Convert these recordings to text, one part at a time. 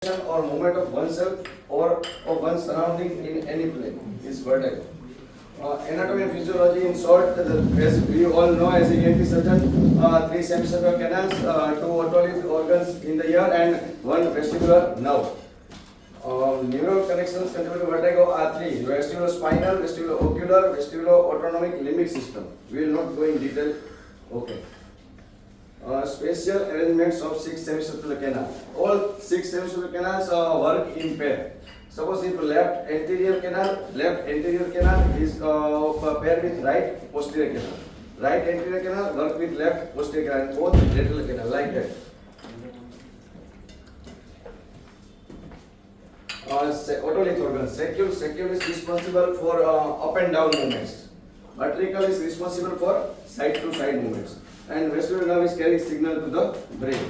or movement of oneself or of one's surrounding in any plane is vertigo. Anatomy and physiology in short, as we all know as a ENT surgeon, three semicircular canals, two otolith organs in the ear and one vestibular nerve. Neural connections contribute to vertigo are three: vestibulospinal, vestibulo-ocular, vestibulo-autonomic limbic system. We will not go in detail. Okay. Spatial arrangements of six semicircular canals. All six semicircular canals work in pair. Suppose if left anterior canal is paired with right posterior canal. Right anterior canal work with left posterior canal, both lateral canal like that. Otolith organ. Sacral is responsible for up and down movements. Ventricle is responsible for side to side movements. And vestibular nerve is carrying signal to the brain.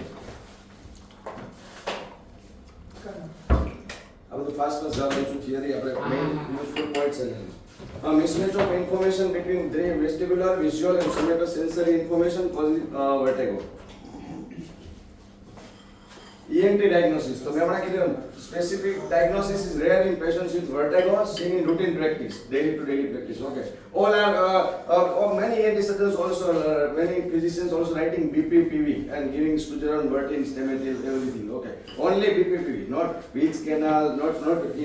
આ બધું fast જવાબ દઉં છું theory આપણે main useful points છે mismatch of information between the vestibular, visual and somatosensory information causes vertigo. ENT diagnosis. So, specific diagnosis is rare in patients with vertigo seen in routine practice, daily to daily practice. Okay. All are many ENT surgeons also, many physicians also writing BPPV and giving Stugeron, Bertin, Stemetil, everything. Okay. Only BPPV, not which canal, not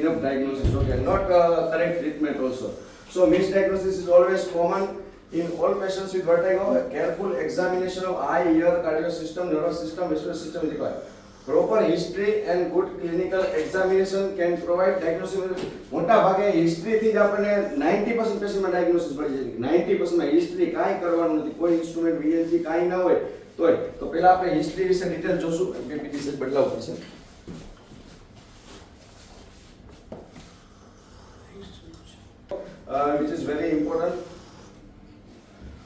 enough diagnosis. Okay. Not correct treatment also. So misdiagnosis is always common in all patients with vertigo. Careful examination of eye, ear, cardiac system, nervous system, vestibular system is required. Proper history and good clinical examination can provide diagnosis. મોટા ભાગે history થી જ આપણને 90% પેશન્ટમાં diagnosis મળી જાય. 90% માં history કાઈ કરવાનું નથી, કોઈ ઇન્સ્ટ્રુમેન્ટ VLG કાઈ ના હોય તોય. તો પહેલા આપણે હિસ્ટ્રી વિશે ડિટેલ જોશું, PPT સેટ બદલાવ પડશે. Which is very important.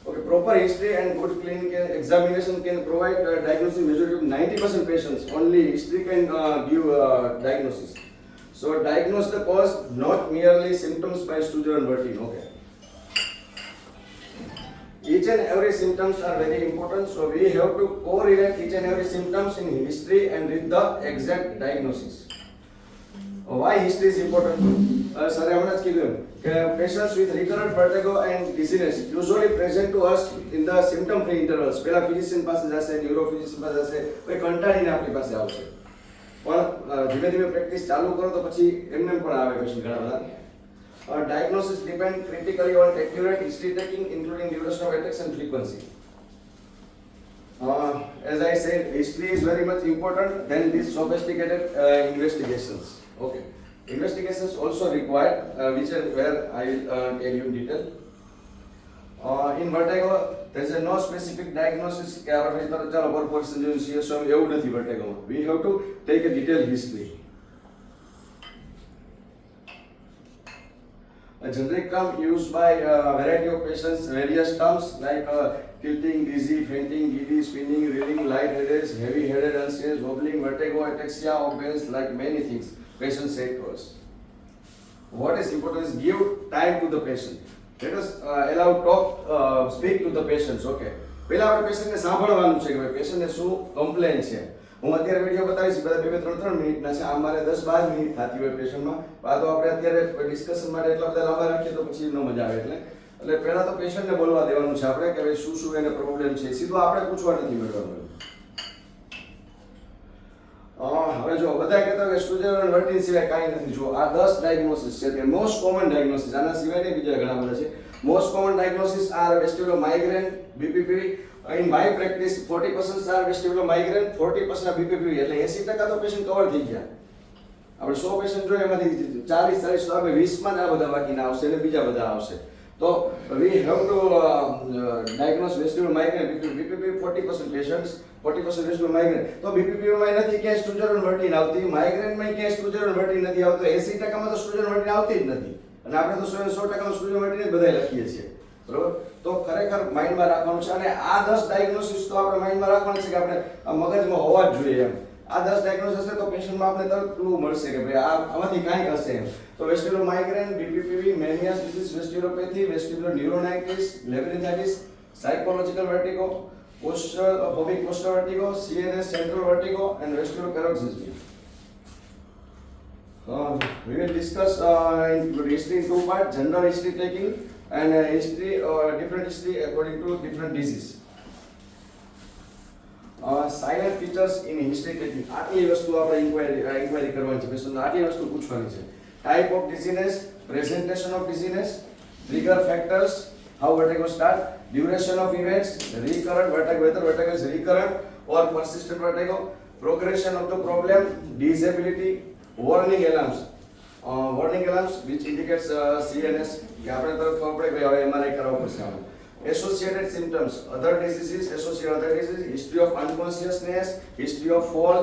Okay, proper history and good clinical examination can provide diagnosis. Majority of 90% patients only history can give diagnosis. So diagnose the cause, not merely symptoms by Stugeron Bertin. Okay. Each and every symptoms are very important. So we have to correlate each and every symptoms in history and with the exact diagnosis. Why history is important? Sir, patients with recurrent vertigo and dizziness usually present to us in the symptom-free intervals. પહેલા physician પાસે જશે, neuro physician પાસે જશે, કોઈ કંટાળીને આપણી પાસે આવશે. પણ ધીમે ધીમે પ્રેક્ટિસ ચાલુ કરો તો પછી એમને પણ આવે પેશન્ટ ઘણા બધા. Diagnosis depend critically on accurate history taking, including duration of attacks and frequency. As I said, history is very much important than these sophisticated investigations. Okay. Investigations also required, which are where I will tell you in detail. In vertigo, there is no specific diagnosis. We have to take a detailed history. A generic term used by a variety of patients, various terms like tilting, dizzy, fainting, giddy, spinning, reeling, lightheaded, heavy-headed, unsteady, wobbling, vertigo, ataxia, or balance, like many things. Patients say to us. What is important is give time to the patient. Let us allow speak to the patients. Okay. પહેલા આપણે પેશન્ટને સાંભળવાનું છે કે ભાઈ પેશન્ટને શું complain છે. હું અત્યારે વિડિયો બતાવીશ, બધા 2-3 મિનિટના છે. આમ મારે 10-12 મિનિટ થતી હોય પેશન્ટમાં. આ તો આપણે અત્યારે ડિસ્કશન માટે એટલા બધા લાંબા રાખીએ તો પછી ન મજા આવે. એટલે પહેલા તો પેશન્ટને બોલવા દેવાનું છે આપણે કે ભાઈ શું એને પ્રોબ્લેમ છે. સીધું આપણે પૂછવા નથી માંડવાનું. હવે જો બધા કહેતા હોય Stugeron Bertin સિવાય કાંઈ નથી. જો આ 10 ડાયગ્નોસિસ છે કે મોસ્ટ કોમન ડાયગ્નોસિસ. આના સિવાય ને બીજા ઘણા બધા છે. Most common diagnosis are vestibular migraine, BPPV. In my practice 40% are vestibular migraine, 40% are BPPV. એટલે 80% તો પેશન્ટ કવર થઈ ગયા. આપણે 100 પેશન્ટ જોઈએ એમાંથી 40-40 તો આપણે 20 માં આ બધા બાકીના આવશે અને બીજા બધા આવશે. તો we have to diagnose vestibular migraine. BPPV 40% patients, 40% vestibular migraine. તો BPPV માં નથી કે Stugeron Bertin આવતી, migraine માં કે Stugeron Bertin નથી આવતો, 80% માં તો Stugeron Bertin આવતી જ નથી. અને આપણે તો 100% માં Stugeron Bertin જ બધાય લખીએ છીએ. બરોબર? તો ખરેખર માઇન્ડમાં રાખવાનું છે. અને આ 10 ડાયગ્નોસિસ તો આપણે માઇન્ડમાં રાખવાનું છે કે આપણે મગજમાં હોવા જ જોઈએ એમ. આ 10 ડાયગ્નોસિસ હશે તો પેશન્ટમાં આપણે તરત ક્લુ મળશે કે ભાઈ આમાંથી કાંઈક હશે એમ. તો vestibular migraine, BPPV, Meniere's disease, vestibulopathy, vestibular neuronitis, labyrinthitis, psychological vertigo, postural phobic postural vertigo, CNS central vertigo and vestibular paroxysm. We will discuss include history in two parts: general history taking and history different history according to different disease. Silent features in history taking. આટલી વસ્તુ આપણે inquiry કરવાની છે. બેસો આટલી વસ્તુ પૂછવાની છે. Type of dizziness, presentation of dizziness, trigger factors, how vertigo start, duration of events, recurrent vertigo, whether vertigo is recurrent or persistent vertigo, progression of the problem, disability, warning alarms. Warning alarms which indicates CNS કે આપણે તરત ખબર પડે કે હવે MRI કરાવવું પડશે આપણે. Associated symptoms, other diseases, associated other diseases, history of unconsciousness, history of fall,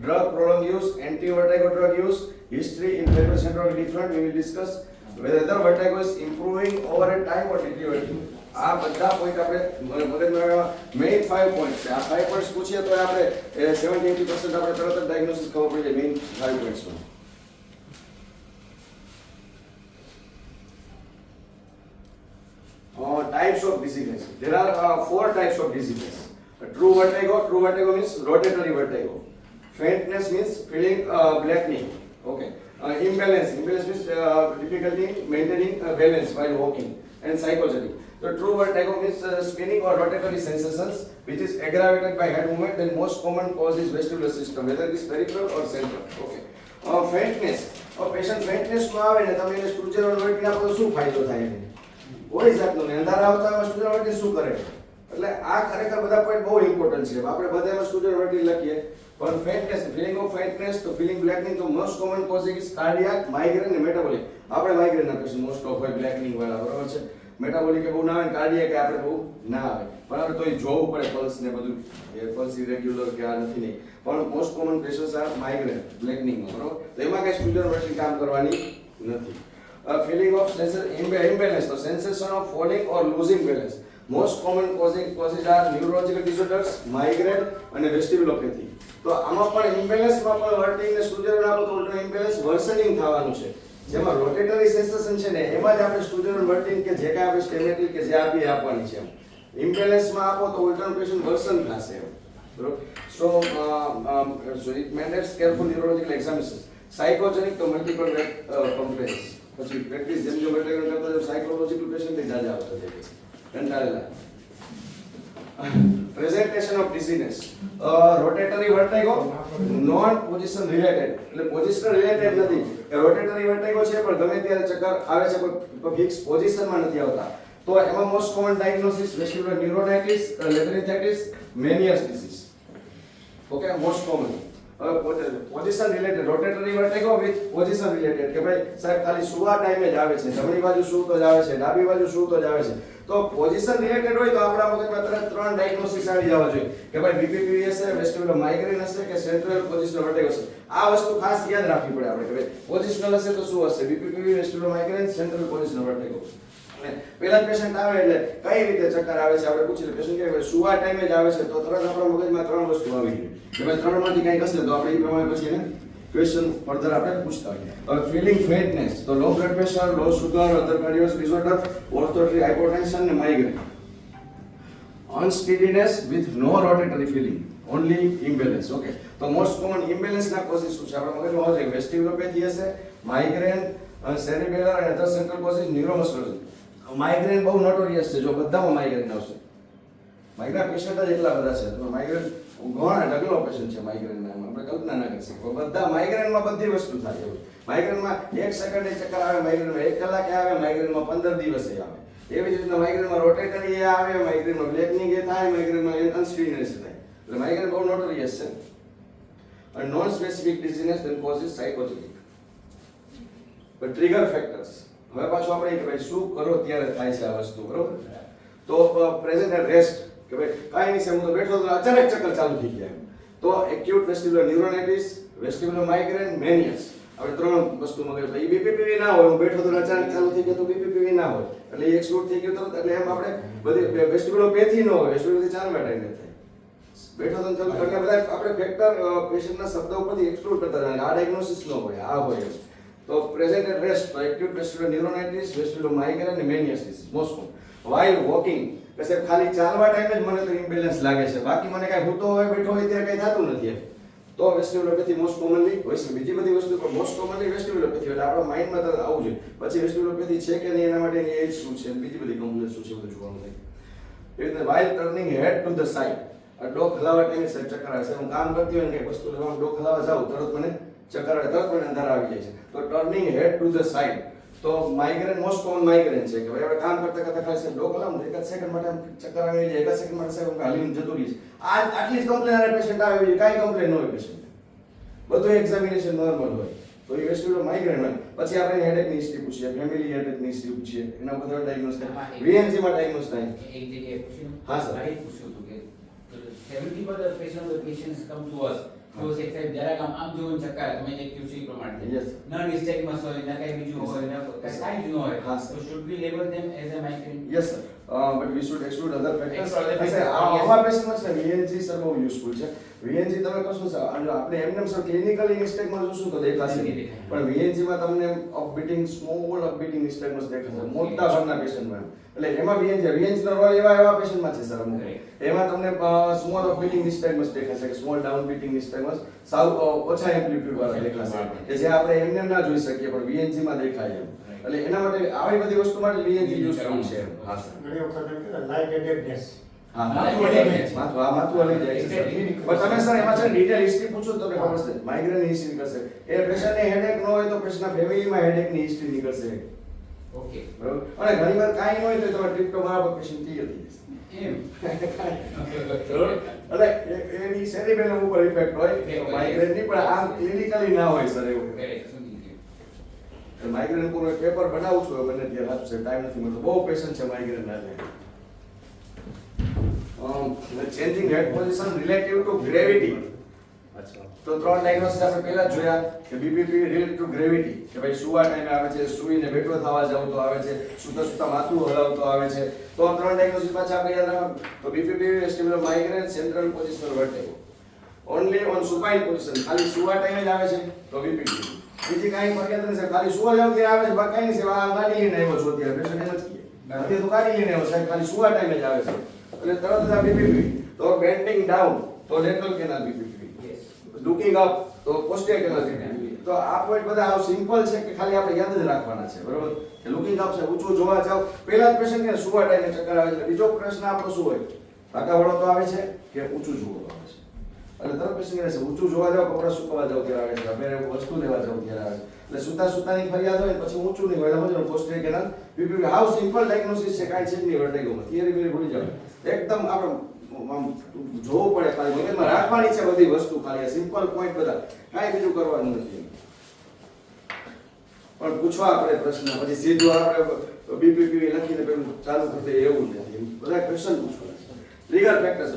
drug prolonged use, anti-vertigo drug use, history in Dravet syndrome different. We will discuss whether vertigo is improving over a time or deteriorating. આ બધા point આપણે મગજમાં main 5 point છે. આ 5 points પૂછીએ તો આપણે 70-80% આપણે તરત જ ડાયગ્નોસિસ ખબર પડી જાય main 5 પોઈન્ટ્સમાં. Types of dizziness. There are 4 types of dizziness. True vertigo means rotatory vertigo. Faintness means feeling blackening. Okay. Imbalance means difficulty maintaining balance while walking. And psychogenic. So true vertigo means spinning or rotatory sensations which is aggravated by head movement. Then most common cause is vestibular system, whether it is peripheral or central. Okay. Faintness. Patient faintness માં આવે ને તમે એને સ્ટુચરલ વર્ટિન આપો તો શું ફાયદો થાય એને? કોઈ જાતનો ને અંધારા આવતા હોય સ્ટુચરલ વર્ટિન શું કરે? એટલે આ ખરેખર બધા પોઈન્ટ બહુ ઇમ્પોર્ટન્ટ છે. આપણે બધામાં સ્ટુચરલ વર્ટિન લખીએ પણ ફેન્ટનેસ, ફીલિંગ ઓફ ફેન્ટનેસ તો ફીલિંગ બ્લેકનિંગ તો most common cause is cardiac, migraine અને મેટાબોલિક. આપણે માઇગ્રેનના પેશન્ટ મોસ્ટ ઓફ હોય બ્લેકનિંગ વાળા, બરાબર છે. મેટાબોલિક બહુ ના આવે, કાર્ડિયાક આપણે બહુ ના આવે, પણ આપણે તોય જોવું પડે પલ્સ ને બધું, એ પલ્સ ઇરેગ્યુલર કે આ નથી નહીં. પણ મોસ્ટ કોમન પેશન્ટ્સ આ માઇગ્રેન બ્લેકનિંગમાં, બરાબર. તો એમાં કઈ સ્ટુચરલ વર્ટિન કામ કરવાની નથી. Feeling of imbalance, so sensation of falling or losing balance. Most common causes are neurological disorders, migraine and vestibulopathy. તો આમાં પણ ઇમ્બેલેન્સમાં પણ વર્ટિંગ ને સ્ટુચરલ આપો તો ઉલટો ઇમ્બેલેન્સ વર્સનિંગ થવાનું છે. જેમાં રોટેટરી સેન્સેશન છે ને એમાં જ આપણે સ્ટુચરલ વર્ટિંગ કે જે કાંઈ આપણે સ્ટેમેટિક કે જે આપીએ આપવાની છે. ઇમ્બેલેન્સમાં આપો તો ઉલટો પેશન્ટ વર્સન થશે, બરોબર. So it mandates careful neurological examination. Psychogenic તો મલ્ટિપલ કમ્પ્લેન્ટ્સ. પછી પ્રેક્ટિસ જેમ જો વર્ટિગો કરતા સાયકોલોજીકલ પેશન્ટ જ જાજા આવતા જાય છે, કંટાળેલા. Presentation of dizziness. Rotatory vertigo non position related. એટલે પોઝિશન રિલેટેડ નથી. રોટેટરી વર્ટિગો છે પણ ગમે ત્યારે ચક્કર આવે છે પણ ફિક્સ પોઝિશનમાં નથી આવતા. તો એમાં most common diagnosis vestibular neuronitis, labyrinthitis, Meniere's disease. Okay, most common. Position related rotatory vertigo with position related કે ભાઈ સાહેબ ખાલી સુવા ટાઈમે જ આવે છે, જમણી બાજુ શું તો જ આવે છે, ડાબી બાજુ શું તો જ આવે છે. તો પોઝિશન રિલેટેડ હોય તો આપણા મગજમાં તરત 3 ડાયગ્નોસિસ આવી જવા જોઈએ કે ભાઈ બીપીપી હશે, વેસ્ટિબ્યુલર માઇગ્રેન હશે કે સેન્ટ્રલ પોઝિશનલ વર્ટિગો હશે. આ વસ્તુ ખાસ યાદ રાખવી પડે આપણે કે ભાઈ પોઝિશનલ હશે તો શું હશે, BPP, vestibular migraine, central positional વર્ટિગો. અને પેલા પેશન્ટ આવે એટલે કઈ રીતે ચક્કર આવે છે આપણે પૂછી લે. પેશન્ટ કહે ભાઈ સુવા ટાઈમે જ આવે છે તો તરત આપણા મગજમાં 3 વસ્તુ આવી ગઈ કે ભાઈ 3 માંથી કંઈક હશે તો આપણે એ પ્રમાણે પછી એને ક્વેશ્ચન ફર્ધર આપણે પૂછતા હોઈએ. હવે ફીલિંગ ફેન્ટનેસ તો low blood pressure, low sugar, other cardiac disorder, ઓર્થોટ્રી, હાઇપોટેન્શન ને migraine. Unsteadiness with no rotatory feeling, only imbalance. Okay, તો મોસ્ટ કોમન ઇમ્બેલેન્સ ના કોઝિસ શું છે આપણા મગજમાં હોય છે? વેસ્ટિબ્યુલોપેથી હશે, માઇગ્રેન, સેરિબેલર અને અધર સેન્ટ્રલ કોઝિસ ન્યુરોમસ્ક્યુલર. માઇગ્રેન બહુ નોટોરિયસ છે, જો બધામાં માઇગ્રેન આવશે. માઇગ્રેન પેશન્ટ જ એટલા બધા છે તો માઇગ્રેન ઘણા ઢગલો પેશન્ટ છે માઇગ્રેનના, આપણે કલ્પના ના કરી શકીએ. બધા માઇગ્રેનમાં બધી વસ્તુ થાય એવું. માઇગ્રેનમાં 1 સેકન્ડે ચક્કર આવે, માઇગ્રેનમાં 1 કલાકે આવે, માઇગ્રેનમાં 15 દિવસે આવે. એવી જ રીતના માઇગ્રેનમાં રોટેટરી એ આવે, માઇગ્રેનમાં બ્લેકનિંગ એ થાય, માઇગ્રેનમાં અનસ્ટીડીનેસ થાય. એટલે માઇગ્રેન બહુ નોટોરિયસ છે. અને non specific disease then causes psychogenic. but trigger factors. હવે પાછું આપણે કે ભાઈ શું કરો ત્યારે થાય છે આ વસ્તુ, બરોબર? તો પ્રેઝન્ટ એટ રેસ્ટ કે ભાઈ કાંઈ નહીં છે, હું તો બેઠો તો અચાનક ચક્કર ચાલુ થઈ ગયા. તો acute vestibular neuronitis, vestibular migraine, મેનિયસ. હવે 3 વસ્તુ મગજ એ બીપીપીવી ના હોય, હું બેઠો તો અચાનક ચાલુ થઈ ગયું તો બીપીપીવી ના હોય, એટલે એક્સક્લુડ થઈ ગયું તરત. એટલે એમ આપણે બધી વેસ્ટિબ્યુલોપેથી ન હોય, વેસ્ટિબ્યુલોપેથી 4 માટે થાય. બેઠો તો ચાલુ એટલે બધા આપણે ફેક્ટર પેશન્ટના શબ્દ ઉપરથી એક્સક્લુડ કરતા જાય. આ ડાયગ્નોસિસ ન હોય, આ હોય. તો પ્રેઝન્ટ એટ રેસ્ટ તો acute vestibular neuronitis, vestibular migraine અને Meniere's disease most common. While walking કે સાહેબ ખાલી ચાલવા ટાઈમે જ મને તો ઇમ્બેલેન્સ લાગે છે, બાકી મને કાંઈ હૂતો હોય બેઠો હોય ત્યારે કાંઈ થતું નથી. તો વેસ્ટિબ્યુલોપેથી મોસ્ટ કોમનલી હોય છે. બીજી બધી વસ્તુ પણ મોસ્ટ કોમનલી વેસ્ટિબ્યુલોપેથી એટલે આપણા માઇન્ડમાં તરત આવવું જોઈએ. પછી વેસ્ટિબ્યુલોપેથી છે કે નહીં એના માટેની એજ શું છે, બીજી બધી કમ્પ્લેન શું છે, બધું જોવાનું થાય. એવી રીતે while turning head to the side, આ ડોક હલાવવા ટાઈમે સાહેબ ચક્કર આવે છે. હું કામ કરતી હોય ને કંઈક વસ્તુ લેવા ડોક હલાવવા જાઉં તરત મને ચક્કર આવે, તરત મને અંધાર આવી જાય છે. તો turning head to the side, તો માઇગ્રેન મોસ્ટ કોમન માઇગ્રેન છે કે ભાઈ આપણે કામ કરતા કરતા ખાલી સાહેબ ડોક હલાવું એક જ સેકન્ડ માટે આમ ચક્કર આવી જાય, એક જ સેકન્ડ માટે સાહેબ હાલીને જતું રહી છે. આટલી જ કમ્પ્લેન આરે પેશન્ટ આવે એવી કાંઈ કમ્પ્લેન ન હોય પેશન્ટ, બધું એક્ઝામિનેશન નોર્મલ હોય. તો એ વેસ્ટિબ્યુલર માઇગ્રેન હોય. પછી આપણે હેડેકની હિસ્ટ્રી પૂછીએ, ફેમિલી હેડેકની હિસ્ટ્રી પૂછીએ, એના બધા ડાયગ્નોસ થાય. વીએનસીમાં ડાયગ્નોસ થાય. એક જગ્યાએ પૂછ્યું. હા, સર. મારે પૂછ્યું હતું કે 70% of the patients come to us તો સાહેબ જરાક આમ જોઈને ચક્કર આવે, તમે જે QC પ્રમાણે Yes. ન ડિસ્ટેગમસ હોય ને કઈ બીજું હોય ને કાંઈ જ ન હોય. હા, sir. તો should we label them as a migraine? Yes, sir. But we should exclude other factors. Exclude other Yes, factors. આવા પેશન્ટમાં છે ને VNG સર બહુ યુઝફુલ છે. VNG તમે કશું છે આપણે એમને સર ક્લિનિકલી મિસ્ટેકમાં જોશું તો દેખાશે નથી નહીં. દેખાય. પણ VNG માં તમને અપબીટિંગ સ્મોલ અપબીટિંગ મિસ્ટેકમાં દેખાશે મોટા ભાગના પેશન્ટમાં. એટલે એમાં VNG નો રોલ એવા પેશન્ટમાં છે સર અમુક. Correct. એમાં તમને સ્મોલ અપબીટિંગ મિસ્ટેકમાં દેખાશે કે સ્મોલ ડાઉન બીટિંગ મિસ્ટેકમાં સાવ ઓછા એમ્પ્લિટ્યુડ વાળા દેખાશે કે જે આપણે એમને ના જોઈ શકીએ પણ VNG માં દેખાય એમ. એટલે એના માટે આવી બધી વસ્તુ માટે VNG યુઝફુલ છે. હા સર. ઘણી વખત એમ કે લાઇટ હેડેકનેસ હા, માથું હલી જાય છે. માથું હલી જાય છે સર. પણ તમે સર એમાં છે ડિટેલ હિસ્ટ્રી પૂછો તો તમને ખબર છે માઇગ્રેન હિસ્ટ્રી નીકળશે. એ પેશન્ટને હેડેક ન હોય તો પેશન્ટના ફેમિલીમાં હેડેકની હિસ્ટ્રી નીકળશે. ઓકે. બરોબર. અને ઘણીવાર કાંઈ ન હોય તો તમારે ટ્રીપ તો બરાબર પેશન્ટ ક્લિયર થઈ જશે. એમ. એટલે એની સેરિબેલમ ઉપર ઇફેક્ટ હોય માઇગ્રેન ની, પણ આમ ક્લિનિકલી ના હોય સર એવું. Correct. સમજી ગયો. માઇગ્રેન ઉપર એક પેપર બનાવું છું મને ત્યાં આપશે, ટાઈમ નથી મળતો. બહુ પેશન્ટ છે માઇગ્રેન ના. ચેન્જિંગ હેડ પોઝિશન રિલેટિવ ટુ ગ્રેવિટી. તો ત્રણ ડાયગ્નોસિસ આપણે પહેલા જ જોયા કે બીપીપી રિલેટેડ ટુ ગ્રેવિટી, કે ભાઈ સુવા ટાઈમે આવે છે, સુઈને બેઠો થવા જાવ તો આવે છે, સુતા સુતા માથું હલાવતો આવે છે. તો આ ત્રણ ડાયગ્નોસિસ પાછા આપણે યાદ રાખવાનું. તો BPP vestibular migraine central positional vertigo only on supine position, ખાલી સુવા ટાઈમે જ આવે છે તો બીપીપી. બીજી કાંઈ ફરિયાદ નથી સાહેબ, ખાલી સુવા જાવ ત્યારે આવે છે, બાકી કાંઈ નહીં સાહેબ. આ ગાડી લઈને આવ્યો છો અત્યારે પેશન્ટ એમ જ કહે નથી તો ગાડી લઈને આવ્યો સાહેબ, ખાલી સુવા ટાઈમે જ આવે છે એટલે તરત જ આ બીપીપી. તો બેન્ડિંગ ડાઉન તો lateral canal BPP, looking up તો પોસ્ટિયર કેનાલ બીપીપી. તો આ પોઈન્ટ બધા આવ સિમ્પલ છે કે ખાલી આપણે યાદ જ રાખવાના છે. બરોબર કે લુકિંગ અપ છે, ઊંચું જોવા જાવ. પહેલા જ પેશન્ટ કે સુવા ટાઈમે ચક્કર આવે છે. બીજો પ્રશ્ન આપણો શું હોય, ભાગા વળો તો આવે છે કે ઊંચું જોવું આવે છે. એટલે તરત પેશન્ટ કહે છે ઊંચું જોવા જાવ, કપડાં સુકવા જાવ ત્યારે આવે છે, આપણે વસ્તુ લેવા જાવ ત્યારે આવે છે. એટલે સુતા સુતાની ફરિયાદ હોય પછી ઊંચું નહીં હોય એટલે પોસ્ટિયર કેનાલ બીપીપી. હાવ સિમ્પલ ડાયગ્નોસિસ છે, કાંઈ છે જ નહીં વર્ટેગોમાં. થિયરી બીરી ભૂલી જાવ, એકદમ આપણે આમ જોવું પડે, ખાલી મગજમાં રાખવાની છે બધી વસ્તુ, ખાલી સિમ્પલ પોઈન્ટ બધા, કાંઈ બીજું કરવાનું નથી. પણ પૂછવા આપણે પ્રશ્ન પછી સીધું આપણે બીપીપી લખીને પેલું ચાલુ કરી દે એવું નથી, બધા ક્વેશ્ચન પૂછવાના છે. Trigger factors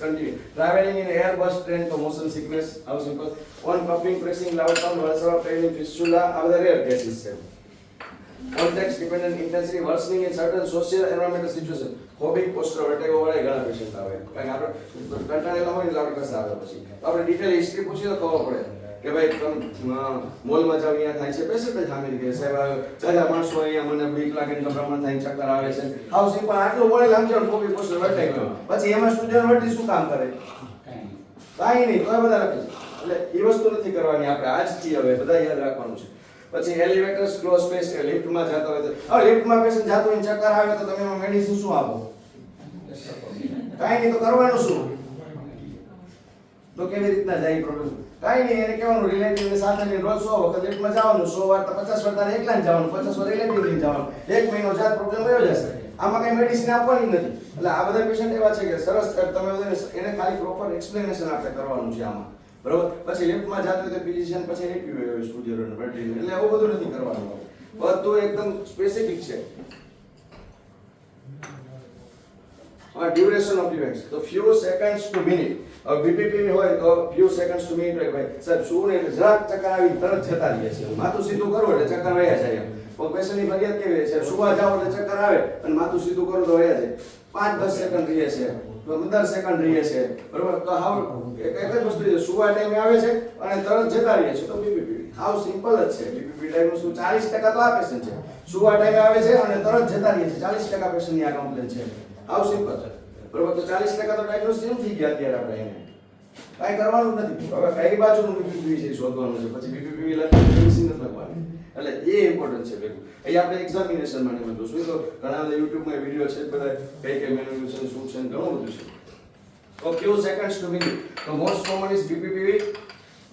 continue travelling in air bus train તો motion sickness, how simple. On coughing pressing loud sound Valsalva straining fistula, આ બધા રેર કેસીસ છે. Context dependent intensity worsening in certain social environmental situation. Phobic posture vertigo વાળા ઘણા patient આવે. કારણ કે આપણે કંટાળેલા હોય એટલે આપણે કસે આવે પછી. તો આપણે ડિટેલ હિસ્ટ્રી પૂછીએ તો ખબર પડે કે ભાઈ તમે મોલમાં જાવ અહીંયા થાય છે, પેશન્ટ જ સામે કે સાહેબ જાજા માણસો અહીંયા મને બીક લાગે ને પ્રમાણ થાય ચક્કર આવે છે. હાઉ સિમ્પલ આટલું બોલે સમજો ફોબિક પોસ્ચર વર્ટિગો. પછી એમાં સ્ટુડન્ટ વર્ટી શું કામ કરે? કાંઈ નહીં, તો બધા લખે છે. એટલે એ વસ્તુ નથી કરવાની આપણે આજથી, હવે બધા યાદ રાખવાનું છે. પછી એલિવેટર્સ ક્લોઝ સ્પેસ, લિફ્ટમાં જતો હોય તો હવે લિફ્ટમાં પેશન્ટ જાતો હોય ચક્કર આવે તો તમે એમાં મેડિસિન શું આપો? કાંઈ નહીં, તો કરવાનું શું? તો કેવી રીતના જાય પ્રોબ્લેમ? કાંઈ નહીં, એને કહેવાનું રિલેટિવને સાથે લઈને રોજ 100 વખત લિફ્ટમાં જવાનું, 100 વાર તો 50 વાર તારે એકલા જવાનું, 50 વાર રિલેટિવ લઈને જવાનું, 1 મહિનો જાત પ્રોબ્લેમ વયો જશે. આમાં કઈ મેડિસિન આપવાની નથી. એટલે આ બધા પેશન્ટ એવા છે કે સરસ તમે એને ખાલી પ્રોપર એક્સપ્લેનેશન આપણે કરવાનું છે આમાં. બરોબર. પછી લિફ્ટમાં જાતો હોય તો ફિઝિશિયન પછી એપી હોય સ્ટુડિયો વર્ટિગો, એટલે આવું બધું નથી કરવાનું. બધું એકદમ સ્પેસિફિક છે. ડ્યુરેશન ઓફ ઇવેન્ટ્સ તો few seconds to minute. BPP હોય તો few seconds to minute હોય ભાઈ સાહેબ શું ને જરાક ચક્કર આવી તરત જતા રહીએ છે. માથું સીધું કરો એટલે ચક્કર વયા જાય. તો પેશન્ટની ફરિયાદ કેવી છે, સુવા જાવ એટલે ચક્કર આવે અને માથું સીધું કરો તો વયા જાય. 5-10 સેકન્ડ રહીએ છે, 15 સેકન્ડ રહીએ છે. બરોબર. તો હાવ એક જ વસ્તુ છે, સુવા ટાઈમે આવે છે અને તરત જતા રહીએ છે તો બીપીપી. હાવ સિમ્પલ જ છે. બીપીપી ડાયગ્નોસિસ 40% તો આ પેશન્ટ છે, સુવા ટાઈમે આવે છે અને તરત જતા રહીએ છે. 40% પેશન્ટની આ કમ્પ્લેન છે. હાવ સિમ્પલ છે. બરોબર. તો 40% તો ડાયગ્નોસિસ એમ થઈ ગયા અત્યારે આપણે એને. કાંઈ કરવાનું જ નથી. હવે કઈ બાજુનું બીપીપીવી છે એ શોધવાનું છે, પછી બીપીપીવી લખવાનું નથી લખવાનું. એટલે એ ઇમ્પોર્ટન્ટ છે ભેગું. એ આપણે એક્ઝામિનેશન માટે જોશું. તો ઘણા બધા યુટ્યુબમાં વિડીયો છે બધા કઈ કઈ મેનુ છે શું છે ઘણું બધું છે. તો few seconds to begin. The most common is BPPV,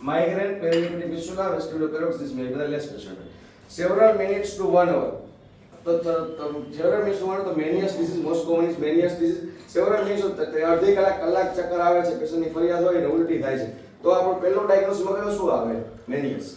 migraine, perinephritic fistula, vestibular paroxysm. ये બધા less patient है. Several minutes to 1 hour. तो several minutes to 1 hour तो Meniere's disease most common is Meniere's disease. Several minutes તો અડધી કલાક ચક્કર આવે છે, પેશન્ટની ફરિયાદ હોય ને ઉલટી થાય છે. તો આપણો પહેલો ડાયગ્નોસિસ મગજમાં શું આવે? Meniere's.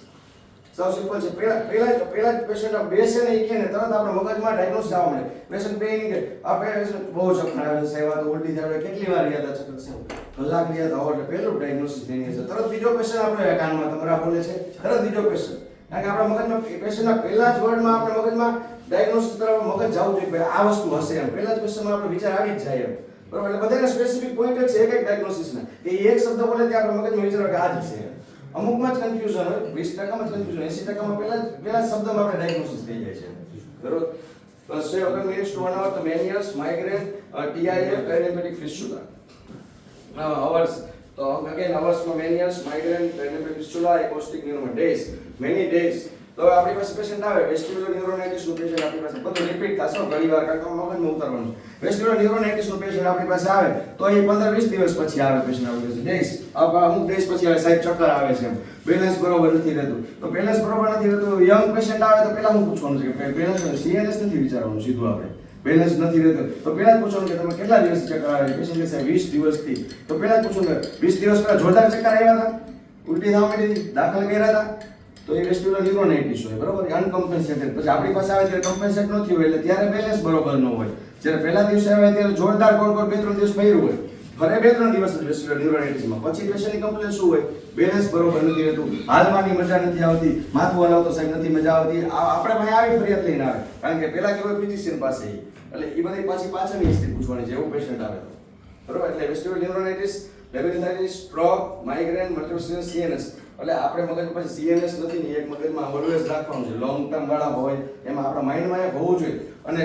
સાવ સિમ્પલ છે. પહેલા પેશન્ટ બેસે ને ઈ કે ને તરત આપણે મગજમાં ડાયગ્નોસિસ આવવા મળે. પેશન્ટ બે ની કે આ પેશન્ટ બહુ ચક્કર આવે છે, સેવા તો ઉલટી થાય, કેટલી વાર રહ્યા હતા ચક્કર છે, કલાક રહ્યા હતા, એટલે પહેલું ડાયગ્નોસિસ થઈ છે. તરત બીજો પેશન્ટ આપણે કાનમાં તમારા બોલે છે, તરત બીજો પેશન્ટ. કારણ કે આપણા મગજમાં પેશન્ટના પહેલા જ વર્ડમાં આપણે મગજમાં ડાયગ્નોસિસ તરફ મગજ જવું જોઈએ કે આ વસ્તુ હશે એમ. પહેલા જ પેશન્ટમાં આપણે વિચાર આવી જ જાય એમ. બરોબર, એટલે બધાના સ્પેસિફિક પોઈન્ટ જ છે એક એક ડાયગ્નોસિસના કે એક શબ્દ બોલે ત્યાં આપણે મગજમાં વિચારો કે આ જ છે. અમુકમાં જ કન્ફ્યુઝન હોય, 20%માં જ કન્ફ્યુઝન, 80%માં પહેલા જ શબ્દમાં આપણે ડાયગ્નોસિસ થઈ જાય છે. બરોબર. પ્લસ છે અગર મિનિટ્સ ટુ 1 hour તો Meniere's, migraine, TIA, perinephritic fistula. Hours તો again hours માં Meniere's, migraine, perinephritic fistula, acoustic neuron, days, many days. તો આપણી પાસે પેશન્ટ આવે વેસ્ટિબ્યુલર ન્યુરોનાઇટિસ નું પેશન્ટ આપણી પાસે બધું રિપીટ થશે ઘણી વાર કારણ કે મગજમાં ઉતારવાનું છે. વેસ્ટિબ્યુલર ન્યુરોનાઇટિસ નું પેશન્ટ આપણી પાસે આવે તો એ 15-20 દિવસ પછી આવે પેશન્ટ આપણી પાસે. ડેઝ અમુક ડેઝ પછી આવે, સાહેબ ચક્કર આવે છે, બેલેન્સ બરોબર નથી રહેતું. તો બેલેન્સ બરોબર નથી રહેતું, યંગ પેશન્ટ આવે તો પહેલા હું પૂછવાનું છે કે બેલેન્સ CNS નથી વિચારવાનું સીધું આપણે. બેલેન્સ નથી રહેતું તો પહેલા જ પૂછવાનું કે તમે કેટલા દિવસ ચક્કર આવે છે. પેશન્ટ કહેશે 20 દિવસથી. તો પહેલા જ પૂછવાનું કે 20 દિવસ પહેલા જોરદાર ચક્કર આવ્યા હતા, ઉલટી થવા માંડી હતી, દાખલ કર્યા હતા, તો એ વેસ્ટિબ્યુલર ન્યુરોનાઇટિસ હોય. બરોબર, અનકમ્પેન્સેટેડ. પછી આપણી પાસે આવે ત્યારે કમ્પેન્સેટ ન થયું હોય એટલે ત્યારે બેલેન્સ બરોબર ન હોય. જ્યારે પહેલા દિવસે આવે ત્યારે જોરદાર કોણ 2-3 દિવસ ફર્યું હોય, ફરે 2-3 દિવસ વેસ્ટિબ્યુલર ન્યુરોનાઇટિસમાં. પછી પેશન્ટની કમ્પ્લેન શું હોય? બેલેન્સ બરોબર નથી રહેતું, હાલવાની મજા નથી આવતી, માથું હલાવતો સાહેબ નથી મજા આવતી. આપણે ભાઈ આવી ફરિયાદ લઈને આવે કારણ કે પહેલા કેવું ફિઝિશિયન પાસે એટલે એ બધી પાછળની હિસ્ટ્રી પૂછવાની છે એવું પેશન્ટ આવે તો. બરોબર, એટલે vestibular neuronitis, laboratory stroke, migraine, multiple CNS. એટલે આપણે મગજ પછી CNS નથી ને એક મગજમાં ઓલવેઝ રાખવાનું છે. લોંગ ટર્મ વાળા હોય એમાં આપણા માઇન્ડમાં એક હોવું જોઈએ અને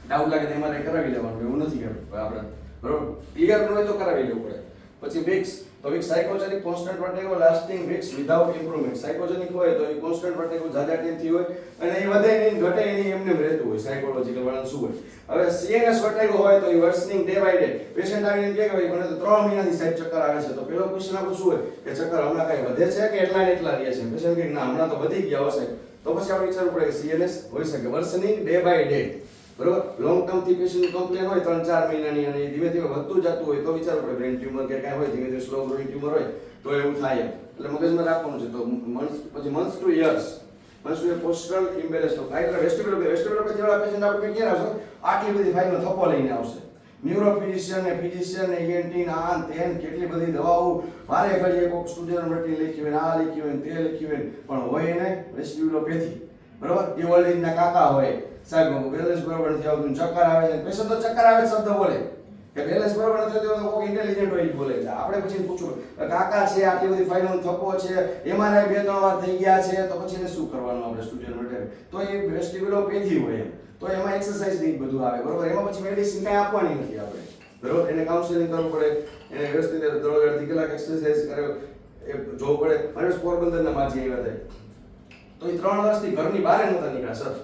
ડાઉટ લાગે તો એમાં કરાવી લેવાનું, એવું નથી કે આપણે બરોબર ક્લિયર ન હોય તો કરાવી લેવું પડે. પછી વિક્સ તો weeks psychogenic constant vertigo lasting weeks without improvement. Psychogenic હોય તો એ કોન્સ્ટન્ટ વર્ટિગો જાજા ટાઈમથી હોય અને એ વધે નહીં ઘટે નહીં એમને રહેતું હોય. સાયકોલોજીકલ વર્ણન શું હોય? હવે CNS વર્ટિગો હોય તો એ વર્સનિંગ ડે બાય ડે. પેશન્ટ આવીને કહે કે ભાઈ મને તો 3 મહિનાથી સાહેબ ચક્કર આવે છે. તો પેલો ક્વેશ્ચન આપણો શું હોય કે ચક્કર હમણાં કઈ વધે છે કે એટલા ને એટલા રહે છે? પેશન્ટ કહે ના હમણાં તો વધી ગયા હશે. તો પછી આપણે વિચારવું પડે કે CNS હોઈ શકે વર્સનિંગ ડે બાય ડે. બરોબર, લોંગ ટર્મ થી પેશન્ટ કમ્પ્લેન હોય 3-4 મહિનાની અને ધીમે ધીમે વધતું જતું હોય તો વિચારવું પડે બ્રેન ટ્યુમર કે કાંઈ હોય, ધીમે ધીમે સ્લો ગ્રોઈંગ ટ્યુમર હોય તો એવું થાય. એટલે મગજમાં રાખવાનું છે. તો મંથ્સ ટુ યર્સ પોસ્ટરલ ઇમ્બેલેન્સ તો એટલે વેસ્ટિબ્યુલર પછી વાળા પેશન્ટ આપણે ક્યારે આવશે? આટલી બધી ફાઇલનો થપ્પો લઈને આવશે. ન્યુરો ફિઝિશિયન ને ENT ને આ તેન કેટલી બધી દવાઓ વારે ઘડીએ કોક સ્ટુડન્ટ મટીરિયલ લખ્યું હોય, આ લખ્યું હોય, તે લખ્યું હોય, પણ હોય એને વેસ્ટિબ્યુલોપેથી. બરોબર, એ ઓલ્ડેજના કાકા હોય સાહેબ બેલેન્સ બરોબર નથી આવતું, ચક્કર આવે છે. પેશન્ટ તો ચક્કર આવે શબ્દ બોલે કે બેલેન્સ બરોબર નથી થતું તો કોઈ ઇન્ટેલિજન્ટ હોય એ બોલે છે. આપણે પછી પૂછવું કાકા છે આટલી બધી ફાઇલનો થપ્પો છે, MRI 2-3 વાર થઈ ગયા છે, તો પછી એને શું કરવાનું આપણે સ્ટુડન્ટ માટે? તો એ વેસ્ટિબ્યુલોપેથી હોય એમ. તો એમાં એક્સરસાઇઝ ની બધું આવે. બરોબર, એમાં પછી મેડિસિન કાંઈ આપવાની નથી આપણે. બરોબર, એને કાઉન્સેલિંગ કરવું પડે, એને વ્યવસ્થિત દરરોજ અડધી કલાક એક્સરસાઇઝ કરે એ જોવું પડે. અને પોરબંદરના માજી આવ્યા હતા તો એ 3 વર્ષથી ઘરની બહાર નહોતા નીકળ્યા સર.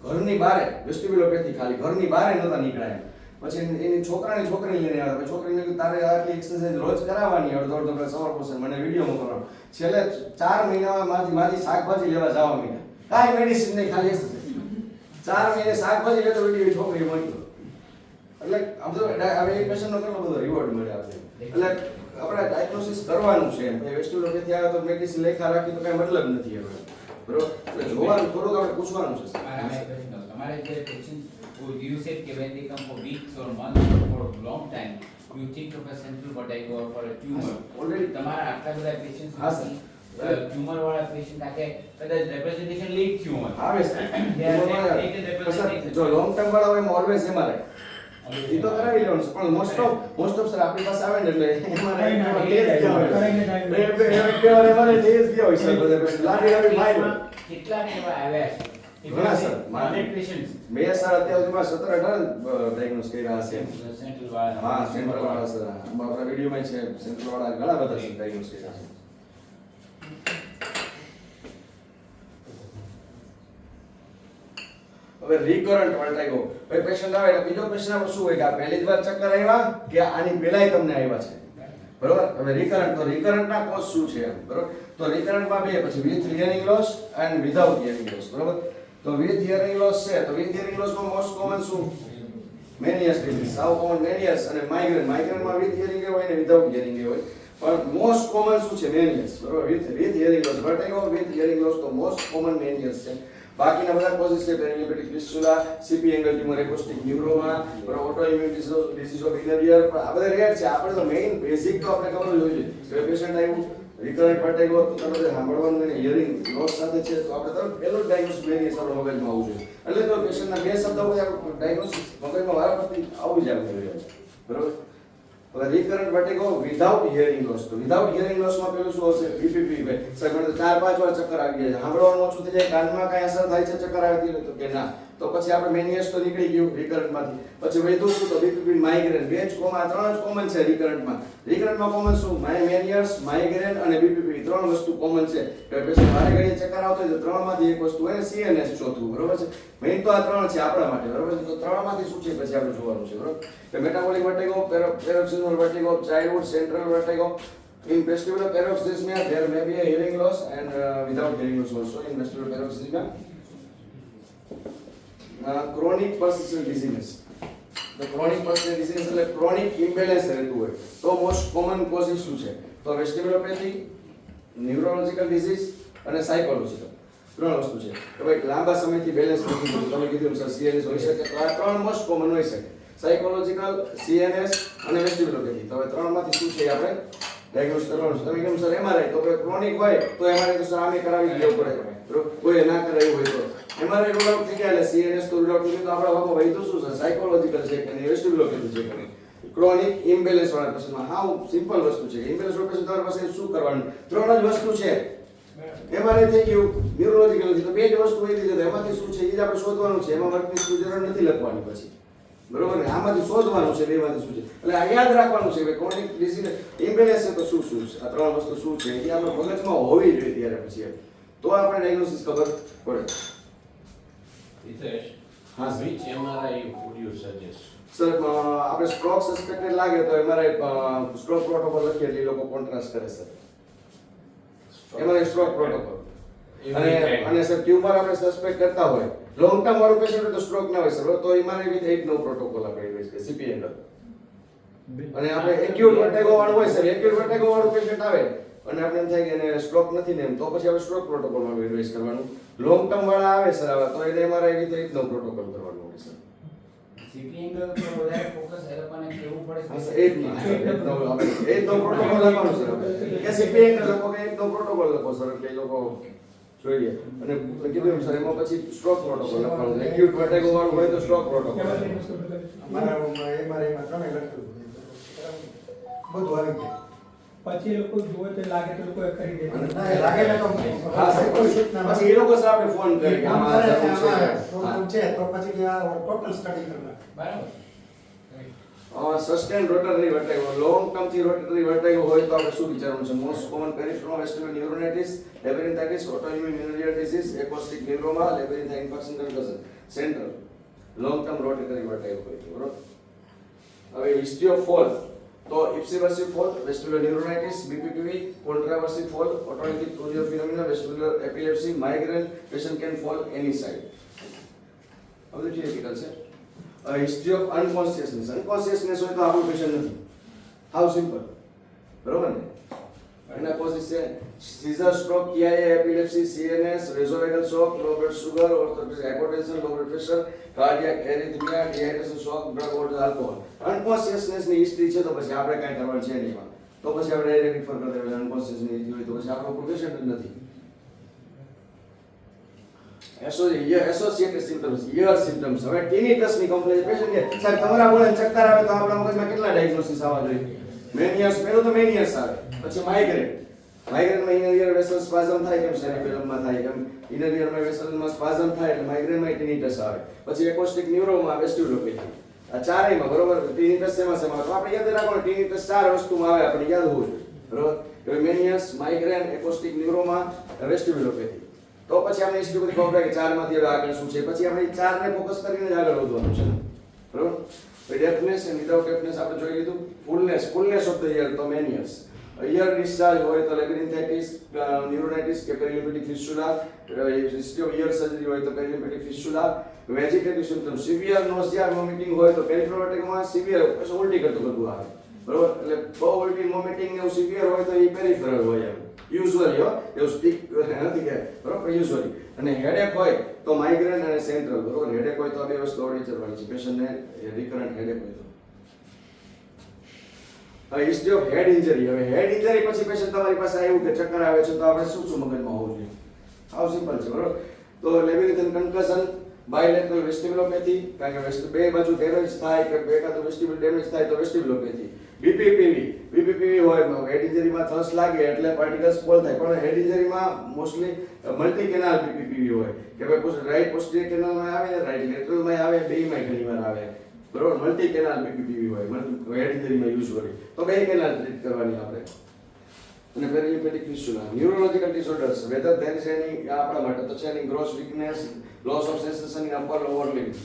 ઘરની બહાર વેસ્ટિબ્યુલોપેથી ખાલી ઘરની બહાર નહોતા નીકળ્યા. પછી એની છોકરી લઈને આવ્યા. પછી છોકરીને કીધું તારે આટલી એક્સરસાઇઝ રોજ કરાવવાની, અડધો કલાક સવાર પછી મને વિડીયો મોકલવાનો. છેલ્લે 4 મહિનામાં માજી શાકભાજી લેવા જવા માંડ્યા. કાંઈ મેડિસિન નહીં, ખાલી એક્સરસાઇઝ. 4 મહિને શાકભાજી લેતો વિડીયો છોકરી મોકલ્યો. એટલે આ બધો હવે એક પેશન્ટનો કેટલો બધો રિવોર્ડ મળે આપણે. એટલે આપણે ડાયગ્નોસિસ કરવાનું છે એમ. વેસ્ટિબ્યુલોપેથી આવે તો મેડિસિન લેખા રાખી તો કાંઈ મતલબ નથી એનો. બરોબર, એટલે જોવાનું થોડુંક આપણે પૂછવાનું છે. તમારે જે patient you said that when they come for weeks or months or for a long time, you think of a central vertigo or for a tumor. Already તમારા આટલા બધા પેશન્ટ્સ હા સર, ટ્યુમર વાળા પેશન્ટ આકે કદાચ representation late થયું હોય. આવે છે. જો લોંગ ટર્મ વાળા હોય એમાં ઓલવેઝ MRI એ તો કરાવી લેવાનું છે. પણ મોસ્ટ ઓફ સર આપણી પાસે આવે ને એટલે MRI કેટલાક એવા આવ્યા છે ઘણા સર electricians. મેં સર અત્યાર સુધીમાં 17-18 ડાયગ્નોસ કર્યા હશે Central વાળા. હા સેન્ટ્રલ વાળા સર આપણા વિડીયોમાં છે સેન્ટ્રલ વાળા ઘણા બધા છે ડાયગ્નોસ કર્યા છે હવે રિકરન્ટ વર્ટાઇગો ભાઈ પેશન્ટ આવે એટલે બીજો ક્વેશ્ચન આપણો શું હોય કે આ પહેલી જ વાર ચક્કર આવ્યા કે આની પહેલાય તમને આવ્યા છે બરોબર હવે રિકરન્ટ ના કોઝ શું છે એમ બરોબર તો રિકરન્ટમાં બે પછી with hearing loss and without hearing loss બરોબર તો વિથ હિયરિંગ લોસ છે તો વિથ હિયરિંગ લોસમાં મોસ્ટ કોમન શું મેનિયસ ડિઝીઝ સાવ કોમન મેનિયસ અને માઇગ્રેનમાં વિથ હિયરિંગ હોય ને વિધાઉટ હિયરિંગ હોય પણ મોસ્ટ કોમન શું છે મેનિયસ બરોબર with hearing loss vertigo with hearing loss તો મોસ્ટ કોમન મેનિયસ છે બાકીના બધા કોઝિસ છે perilymphatic fistula CP angle tumour acoustic neuroma બરોબર autoimmune disease of inner ear પણ આ બધા રેર છે આપણે તો મેઇન બેઝિક તો આપણે ખબર જ હોય છે કે પેશન્ટ આવ્યું રિકરન્ટ વર્ટાઇગો તો તમે સાંભળવાનું અને હિયરિંગ લોસ સાથે છે તો આપણે તરત પહેલું ડાયગ્નોસિસ મેનિયસ આપણા મગજમાં આવવું જોઈએ એટલે તો પેશન્ટના બે શબ્દો હોય આપણું ડાયગ્નોસિસ મગજમાં વારાફરતી આવું જ આવે બરોબર હવે રિકરન્ટ વર્ટિગો વિધાઉટ હિયરિંગ લોસ તો વિધાઉટ હિયરિંગ લોસમાં પેલું શું હશે બીપીપી ભાઈ સર મને 4-5 વાર ચક્કર આવી ગયા છે સાંભળવાનું ઓછું થઈ જાય કાનમાં કાંઈ અસર થાય છે ચક્કર આવતી હોય તો કે ના તો પછી આપણે મેનિયસ તો નીકળી ગયું રિકરન્ટમાંથી પછી વધુ શું તો બીપીપી માઇગ્રેન બે જ કોમન ત્રણ જ કોમન છે રિકરન્ટમાં કોમન શું મેનિયસ માઇગ્રેન અને બીપીપી ત્રણ વસ્તુ કોમન છે કે પેશન્ટ વારે ઘડીએ ચક્કર આવતો હોય તો ત્રણમાંથી એક વસ્તુ હોય સીએનએસ ચોથું બરોબર છે મેઇન તો આ ત્રણ છે આપણા માટે બરોબર છે તો ત્રણમાંથી શું છે પછી આપણે જોવાનું છે બરોબર કે metabolic વર્ટિગો પેરોક્સિનલ vertigo, childhood central vertigo. In vestibular paroxysmia, there may be a hearing loss and without hearing loss also in vestibular paroxysmia. Chronic persistent dizziness. The chronic persistent dizziness એટલે chronic imbalance રહેતું હોય તો most common causes શું છે તો vestibulopathy, neurological disease અને psychological ત્રણ વસ્તુ છે કે ભાઈ લાંબા સમયથી બેલેન્સ નથી થતું તમે કીધું સર સીએનએસ હોઈ શકે તો આ ત્રણ મોસ્ટ કોમન હોઈ શકે સાયકોલોજીકલ સીએનએસ અને વેસ્ટિબ્યુલોપેથી તો હવે ત્રણમાંથી શું છે આપણે ડાયગ્નોસ કરવાનું છે તમે કેમ સર એમઆરઆઈ તો ક્રોનિક હોય તો એમઆરઆઈ તો સર આમે કરાવી લેવું પડે બરોબર કોઈ ના કરાવ્યું હોય તો એમઆરઆઈ રૂલ આઉટ થઈ ગયા એટલે સીએનએસ તો રૂલ આઉટ થઈ ગયું તો આપણા ભાગમાં વૈધું શું છે સાયકોલોજીકલ છે કે વેસ્ટિબ્યુલોપેથી છે કે ક્રોનિક ઇમ્બેલેન્સ વાળા પેશન્ટમાં હાઉ સિમ્પલ વસ્તુ છે ઇમ્બેલેન્સ વાળા પેશન્ટ તમારી પાસે શું કરવાનું ત્રણ જ વસ્તુ છે એમઆરઆઈ થઈ ગયું ન્યુરોલોજીકલ તો બે જ વસ્તુ હોય દીધી એમાંથી શું છે એ જ આપણે શોધવાનું છે એમાં વર્કની જરૂર નથી લખવાની પછી બરોબર ને આમાંથી શોધવાનું છે બેમાંથી શું છે એટલે આ યાદ રાખવાનું છે કે ક્રોનિક ડિસીઝ ઇમ્બેલેન્સ છે તો શું છે આ ત્રણ વસ્તુ શું છે એ આપણે મગજમાં હોવી જોઈએ ત્યારે પછી તો આપણે ડાયગ્નોસિસ ખબર પડે Hitesh, હા sir which MRI would you suggest? Sir આપણે સ્ટ્રોક સસ્પેક્ટેડ લાગે તો એમઆરઆઈ સ્ટ્રોક પ્રોટોકોલ લખીએ એટલે એ લોકો કોન્ટ્રાસ્ટ કરે સર એમઆરઆઈ સ્ટ્રોક પ્રોટોકોલ અને સર ટ્યુમર આપણે સસ્પેક્ટ કરતા હોય લોંગ ટર્મ વાળું પેશન્ટ હોય તો સ્ટ્રોક ના હોય સર તો એમઆરઆઈ વિથ 8 નો પ્રોટોકોલ આપણે યુઝ કરીએ સીપી એંગલ અને આપણે એક્યુટ વર્ટિગો વાળું હોય સર એક્યુટ વર્ટિગો વાળું પેશન્ટ આવે અને આપણે એમ થાય કે એને સ્ટ્રોક નથી ને એમ તો પછી આપણે સ્ટ્રોક પ્રોટોકોલ વાળું એડવાઇસ કરવાનું લોંગ ટર્મ વાળા આવે સર આવા તો એને એમઆરઆઈ વિથ 8 નો પ્રોટોકોલ કરવાનો હોય સર સીપી એંગલ પર વધારે ફોકસ એ લોકોને કેવું પડે હા સર 8 નો પ્રોટોકોલ લખવાનું સર કે સીપી એંગલ લખો કે 8 નો પ્રોટોકોલ લખો સર કે એ લોકો જોઈએ અને કીધું સર એમાં પછી સ્ટ્રોક પ્રોટોકોલ લખવાનું એક્યુટ વર્ટિગો વાળું હોય તો સ્ટ્રોક પ્રોટોકોલ અમારા એમઆરઆઈમાં ત્રણેય લખ્યું બધું આવી ગયું પછી એ લોકો જોવે તો લાગે તો લોકો કરી દે ના, એ લાગે ને તો હા સર પછી એ લોકો સર આપણે ફોન કરી કે આમાં પ્રોબ્લેમ છે તો પછી કે આ ટોટલ સ્ટડી કરવા બરાબર sustain rotary vertigo long term થી રોટરી વર્ટિગો હોય તો આપણે શું વિચારવાનું છે most common peripheral vestibular neuronitis labyrinthitis autoimmune inner ear disease acoustic neuroma labyrinth infection concussion central long term rotary vertigo હોય તો બરોબર હવે હિસ્ટ્રી ઓફ ફોલ તો ipsiversive fall vestibular neuronitis BPPV contraversive fall autoimmune પ્રોજિયર phenomena vestibular epilepsy migraine patient can fall any side હવે theoretical છે history of unconsciousness હોય તો આપણું પેશન્ટ નથી હાઉ સિમ્પલ બરોબર ને એના કોઝિસ છે seizure stroke TIA epilepsy CNS vasovagal shock low blood sugar orthopaedic hypertension low blood pressure cardiac arrhythmia dehydration shock drug or alcohol unconsciousness ની હિસ્ટ્રી છે તો પછી આપણે કાંઈ કરવાનું છે નહીં તો પછી આપણે ડાયરેક્ટ રિફર કરી દેવાનું અનકોન્શિયસ ની હોય તો પછી આપણો પેશન્ટ જ નથી એસોસિએટેડ સિમ્પટમ્સ ઈયર સિમ્પટમ્સ હવે ટીનિટસ ની કમ્પ્લેન પેશન્ટ કે સાહેબ તમારા બોલે ચક્કર આવે તો આપણા મગજમાં કેટલા ડાયગ્નોસિસ આવવા જોઈએ મેનિયસ પહેલો તો મેનિયસ આવે પછી migraine માઇગ્રેનમાં inner ear vessel spasm થાય કેમ સેરિબેલમમાં થાય કેમ ઇનર ઇયરમાં વેસલમાં સ્પાઝમ થાય એટલે માઇગ્રેનમાં ટિનિટસ આવે. પછી એકોસ્ટિક ન્યુરોમાં વેસ્ટિબ્યુલોપેથી. આ ચારેયમાં બરોબર ટિનિટસ શેમાં તો આપણે યાદ રાખવાનું ટિનિટસ 4 વસ્તુમાં આવે આપણે યાદ હોવું જોઈએ બરોબર કે મેનિયસ માઇગ્રેન એકોસ્ટિક ન્યુરોમાં વેસ્ટિબ્યુલોપેથી. તો પછી આપણે ઇસ્યુ બધી ખબર કે ચારમાંથી હવે આગળ શું છે પછી આપણે ચારને ફોકસ કરીને જ આગળ વધવાનું છે બરોબર. પછી ડેફનેસ એન્ડ વિધાઉટ ડેફનેસ આપણે જોઈ લીધું. ફૂલનેસ ઓફ ધ ઇયર તો મેનિયસ. ઇયર ડિસ્ચાર્જ હોય તો લેબ્રિન્થાઇટિસ ન્યુરોનાઇટિસ કે પેરિલિમ્ફેટિક ફિસ્ટુલા. હિસ્ટ્રી ઓફ ઇયર સર્જરી હોય તો પેરિલિમ્ફેટિક ફિસ્ટુલા. વેજીટેટિવ સિમ્પટમ સિવિયર નોઝિયા વોમિટિંગ હોય તો પેરિફેરલ સિવિયર પછી ઉલટી કરતું બધું આવે બરોબર. એટલે બહુ ઉલટી વોમિટિંગ ને એવું સિવિયર હોય તો એ પેરિફેરલ હોય એમ યુઝ્યુઅલી એવું સ્ટીક નથી કે બરોબર યુઝ્યુઅલી. અને હેડેક હોય તો માઇગ્રેન અને સેન્ટ્રલ બરોબર. હેડેક હોય તો આ બે વસ્તુ આવડી વિચારવાની છે પેશન્ટને રિકરન્ટ હેડેક હોય તો. History of head injury. હવે હેડ ઇન્જરી પછી પેશન્ટ તમારી પાસે આવ્યું કે ચક્કર આવે છે તો આપણે શું શું મગજમાં હોવું જોઈએ? આવ સિમ્પલ છે બરોબર. તો લેબિરિથન કન્કશન બાયલેટરલ વેસ્ટિબ્યુલોપેથી કારણ કે બે બાજુ ડેમેજ થાય કે એકાદું વેસ્ટિબ્યુલ ડેમેજ થાય તો વેસ્ટિબ્યુલોપેથી. બીપીપીવી હોય હેડ ઇન્જરીમાં થ્રસ લાગે એટલે પાર્ટિકલ્સ ફોલ થાય પણ હેડ ઇન્જરીમાં મોસ્ટલી મલ્ટી કેનાલ બીપીપીવી હોય કે ભાઈ રાઈટ પોસ્ટિરિયર કેનાલમાં આવે રાઈટ લેટરલમાં આવે બેયમાં ઘણીવાર આવે બરોબર. મલ્ટી કેનાલ બીપીપીવી હોય હેડ ઇન્જરીમાં યુઝ્યુઅલી તો બે કેનાલ ટ્રીટ કરવાની આપણે. અને perilymphatic fistula neurological disorders whether there is any આપણા માટે તો છે any gross weakness loss of sensation in upper lower limb.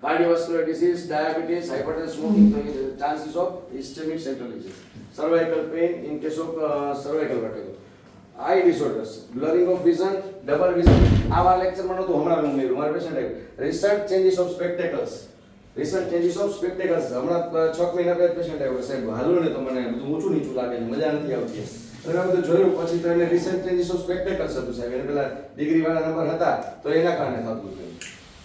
Cardiovascular disease diabetes hypertension smoking તો chances of ischaemic central disease. Cervical pain in case of cervical vertigo. Eye disorders blurring of vision double vision આવા લેક્ચરમાં નહોતું હમણાં હું મેળવ્યું મારા patient આવ્યું. Recent changes of સ્પેક્ટેકલ્સ હમણાં 6 મહિના પહેલા પેશન્ટ આવ્યો સાહેબ હાલું ને તો મને બધું ઊંચું નીચું લાગે છે મજા નથી આવતી. અને આ બધું જોયું પછી તો એને રિસન્ટ ચેન્જીસ ઓફ સ્પેક્ટેકલ્સ હતું સાહેબ. એને પેલા ડિગ્રી વાળા નંબર હતા તો એના કારણે થતું હતું.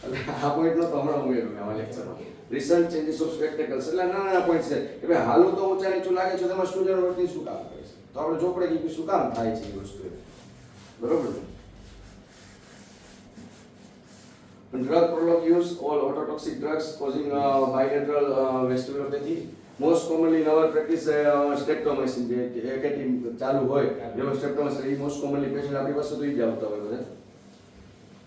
એટલે આ પોઈન્ટ નહોતો હમણાં ઉમેર્યું આવા લેક્ચરમાં. રિસન્ટ ચેન્જીસ ઓફ સ્પેક્ટેકલ્સ એટલે નાના પોઈન્ટ છે કે ભાઈ હાલું તો ઊંચા નીચું લાગે છે તેમાં સ્ટુડન્ટ વર્તની શું કામ કરે છે તો આપણે ચોપડે કે શું કામ થાય છે એ વસ્તુ બરોબર. Drug prolonged use, all ototoxic drugs causing bilateral vestibulopathy. Most commonly in our practice, streptomycin જે એકેટી ચાલુ હોય એવો સ્ટ્રેપ્ટોમાઇસિન એ મોસ્ટ કોમનલી પેશન્ટ આપણી પાસે તો જ આવતા હોય બધા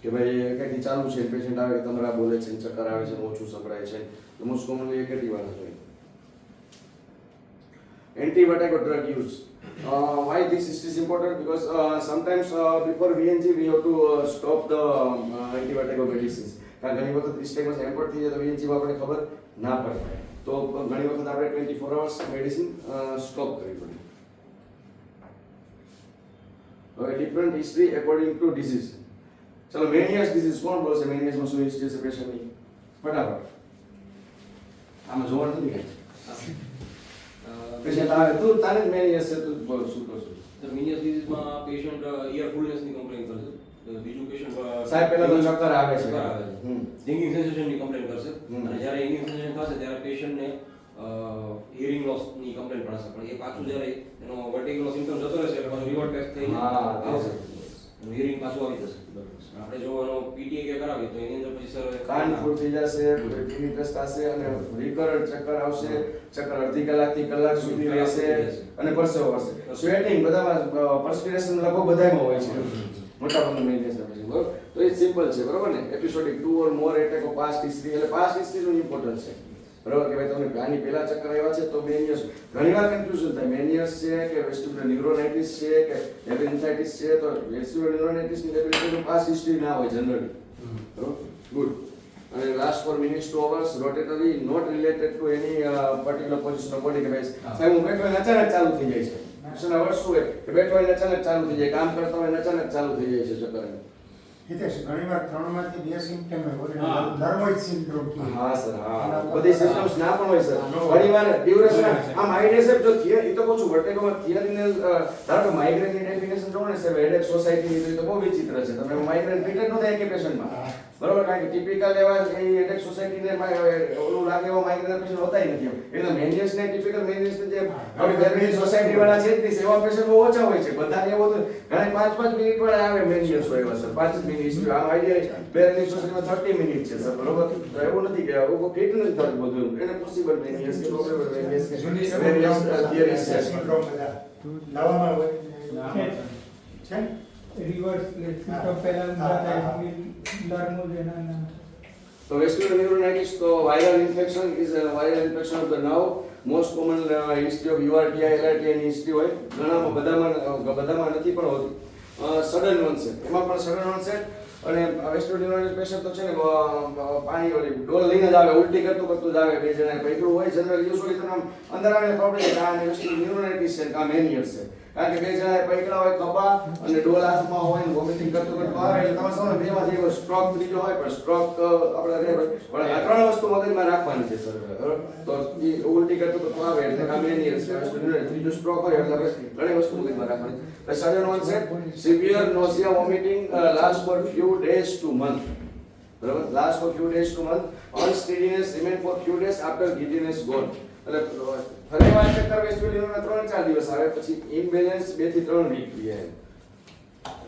કે ભાઈ એકેટી ચાલુ છે પેશન્ટ આવે કે તમારા બોલે છે ચક્કર આવે છે ઓછું સંભળાય છે તો મોસ્ટ કોમનલી એકેટી વાળા હોય. Anti-vertigo drug use. Why this is important? Because sometimes before VNG we have to stop the anti-vertigo medicines. કારણ ઘણી વખત ઇસ્ટેગમસ એમ્પોર્ટ થઈ જાય તો VNG માં આપણે ખબર ના પડે તો ઘણી વખત આપણે 24 hours મેડિસિન સ્ટોપ કરવી પડે. હવે different history according to disease. ચલો મેનિયસ ડિસીઝ કોણ બોલશે? મેનિયસમાં શું હિસ્ટ્રી છે પેશન્ટની? ફટાફટ આમાં જોવાનું નથી કાંઈ. પેશન્ટ આવે તું તારે જ મેનિયસ છે તું બોલ શું કરશું? તો મિનિયસ ડિઝીઝમાં પેશન્ટ ઇયર ફૂલનેસની કમ્પ્લેન કરશે. બીજું પેશન્ટ સાહેબ પહેલા તો ચક્કર આવે છે. સ્ટિંગિંગ સેન્સેશનની કમ્પ્લેન કરશે અને જ્યારે ઇંગિંગ સેન્સેશન થશે ત્યારે પેશન્ટને હિયરિંગ લોસની કમ્પ્લેન પડશે પણ એ પાછું જ્યારે એનો વર્ટિગલનો સિમ્પટમ જતો રહેશે એટલે પાછું રિવર્ટ ટેસ્ટ થઈને આવશે હિયરિંગ પાછું આવી જશે. આપણે જો એનો પીટીએ કે કરાવીએ તો એની અંદર પછી સર કાન ફૂલ થઈ જશે ડિનિટસ થશે અને રિકરન્ટ ચક્કર આવશે. ચક્કર અડધી કલાકથી કલાક સુધી રહેશે અને પરસેવો વળશે. સ્વેટિંગ બધામાં પરસ્પિરેશન લગભગ બધામાં હોય છે મોટા ભાગના મેનિયસના પેશન્ટ બરોબર. તો એ સિમ્પલ છે બરોબર ને. Episodic 2 or more attack of past history એટલે પાસ્ટ હિસ્ટ્રીનું ઇમ્પોર્ટન્સ છે બરોબર કે ભાઈ તમને આની પહેલા ચક્કર આવ્યા છે તો મેનિયસ ઘણીવાર કન્ફ્યુઝન થાય મેનિયસ છે કે વેસ્ટિબ્યુલર ન્યુરોનાઇટિસ છે કે લેબ્રિન્થાઇટિસ છે તો વેસ્ટિબ્યુલર ન્યુરોનાઇટિસની લેબ્રિન્થાઇટિસનું પાસ્ટ હિસ્ટ્રી ના હોય જનરલી બરોબર. ગુડ. અને last four minutes to hours rotatory not related to any particular position of body કે ભાઈ સાહેબ હું બેઠો હોય અચાનક ચાલુ થઈ જાય છે. પેશન્ટ અવર્સ શું હોય કે બેઠો હોય અચાનક ચાલુ થઈ જાય કામ કરતા હોય અચાનક ચાલુ થઈ જાય છે ચક્કર. હિતેશ ઘણીવાર 3 માંથી 2 સિમ્પટમ હોય નર્વોઇડ સિન્ડ્રોમ કે હા સર હા બધી સિસ્ટમ્સ ના પણ હોય સર. ઘણીવાર ડ્યુરેશન આમ આઈડિયા જો થિયરી તો કહું છું વર્ટેગોમાં થિયરીને ધારો કે માઇગ્રેનની ડેફિનેશન જોવો ને સર હેડેક સોસાયટીની તો બહુ વિચિત્ર છે. તમે માઇગ્રેન ટ્રીટેડ ન થાય કે પેશન્ટમાં બરોબર, કારણ કે ટિપિકલ એવા એ હેડેક સોસાયટીને ઓલું લાગે એવા માઇગ્રેન પેશન્ટ હોતા નથી એમ. એટલે મેનિયસ ને ટિપિકલ મેનિયસ ને જે આપણી બેરવેની સોસાયટી વાળા છે તે સેવા પેશન્ટ બહુ ઓછા હોય છે. બધાને એવું તો ઘણા 5-5 મિનિટ વાળા આવે મેનિયસ હોય એવા સર, 5 મિનિટ. આનો આઈડિયા બેરવેની સોસાયટીમાં 30 મિનિટ છે સર, બરોબર. તો એવું નથી કે એવું ફિટ નથી થતું બધું. એને પોસિબલ મેનિયસ કે પ્રોબેબલ મેનિયસ કે વેરિયસ થિયરીઝ છે. સિન્ડ્રોમ બધા દવામાં હોય છે ને? રિવર્સ સિસ્ટમ પહેલા નર્મલ એના So vestibular neuronitis, so viral infection is a viral infection of the nerve. Most common history of URTI, LRTI ની history હોય. ઘણામાં બધામાં નથી પણ હોતી. સડન onset, એમાં પણ સડન onset. અને વેસ્ટિબ્યુલર ન્યુરોનાઇટિસ પેશન્ટ તો છે ને પાણી વાળી ડોલ લઈને જ આવે, ઉલટી કરતું જ આવે. બે જણા પૈકડું હોય જનરલ યુઝ્યુઅલી તમને અંદર આવીને ખબર પડે કે આ વેસ્ટિબ્યુલર ન્યુરોનાઇટિસ છે કે આ મેનિયસ છે. કારણ કે બે જણા પૈકડા હોય કબા અને ડોલ હાથમાં હોય ને વોમિટિંગ કરતું આવે એટલે તમારે સૌને બેમાંથી એક સ્ટ્રોક ત્રીજો હોય પણ સ્ટ્રોક આપણે રહે પણ આ ત્રણ વસ્તુ મગજમાં રાખવાની છે સર. તો એ ઉલટી કરતું આવે એટલે આ મેનિયસ છે. ત્રીજો સ્ટ્રોક હોય એટલે આપણે ત્રણેય વસ્તુ મગજમાં રાખવાની. Sudden onset, severe nausea, vomiting, last for few days to month. બરાબર, last for few days to month. Unsteadiness remain for few days after giddiness gone. એટલે ફરીવાર ચક્કર વેસ્ટિબ્યુલરના 3-4 દિવસ આવે પછી ઇમ્બેલેન્સ 2 થી 3 વીક રહે.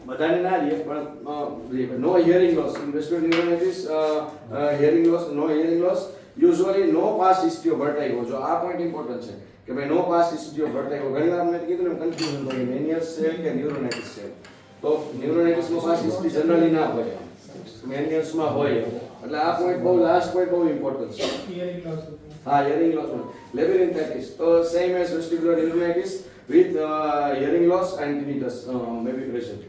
બધાને ના રહે પણ no hearing loss in vestibular neuronitis, hearing loss, no hearing loss, usually no past history of vertigo. જો આ પોઈન્ટ ઇમ્પોર્ટન્ટ છે કે ભાઈ no past history of vertigo. ઘણીવાર અમને કીધું ને કન્ફ્યુઝન થાય કે મેનિયસ છે કે ન્યુરોનાઇટિસ છે. તો ન્યુરોનાઇટિસમાં પાસ્ટ હિસ્ટ્રી જનરલી ના હોય, મેનિયસમાં હોય. એટલે આ પોઈન્ટ બહુ લાસ્ટ પોઈન્ટ બહુ ઇમ્પોર્ટન્ટ છે. હિયરિંગ લોસ હા, hearing loss. Labyrinthitis, so same as vestibular neuronitis with hearing loss and tinnitus may be present.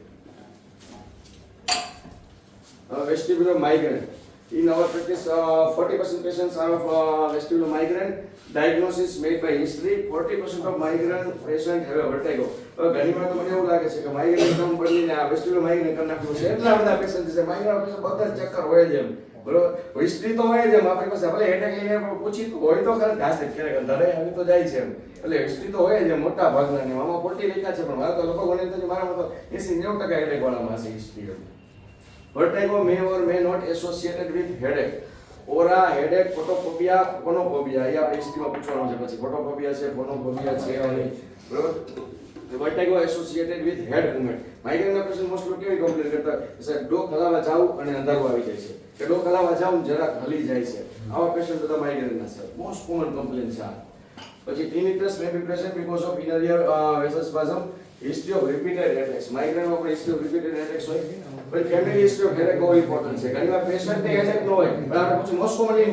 Vestibular migraine. In our practice, 40% patients are of vestibular migraine. Diagnosis made by history. 40% of migraine patients have a vertigo. ઘણી વાર તો મને એવું લાગે છે કે migraine એકદમ બદલીને આ વેસ્ટિબ્યુલર માઇગ્રેન કરી નાખ્યું છે. એટલા બધા પેશન્ટ છે માઇગ્રેન પેશન્ટ બધા જ ચક્કર હોય છે એમ. બરોબર, હિસ્ટ્રી તો હોય જ એમ. આપણી પાસે ભલે હેડેક લઈને પૂછી હોય તો ખરે ઘાસે ક્યારેક ધરે આવી તો જાય છે એમ. એટલે હિસ્ટ્રી તો હોય જ એમ મોટા ભાગના ને. આમાં 40 લખ્યા છે પણ મારા તો લગભગ મને તો મારામાં તો 80-90% હેડેક વાળામાં છે હિસ્ટ્રી એમ. Vertigo may or may not associated with headache. Aura, headache, photophobia, phonophobia. એ આપણે હિસ્ટ્રીમાં પૂછવાનું છે પછી. ફોટોફોબિયા છે, ફોનોફોબિયા છે અને બરોબર. Vertigo associated with head movement. માઇગ્રેનના પેશન્ટ મોસ્ટ લોકો કેવી કમ્પ્લેન કરતા છે ડોક હલાવા જાવ અને અંધારું આવી જાય છે કે ડોક હલાવા જાવ જરાક હલી જાય છે. આવા પેશન્ટ બધા માઇગ્રેનના છે. મોસ્ટ કોમન કમ્પ્લેન છે આ. પછી tinnitus may be present because of inner ear vessel spasm. History of repeated headaches. માઇગ્રેનમાં પણ history of repeated headaches હોય. પછી family history of headache બહુ ઇમ્પોર્ટન્ટ છે. ઘણીવાર પેશન્ટને હેડેક ન હોય પણ આપણે પૂછું મોસ્ટ કોમનલી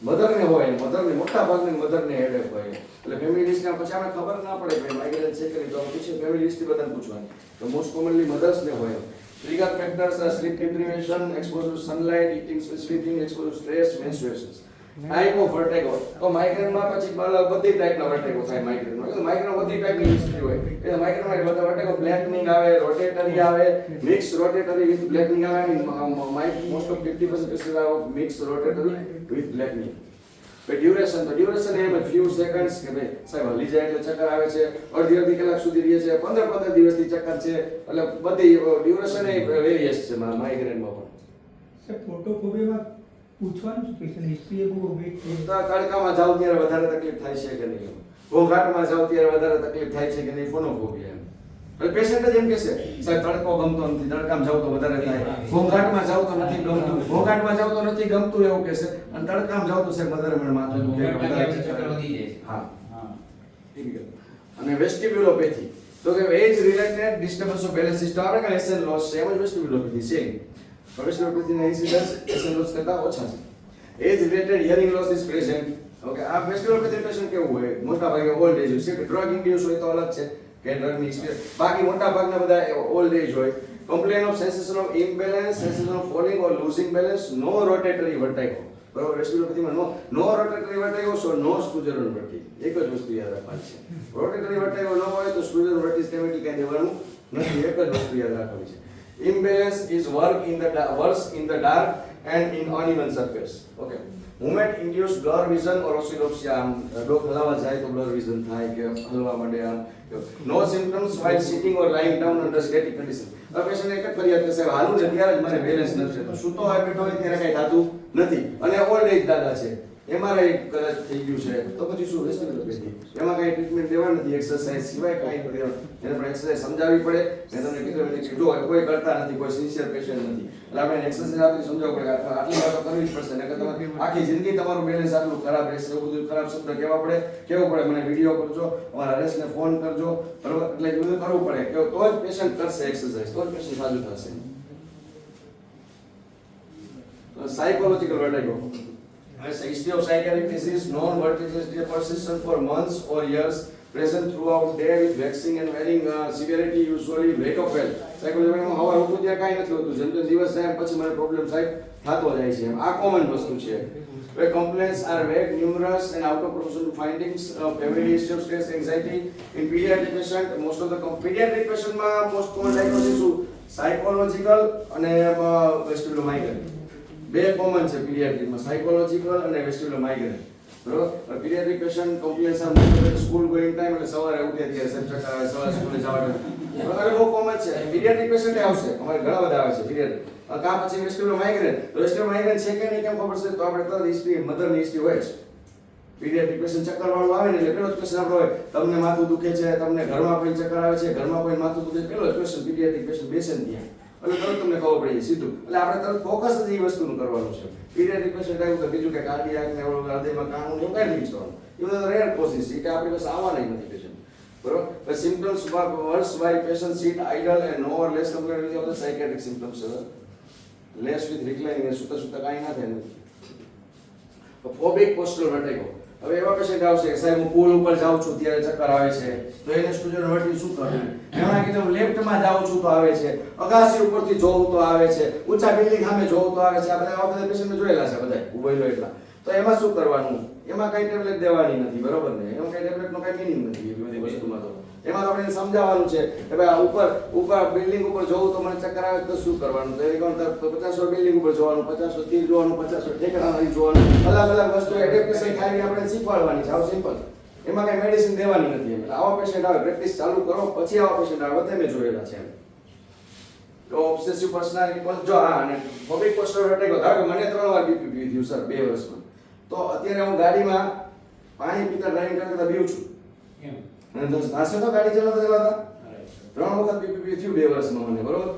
મધરને હોય, મધરને મોટા ભાગની મધરને હેડેક હોય. એટલે ફેમિલી હિસ્ટ્રી પછી આપણે ખબર ના પડે કે માઇગ્રેન છે કે નહીં તો પછી ફેમિલી હિસ્ટ્રી બધાને પૂછવાની. તો મોસ્ટ કોમનલી મધર્સને હોય. Trigger factors are sleep deprivation, exposure to sunlight, eating specific thing, exposure to stress, menstruations. Type of vertigo. તો માઇગ્રેનમાં પછી બધી ટાઈપના વર્ટિગો થાય માઇગ્રેનમાં. એટલે માઇગ્રેન બધી ટાઈપની હિસ્ટ્રી હોય. એટલે માઇગ્રેનમાં બધા વર્ટિગો બ્લેકનિંગ આવે, રોટેટરી આવે, મિક્સ રોટેટરી વિથ બ્લેકનિંગ આવે. મોસ્ટ ઓફ 50% કેસીસ આવે મિક્સ રોટેટરી વિથ બ્લેકનિંગ. ડ્યુરેશન, તો ડ્યુરેશન એમ ફ્યુ સેકન્ડ્સ કે ભાઈ સાહેબ હલી જાય એટલે ચક્કર આવે છે, અડધી કલાક સુધી રહે છે, 15 દિવસથી ચક્કર છે. એટલે બધી ડ્યુરેશન એ વેરિયસ છે માઇગ્રેનમાં પણ. સર ફોટોફોબિયામાં પૂછવાનું છે પેશન્ટ હિસ્ટ્રી એ બહુ વીક છે. તડકામાં જાવ ત્યારે વધારે તકલીફ થાય છે કે નહીં, ઘોંઘાટમાં જાવ ત્યારે વધારે તકલીફ થાય છે કે નહીં, ફોનોફોબિયા. એટલે પેશન્ટ જ એમ કહે છે સાહેબ તડકો ગમતો નથી, તડકામાં જાવ તો વધારે થાય, ઘોંઘાટમાં જાવ તો નથી ગમતું, ઘોંઘાટમાં જાવ તો નથી ગમતું એવું કહે છે, અને તડકામાં જાવ તો સાહેબ વધારે મને માથું દુખે, વધારે ચક્કર વધી જાય છે. હા અને વેસ્ટિબ્યુલોપેથી તો કે age related disturbance of balance system. આપણે કે એસએન લોસ છે એમ જ વેસ્ટિબ્યુલોપેથી સેમ. વેસ્ટિબ્યુલોપેથીના ઇન્સિડન્સ એસએન લોસ કરતા ઓછા છે. Age related hearing loss is present. Okay, આ વેસ્ટિબ્યુલોપેથી પેશન્ટ કેવું હોય મોટા ભાગે ઓલ્ડ એજ હોય છે. ડ્રગ ઇન્ડ્યુસ હોય તો અલગ છે કે ડ્રગની હિસ્ટ્રી. બાકી મોટા ભાગના બધા ઓલ્ડ એજ હોય. Complain of sensation of imbalance, sensation of falling or losing balance, no rotatory vertigo. બરોબર, વેસ્ટિબ્યુલોપેથીમાં નો રોટેટરી વર્ટાઇગો, સો નો સ્ટુજરલ વર્ટિગો. એક જ વસ્તુ યાદ રાખવાની છે. રોટેટરી વર્ટાઇગો ન હોય તો સ્ટુજરલ વર્ટિગો કેમિટી કઈ દેવાનું નથી. એક જ વસ્તુ યાદ રાખવાની છે. Imbalance is worse in the dark and in uneven surface. Okay. Movement induced blur vision or oscillopsia. ડોક હલાવા જાય તો blur vision થાય કે હલવા માંડે આમ. No symptoms while sitting or lying down under static condition. હવે પેશન્ટ એક જ ફરિયાદ કરશે હાલું છે ત્યારે જ મને બેલેન્સ નથી થતું. સૂતો હોય બેઠો હોય ત્યારે કઈ થતું નથી અને ઓલ્ડ એજ દાદા છે. એમઆરઆઈ કદાચ થઈ ગયું છે તો પછી શું વેસ્ટિબ્યુલોપેથી એમાં કઈ ટ્રીટમેન્ટ દેવા નથી એક્સરસાઇઝ સિવાય કાંઈ નથી દેવાનું. એને પણ એક્સરસાઇઝ સમજાવવી પડે. મેં તમને કીધું કે જો કોઈ કરતા નથી, કોઈ સિન્સિયર પેશન્ટ નથી, એટલે આપણે એક્સરસાઇઝ આપી સમજાવવું પડે કે આટલી વાર તો કરવી જ પડશે ને કે તમારી આખી જિંદગી તમારું બેલેન્સ આટલું ખરાબ રહેશે એવું બધું ખરાબ શબ્દ કહેવા પડે, કેવું પડે મને વિડીયો કરજો, અમારા હરેશને ફોન કરજો, બરોબર? એટલે એ બધું કરવું પડે કે તો જ પેશન્ટ કરશે એક્સરસાઇઝ, તો જ પેશન્ટ સાજું થશે. Psychological વર્ટિગો. History of psychiatric disease, non-vertiginous persistent for months or years, present throughout day with vexing and varying severity, usually wake up well. સાયકોલોજીમાં હવા ઉઠું ત્યાં કાંઈ નથી હોતું, જેમ જેમ દિવસ જાય પછી મને પ્રોબ્લેમ થાય થતો જાય છે. આ કોમન વસ્તુ છે. Where complaints are vague, numerous and out of proportion findings of family history of stress, anxiety in pediatric patient. Most of the pediatric patient માં most common diagnosis psychological અને vestibular migraine. બે common છે પીડિયાટ્રિકમાં, psychological અને વેસ્ટિબ્યુલર migraine. બરોબર? Paediatric patient complains આમ school going time એટલે સવારે ઉઠે ત્યારે સર ચક્કર આવે, સવારે સ્કૂલે જવાનું. બરાબર? બહુ કોમન છે. પીડિયાટ્રિક પેશન્ટ આવશે, અમારે ઘણા બધા આવે છે પીડિયાટ્રિક. કા પછી વેસ્ટિબ્યુલર માઇગ્રેન. તો વેસ્ટિબ્યુલર માઇગ્રેન છે કે નહીં કેમ ખબર છે? તો આપણે તરત હિસ્ટ્રી, મધરની હિસ્ટ્રી હોય છે. પીડિયાટ્રિક પેશન્ટ ચક્કર વાળું આવે ને એટલે પેલો જ ક્વેશ્ચન આપણો હોય, તમને માથું દુખે છે, તમને ઘરમાં કોઈ ચક્કર આવે છે, ઘરમાં કોઈ માથું દુખે છે, પેલો જ ક્વેશ્ચન પીડિયાટ્રિક પેશન્ટ બેસે ને ત્યાં. એટલે તરત તમને ખબર પડી જાય સીધું. એટલે આપણે તરત ફોકસ જ એ વસ્તુનું કરવાનું છે. પીડિયાટ્રિક પેશન્ટ આવ્યું તો બીજું કે કાર્ડિયાક ને હૃદયમાં કાણું એવું કાંઈ નહીં વિચારવાનું. એ બધા રેર કોઝિસ છે કે આપણી પાસે આવવાના નથી પેશન્ટ. બરોબર? The symptoms were worse while patient sit idle and no or less compared with other psychiatric symptoms. Less with reclining, સુતા સુતા કાંઈ ના થાય નથી. Phobic postural vertigo. હવે એવા પેશન્ટ આવશે કે સાહેબ હું પુલ ઉપર જાઉં છું ત્યારે ચક્કર આવે છે, તો એને સ્ટુડન્ટ વર્ટિગો શું કરવું? એમાં કીધું લેફ્ટમાં જાઉં છું તો આવે છે, અગાસી ઉપરથી જોઉં તો આવે છે, ઊંચા બિલ્ડિંગ સામે જોઉં તો આવે છે. આ બધા પેશન્ટ જોયેલા છે બધા ઉભેલો એટલા. તો એમાં શું કરવાનું? એમાં કઈ ટેબ્લેટ દેવાની નથી, બરોબર ને? એમાં કઈ ટેબ્લેટનો કઈ મીનિંગ નથી એ બધી વસ્તુમાં. તો એમાં તો આપણે સમજાવવાનું છે કે ભાઈ ઉપર બિલ્ડિંગ ઉપર જોઉં તો મને ચક્કર આવે તો શું કરવાનું? તો એ કહું તો 50 બિલ્ડિંગ ઉપર જોવાનું, 50 તીર જોવાનું, 50 ઠેકડા જોવાનું, અલગ અલગ વસ્તુ એડેપ્ટેશન ખાલી આપણે શીખવાડવાની છે. આવું સિમ્પલ. એમાં કઈ મેડિસિન દેવાની નથી. એટલે આવા પેશન્ટ આવે, પ્રેક્ટિસ ચાલુ કરો પછી આવા પેશન્ટ આવે, બધા મેં જોયેલા છે. તો ઓબ્સેસિવ પર્સનાલિટી જો હા, અને ફોબિક પોસ્ટરલ વર્ટિગો. ધારો કે મને 3 વાર બીપી થયું સર 2 વર્ષમાં. તો અત્યારે હું ગાડીમાં પાણી પીતા ડ્રાઇવિંગ કરતા બીવું છું. અને તો સાસે તો ગાડી ચલાવતા 3 વખત બીપી થયું 2 વર્ષમાં મને, બરોબર?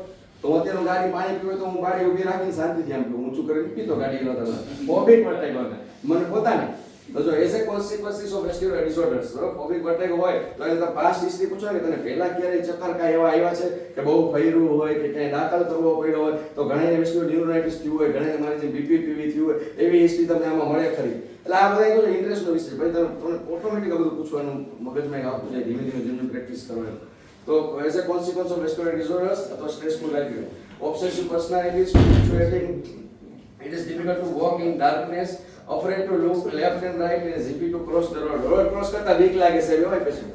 તો અત્યારે હું ગાડી પાણી પીવું તો હું ગાડી ઊભી રાખીને શાંતિથી આમ ઊંચું કરીને પીતો ગાડી ચલાવતા. ફોબિક વર્ટિગો મને પોતાને તો જો as a consequences of vestibular disorders, બરોબર? ફોબિક વર્ટિગો હોય તો એને તો પાસ્ટ હિસ્ટ્રી પૂછો કે તને પહેલા ક્યારેય ચક્કર કાંઈ એવા આવ્યા છે કે બહુ ફર્યું હોય કે ક્યાંય દાખલ કરવો પડ્યો હોય, તો ઘણાને વેસ્ટિબ્યુલર ન્યુરોનાઇટિસ થયું હોય, ઘણાને મારી જેમ બીપી થયું હોય, એવી હિસ્ટ્રી તમને આમાં મળે ખરી. એટલે આ બધા જો ઇન્ટરેસ્ટનો વિષય ભાઈ, તમને ઓટોમેટિક આ બધું પૂછવાનું મગજમાં આવતું જાય ધીમે ધીમે જેમ પ્રેક્ટિસ કરવાનું. તો as a consequence of vestibular disorders અથવા stressful life, obsessive personalities, fluctuating, it is difficult to walk in darkness, afraid to look left and right, and zippy to cross the road. Road cross કરતા બીક લાગે છે એવા patient.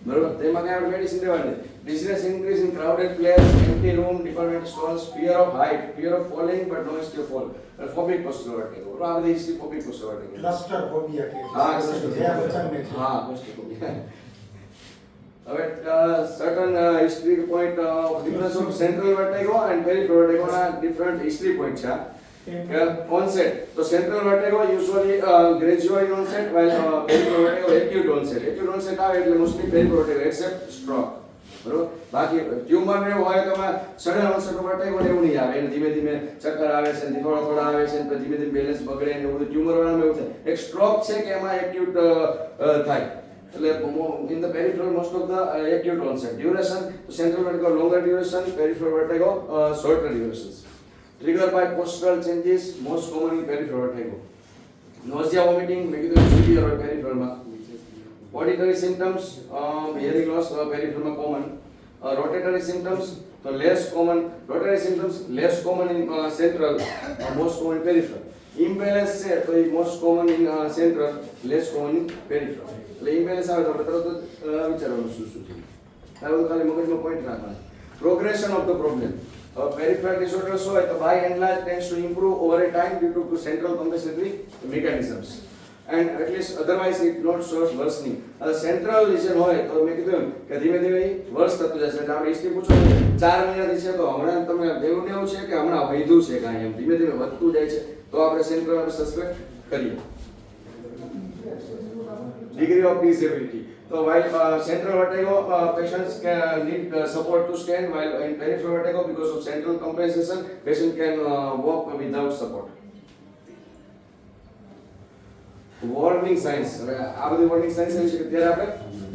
બરોબર? તેમાં કઈ આપણે મેડિસિન દેવાની. Dizziness increase in crowded place, empty room, department stores, fear of height, fear of falling but no history of fall. Phobic postural vertigo. આ બધી હિસ્ટ્રી ફોબિક પોસ્ટરલ વર્ટિગો. ક્લસ્ટર ફોબિયા કે હા, જે બચ્ચાને છે. હા, claustrophobia. હવે certain history point of difference of central vertigo and peripheral vertigo ના different history point છે. Onset. So central vertigo usually gradual in onset, while peripheral vertigo acute onset. Acute onset આવે એટલે mostly peripheral vertigo except stroke. બરોબર? બાકી tumour ને એવું હોય તો સડન onset vertigo ને એવું નહીં આવે. એને ધીમે ધીમે ચક્કર આવે છે, થોડા થોડા આવે છે, પછી ધીમે ધીમે બેલેન્સ બગડે ને એવું બધું ટ્યુમર વાળામાં એવું થાય. એક સ્ટ્રોક છે કે એમાં એક્યુટ થાય. એટલે in the peripheral most of the acute onset. Duration, central vertigo longer duration, peripheral vertigo shorter durations. Triggered by postural changes, most common in peripheral vertigo. Nausea, vomiting, મેં severe હોય peripheralમાં. Auditory symptoms, hearing loss, peripheral common. Rotatory symptoms, so less common. Rotatory symptoms less common in central, most common in peripheral. Imbalance છે તો એ most common in central, less common in peripheral. એટલે imbalance આવે તો આપણે તરત જ વિચારવાનું શું છે. આ બધું ખાલી મગજમાં પોઈન્ટ રાખવાના. Progression of the problem. Peripheral disorders હોય તો by and large tends to improve over a time due to central compensatory mechanisms. And at least otherwise it not shows worsening. Central lesion હોય તો મેં કીધું એમ કે ધીમે ધીમે વર્ષ થતું જશે. એટલે આપણે હિસ્ટ્રી પૂછો 4 મહિનાથી છે તો હમણાં તમે એવું ને એવું છે કે હમણાં વધ્યું છે કાંઈ એમ ધીમે ધીમે વધતું જાય છે તો આપણે સેન્ટ્રલ સસ્પેક્ટ કરીએ. Degree of disability. So while central vertigo patients can need support to stand, while in peripheral vertigo because of central compensation patient can walk without support. Warning signs. હવે આ બધી warning signs વિશે અત્યારે આપણે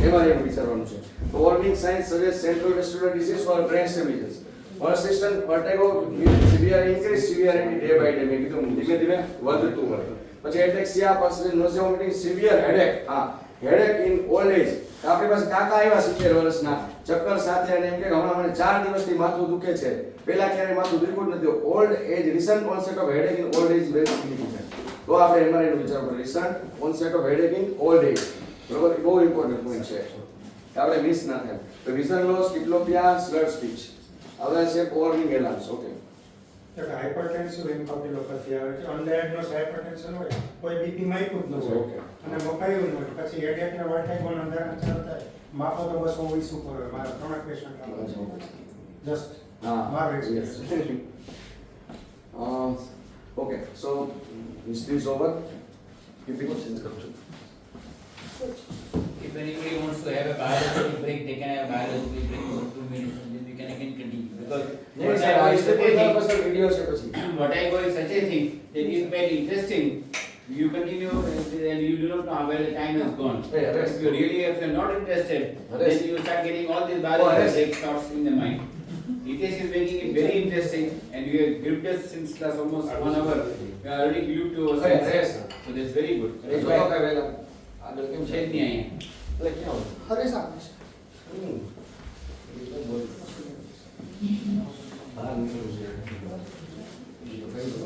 એમાં એમ વિચારવાનું છે. તો warning signs suggest central vestibular disease or brain lesions. Persistent vertigo with severe increase severity day by day. મેં કીધું ધીમે ધીમે વધતું હોય. પછી ataxia, persistent nausea, vomiting, severe headache. headache in old age. આપણી પાસે કાકા આવ્યા 70 વર્ષના ચક્કર સાથે અને એમ કે હમણાં મને 4 દિવસથી માથું દુખે છે. પહેલા ક્યારે માથું દુખ્યું જ નથી. Old age recent onset of headache in old age very significant. તો આપણે એમાં એનું વિચાર કરીએ recent onset of headache in old age. બરોબર બહુ ઇમ્પોર્ટન્ટ પોઈન્ટ છે. આપણે મિસ ના થાય. તો vision loss, diplopia, slurred speech. હવે છે warning alarms. ઓકે. હાઇપરટેન્સિવ એન્કેફેલોપેથી આવે છે. અનડાયગ્નોઝ હાઇપરટેન્શન હોય કોઈ બીપી માપ્યું જ ન હોય અને મપાયું ન હોય પછી હેડેક ને વર્ટિગોનો અંદર ચાલુ થાય માપો તો બસ 120 ઉપર હોય. મારા 3 પેશન્ટ આવે જસ્ટ મારે Yes. Okay, so history is over. Keep it questions karo chu. If anybody wants to have a biological break, they can have a biological break for 2 minutes and then we can again continue. Because Yes, sir. what I Is the person video છે પછી. what I go is such a thing that is very interesting. You continue and you do not know where the time has gone. Yeah, But rest. if you really if you're not interested, Rest. then you start getting all these biological rest. break thoughts in the mind. Hitesh is making it very interesting and you have gripped us since last almost 1 hour. We are already glued to our Rest. senses. So that's very good. એ જો કે વેલા આગળ કેમ છે જ નહીં અહીંયા. એટલે ક્યાં હરેશ આપે છે. એ તો બોલ બહાર નીકળું છે એ તો કઈ દો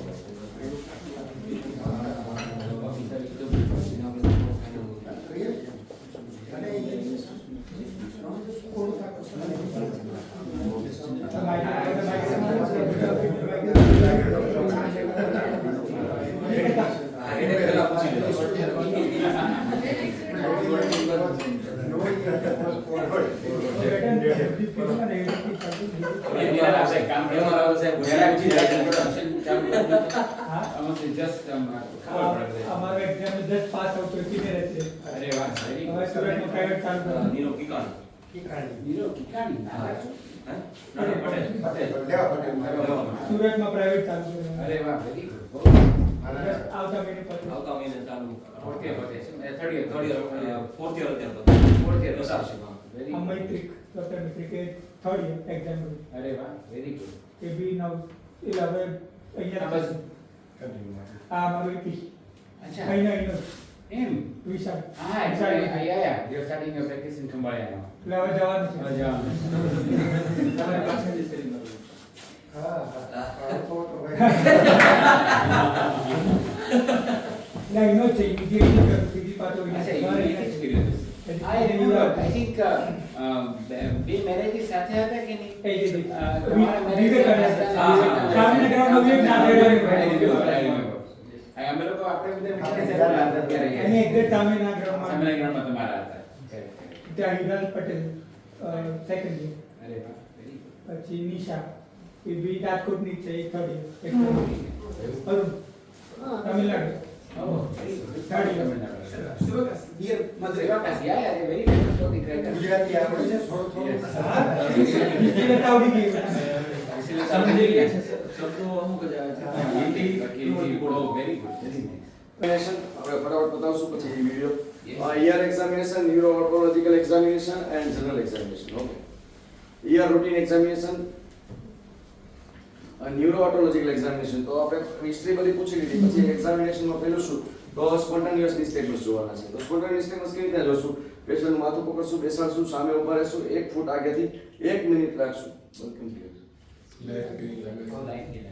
અમારો એક્ઝામ જસ્ટ પાસ આઉટ થયો કિને રહેશે. અરે વાહ, very હવે good. સુરતમાં પ્રાઇવેટ ચાલુ કર્યું. નીરો કિકાન નીરવ કિકાણી, નાના છો? પટેલ પટેલ. લેવા પટેલ સુરતમાં પ્રાઇવેટ ચાલુ કર્યું. અરે વાહ, very good. Just આવતા મહિને પછી. આવતા મહિને ચાલુ Okay, okay. So, third year, third year fourth year અત્યારે તો fourth year. દસાર છે. Very આ good. મૈત્રિક ડોક્ટર મૈત્રિક એ થર્ડ યર એક્ઝામ અરે વાહ, very good. એ બી નવ એટલે હવે અહીંયા આ બસ. આ અમારું એપી અચ્છા. અહીંનો એમ. વિશાળ Ah, actually, yeah. You're starting your practice in Khambhalia now. એટલે હવે જવાનું છે. તમારે પાછળ જ કરી નાખો. હા તો એટલે અહીંનો જ છે ઇમિડિયેટલી કરું સીધી પાછો અચ્છા, વિશાળ. you need experience. I remember, I think બે marriages સાથે હતા કે નહીં? એ જ તમારા marriage વિવેકાનંદ. હા, હા. સામને ગ્રાઉન્ડમાં વિવેકાનંદ. I remember. અમે લોકો આપણે બધા મીટિંગ સાથે હતા ત્યારે. અને એક્ઝેક્ટ સામેના ગ્રાઉન્ડમાં સામેના તમારા હતા. ત્યાં હિરાલ પટેલ સેકન્ડ યર અરે વાહ, very good. પછી નિશા એ બી રાજકોટની જ છે એ third year Arun Tamil Nadu Oh, very good. Third year. Sivakas, yeah, they're very famous for the crackers. Gujarati આવડે છે થોડું થોડું Yes. એટલે આવડી ગયું સમજી ગયા છે શબ્દો અમુક જ આવે છે Hindi, oh, very good. Very nice. Examination હવે ફટાફટ બતાવશું પછી એ video Yes. ER examination neuro otological examination and general examination okay ER routine examination neuro otological examination તો આપણે હિસ્ટ્રી બધી પૂછી લીધી પછી એક્ઝામિનેશનમાં પહેલું શું તો સ્પોન્ટેનિયસ નિસ્ટેગમસ જોવાના છે તો સ્પોન્ટેનિયસ નિસ્ટેગમસ કેવી રીતે જોશું પેશન્ટનું માથું પકડશું બેસાડશું સામે ઊભા રહેશું 1 ફૂટ આગળથી 1 મિનિટ રાખશું વેલકમ Oh, like it.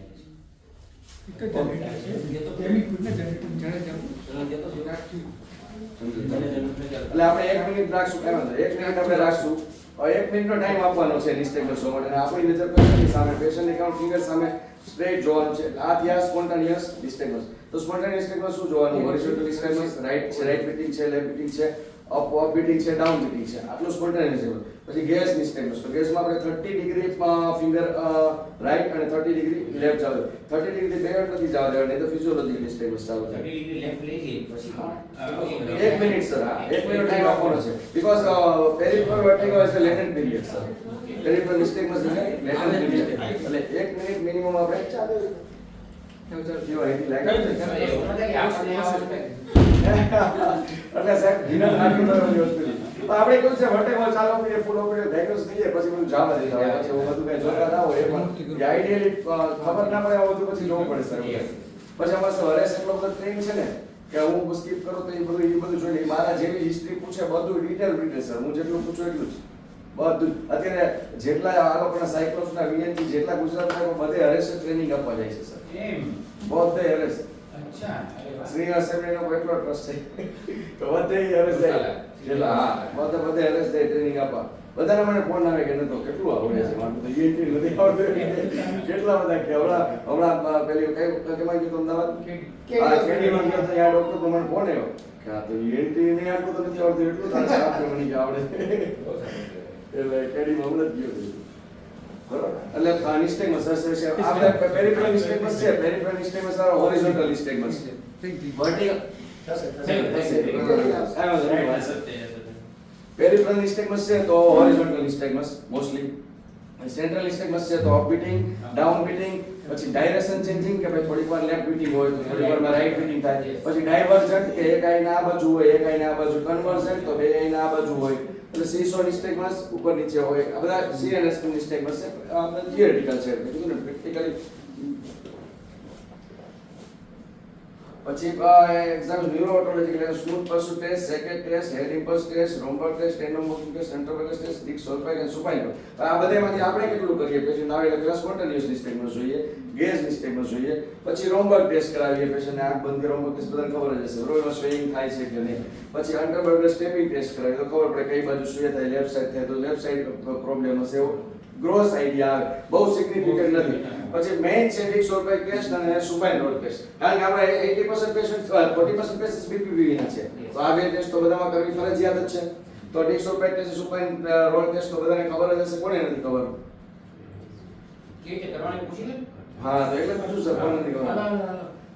એટલે આપણે 1 મિનિટ રાખશું કાંઈ વાંધો નહીં. 1 મિનિટ આપણે રાખશું 1 મિનિટનો ટાઈમ આપવાનો છે નિસ્ટેગમસ જોવા માટે અને આપણી નજર પેશન્ટની સામે, પેશન્ટની કાઉન્ટ ફિંગર સામે સ્ટ્રેટ જોવાનું છે. આ થયા સ્પોન્ટાનિયસ નિસ્ટેગમસ. તો સ્પોન્ટાનિયસ નિસ્ટેગમસ શું જોવાનું? હોરિઝોન્ટલ નિસ્ટેગમસ, રાઈટ બીટિંગ છે, લેફ્ટ બીટિંગ છે, અપ બીટિંગ છે, ડાઉન બીટિંગ છે. આટલું સ્પોન્ટાનિયસ નિસ્ટેગમસ. પછી ગેસ નિસ્ટેગમસ. તો ગેસમાં આપણે 30 ડિગ્રી ફિંગર રાઈટ અને 30 ડિગ્રી લેફ્ટ ચાલુ. 30 ડિગ્રી બેક નથી જવા દેવા, નહીં તો ફિઝિયોલોજીકલ નિસ્ટેગમસ ચાલુ થાય. 30 degree left લઈ જઈએ પછી કોણ? 1 મિનિટ સર, 1 મિનિટ ટાઈમ આપવાનો છે. Because peripheral vertigo is a latent period sir. Peripheral nystagmus છે લેટન્ટ પીરિયડ. એટલે 1 મિનિટ મિનિમમ આપણે ચાલુ. You are really like એવું નથી કે આપણે આ વખતે એટલે સાહેબ જીના નાખી દેવાની વસ્તુ છે. તો આપણે કેવું છે વર્ટેબલ ચાલો આપણે ફૂલ ઓપરેટ ડાયગ્નોસ થઈ જાય પછી બધું જવા દેતા હોય પછી એવું બધું કઈ જોતા ના હોય પણ આઈડિયલી ખબર ના પડે આવું બધું પછી જોવું પડે સર. પછી અમારે સર હરેશ એટલો બધો ટ્રેન છે ને કે હું સ્કીપ કરું તો એ બધું જોઈને મારા જેવી હિસ્ટ્રી પૂછે બધું ડિટેલ સર. હું જેટલું પૂછું એટલું જ બધું. અત્યારે જેટલા આ લોકોના સાયકોલોજીના વીએનજી જેટલા ગુજરાતના બધે હરેશ ટ્રેનિંગ આપવા જાય છે સર. એમ બધે હરેશ અચ્છા અરે વાહ. શ્રીનિવાસ સાહેબનો એટલો ટ્રસ્ટ છે તો બધે હરેશ જાય. જેટલા હા બધે હરેશ જાય ટ્રેનિંગ આપવા. બધાને મને ફોન આવે કે નતો કેટલું આવડે છે મારું તો ઈએનટી નથી આવડતું. કેટલા બધા કે હમણાં પેલી કઈ કેમાં ગયું અમદાવાદ હા કેડીમાં ગયો તો ત્યાં ડોક્ટર તો મને ફોન આવ્યો કે આ તો ઈએનટી ને આટલું તો નથી આવડતું એટલું તારે સાફ મને કે આવડે. એટલે કેડીમાં હમણાં જ ગયો બરોબર. એટલે નિસ્ટેગમસ હશે આપણે પેરિફેરલ નિસ્ટેગમસ છે. પેરિફેરલ નિસ્ટેગમસ આ હોરિઝોન્ટલ નિસ્ટેગમસ છે. વર્ટિકલ પેરિફેરલ નિસ્ટેગમસ છે તો હોરિઝોન્ટલ નિસ્ટેગમસ મોસ્ટલી. સેન્ટ્રલ નિસ્ટેગમસ છે તો અપ બીટિંગ, ડાઉન બીટિંગ, પછી ડાયરેક્શન ચેન્જિંગ કે ભાઈ થોડીક વાર લેફ્ટ બીટિંગ હોય તો થોડીક વારમાં રાઈટ બીટિંગ થાય. પછી ડાયવર્જન્ટ કે એક આઈને આ બાજુ હોય એક આઈને આ બાજુ. કન્વર્જન્ટ તો બે આઈને આ બાજુ હોય. એટલે સીસો નિસ્ટેગમસ ઉપર નીચે હોય. આ બધા સીએનએસ નિસ્ટેગમસ છે. આ બધા થિયરિટિકલ છે એટલે કીધું ને પ્રેક્ટિકલી. પછી એક્ઝામ ન્યુરોઓટોલોજી એટલે smooth pursuit test, saccade test, head impulse test, Romberg test, ટેન્ડોમોર્ફિક ટેસ્ટ, સેન્ટ્રોવેગસ ટેસ્ટ, ડિક સોલ્ફાઇડ અને સુપાઇન. આ બધામાંથી આપણે કેટલું કરીએ? પેશન્ટ આવે એટલે પેલા સ્પોન્ટેનિયસ નિસ્ટેગમસ જોઈએ, ગેઝ નિસ્ટેગમસ જોઈએ, પછી રોમ્બર ટેસ્ટ કરાવીએ. પેશન્ટને આંખ બંધ કરી રોમ્બર ટેસ્ટ બધાને ખબર જ હશે બરોબર સ્વેઇંગ થાય છે કે નહીં. પછી અંડરબર્ગર સ્ટેપિંગ ટેસ્ટ કરાવીએ તો ખબર પડે કઈ બાજુ સૂએ થાય, લેફ્ટ સાઈડ થાય તો લેફ્ટ સાઈડ પ્રોબ્લેમ હશે એવો ગ્રોસ આઈડિયા આવે. બહુ સિગ્નિફિકન્ટ નથી. પછી મેઇન છે ડિક સોલ્ફાઇડ ટેસ્ટ અને સુપાઇન રોડ ટેસ્ટ. કારણ કે આપણે 80% પેશન્ટ 40% પેશન્ટ બીપીવી ના છે તો આ બે ટેસ્ટ તો બધામાં કરવી ફરજિયાત જ છે. તો ડિક સોલ્ફાઇડ ટેસ્ટ, સુપાઇન રોડ ટેસ્ટ તો બધાને ખબર જ હશે. કોને નથી ખબર? કેવી રીતે કરવાની પૂછી લે. હા તો એટલે પૂછું સર કોને નથી ખબર?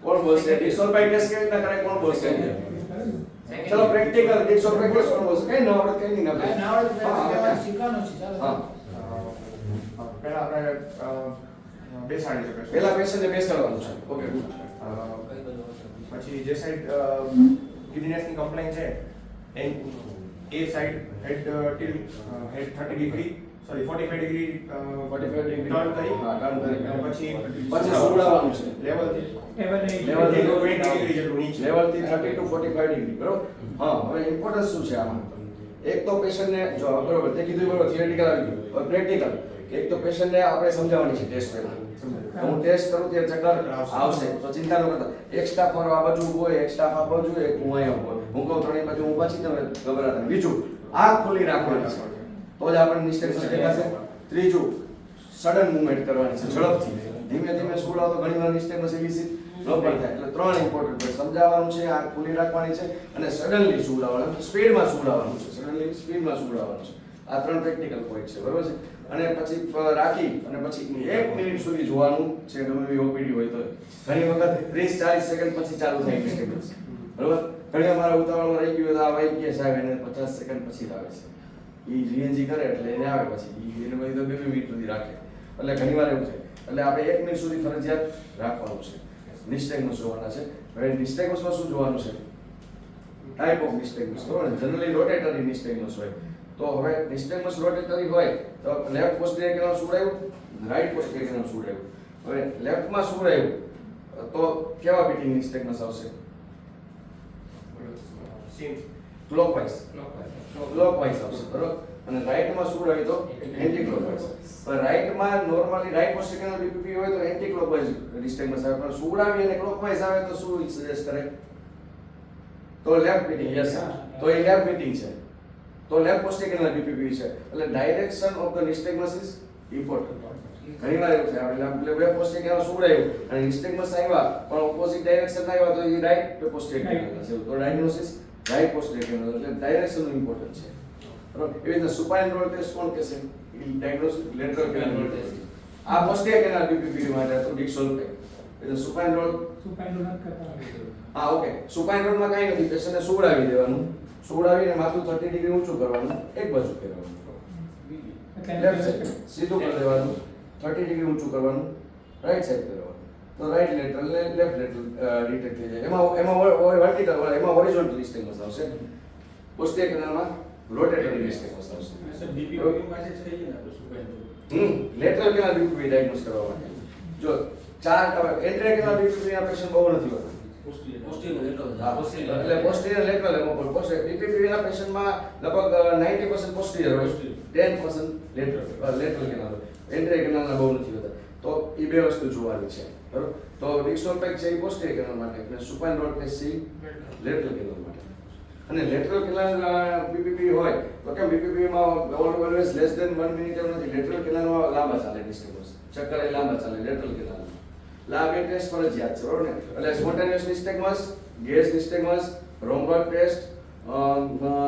કોણ બોલશે? ડિક સોલ્ફાઇડ ટેસ્ટ કેવી રીતના કરે કોણ બોલશે? ચલો પ્રેક્ટિકલ ડિક સોલ્ફાઇડ ટેસ્ટ કોણ બોલશે? કઈ ન આવડે કઈ નહીં આપણે. ના આવડે તો હા, શીખવાનું છે ચાલો. હા પહેલા આપણે બેસાડી શકે છે. પેલા પેશન્ટને બેસાડવાનું છે. ઓકે પછી જે સાઈડ ગિડનેસની કમ્પ્લેન છે એ સાઈડ હેડ ટિલ હેડ 30 degree sorry 45 degree 45 degree turn કરી હા ટર્ન કરી પછી સુવડાવવાનું છે. લેવલથી Level eight. Level થી 20 ડિગ્રી જેટલું નીચે લેવલ થી 30 to 45 ડિગ્રી બરોબર. હા હવે ઇમ્પોર્ટન્સ શું છે આમાં? એક તો પેશન્ટને જો બરોબર તે કીધું બરોબર થિયરિટિકલ આવી ગયું. હવે પ્રેક્ટિકલ એક તો પેશન્ટને આપણે સમજાવવાની છે ટેસ્ટ પહેલા. તો હું ટેસ્ટ કરું ત્યારે ચક્કર આવશે તો ચિંતા ન કરતા. એક સ્ટાફ મારો આ બાજુ ઊભો હોય, એક સ્ટાફ આ બાજુ હોય, એક હું અહીંયા ઊભો હોય. હું કહું ત્રણેય બાજુ ઊભા છીએ તમે ગભરાતા. બીજું આંખ ખુલ્લી રાખવાની છે તો જ આપણને નિસ્ટેગમસ દેખાશે. ત્રીજું સડન મૂવમેન્ટ કરવાની છે ઝડપથી. ધીમે ધીમે સુવડાવો તો ઘણી વાર નિસ્ટેગમસ ઇલિસિટ ન પણ થાય. એટલે ત્રણ ઇમ્પોર્ટન્ટ છે. સમજાવવાનું છે, આંખ ખુલ્લી રાખવાની છે અને સડનલી સુવડાવવાનું, સ્પીડમાં સુવડાવવાનું છે. સડનલી સ્પીડમાં સુવડાવવાનું છે. આ ત્રણ પ્રેક્ટિકલ પોઈન્ટ છે બરોબર છે. અને પછી રાખી અને પછી 1 મિનિટ સુધી જોવાનું છે ગમે એવી ઓપીડી હોય તો. ઘણી વખત 30-40 સેકન્ડ પછી ચાલુ થાય નિસ્ટેગમસ બરોબર. ઘણી અમારા ઉતાવળમાં રહી ગયું તો આ વાઈ ગયા સાહેબ એને 50 સેકન્ડ પછી જ આવે છે. એ રીએનજી કરે એટલે એને આવે પછી એને બધી તો 2 મિનિટ સુધી રાખે. એટલે ઘણીવાર એવું છે. એટલે આપણે 1 મિનિટ સુધી ફરજિયાત રાખવાનું છે. નિસ્ટેગમસ જોવાના છે. હવે નિસ્ટેગમસમાં શું જોવાનું છે? ટાઈપ ઓફ નિસ્ટેગમસ બરોબર. જનરલી રોટેટરી નિસ્ટેગમસ હોય. તો હવે નિસ્ટેગમસ રોટેટરી હોય તો લેફ્ટ પોસ્ટિરિયર કેનાલ સુવડાવ્યું, રાઈટ પોસ્ટિરિયર કેનાલ સુવડાવ્યું. હવે લેફ્ટમાં સુવડાવ્યું તો કેવા બીટિંગ નિસ્ટેગમસ આવશે? ક્લોકવાઇઝ આવશે બરોબર. અને રાઈટમાં સુવડાવ્યું તો એન્ટી ક્લોકવાઇઝ. હવે રાઈટમાં normally right posterior canal BPP હોય તો એન્ટી ક્લોકવાઇઝ નિસ્ટેગમસ આવે. પણ સુવડાવી અને ક્લોકવાઇઝ આવે તો શું સજેસ્ટ કરે? તો લેફ્ટ બીટિંગ. યસ તો એ લેફ્ટ બીટિંગ છે. તો લેફ્ટ પોસ્ટિયર કેનાલ BPPV છે. એટલે direction of the nystagmus is important. ઘણીવાર એવું થાય આપણે લેફ્ટ પોસ્ટિયર કેનાલ સુવડાયું અને નિસ્ટેગમસ આવ્યા પણ ઓપોઝિટ ડાયરેક્શન આવ્યા તો એ રાઈટ પોસ્ટિયર કેનાલ છે. તો ડાયગ્નોસિસ રાઈટ પોસ્ટિયર કેનાલ એટલે ડાયરેક્શન ઇમ્પોર્ટન્ટ છે. બરોબર. એવી રીતે સુપાઇન રોડ ટેસ્ટ કોણ કહેશે? Diagnosis lateral canal roll test. આ પોસ્ટિયર કેનાલ BPPV માટે તો ડિક્સોલ્વ એટલે સુપાઇન રોડ સુપાઇન રોડ કરતા હા ઓકે. સુપાઇન રોડમાં કાંઈ નથી, પેશન્ટને સુવડાવી દેવાનું, સુવડાવીને માથું 30 ડિગ્રી ઊંચું કરવાનું, એક બાજુ ફેરવવાનું, લેફ્ટ સાઈડ સીધું કરી દેવાનું, 30 ડિગ્રી ઊંચું કરવાનું, રાઈટ સાઈડ ફેરવવાનું, તો રાઈટ લેટરલ ને લેફ્ટ લેટરલ ડિટેક્ટ થઈ જાય. એમાં વર્ટિકલ એમાં હોરિઝોન્ટલ નિસ્ટેગમસ આવશે, પોસ્ટિયર કેનાલમાં રોટેટરી નિસ્ટેગમસ આવશે. લેટરલ કેનાલ BPPV ડાયગ્નોસ કરવા માટે જો ચાર એન્ટ્રી કેનાલ BPPV ના પેશન્ટ બહુ નથી હોતા. એટલે પોસ્ટિયર લેટરલ એમાં પણ પોસ્ટિયર BPPV ના પેશન્ટમાં લગભગ 90% પોસ્ટિયર હોય, 10% લેટરલ કેનાલ. એન્ટ્રી કેનાલના બહુ નથી હોતા. તો એ બે વસ્તુ જોવાની છે. બરોબર. તો ડિક્સોલ્પેક છે એ પોસ્ટિયર કેનાલ માટે અને સુપાઇન રોડ ટેસ્ટ છે લેટરલ કેનાલ માટે. અને લેટરલ કેનાલ BPPV હોય તો કેમ BPPV માં ઓલવેઝ લેસ ધેન 1 મિનિટ એમ નથી. લેટરલ કેનાલમાં લાંબા ચાલે નિસ્ટેગમસ, ચક્કર એ લાંબા ચાલે લેટરલ કેનાલમાં. લાંબી ટેસ્ટ ફરજિયાત છે બરોબર ને. એટલે સ્પોન્ટેનિયસ નિસ્ટેગમસ, ગેસ નિસ્ટેગમસ, રોમ્બલ ટેસ્ટ,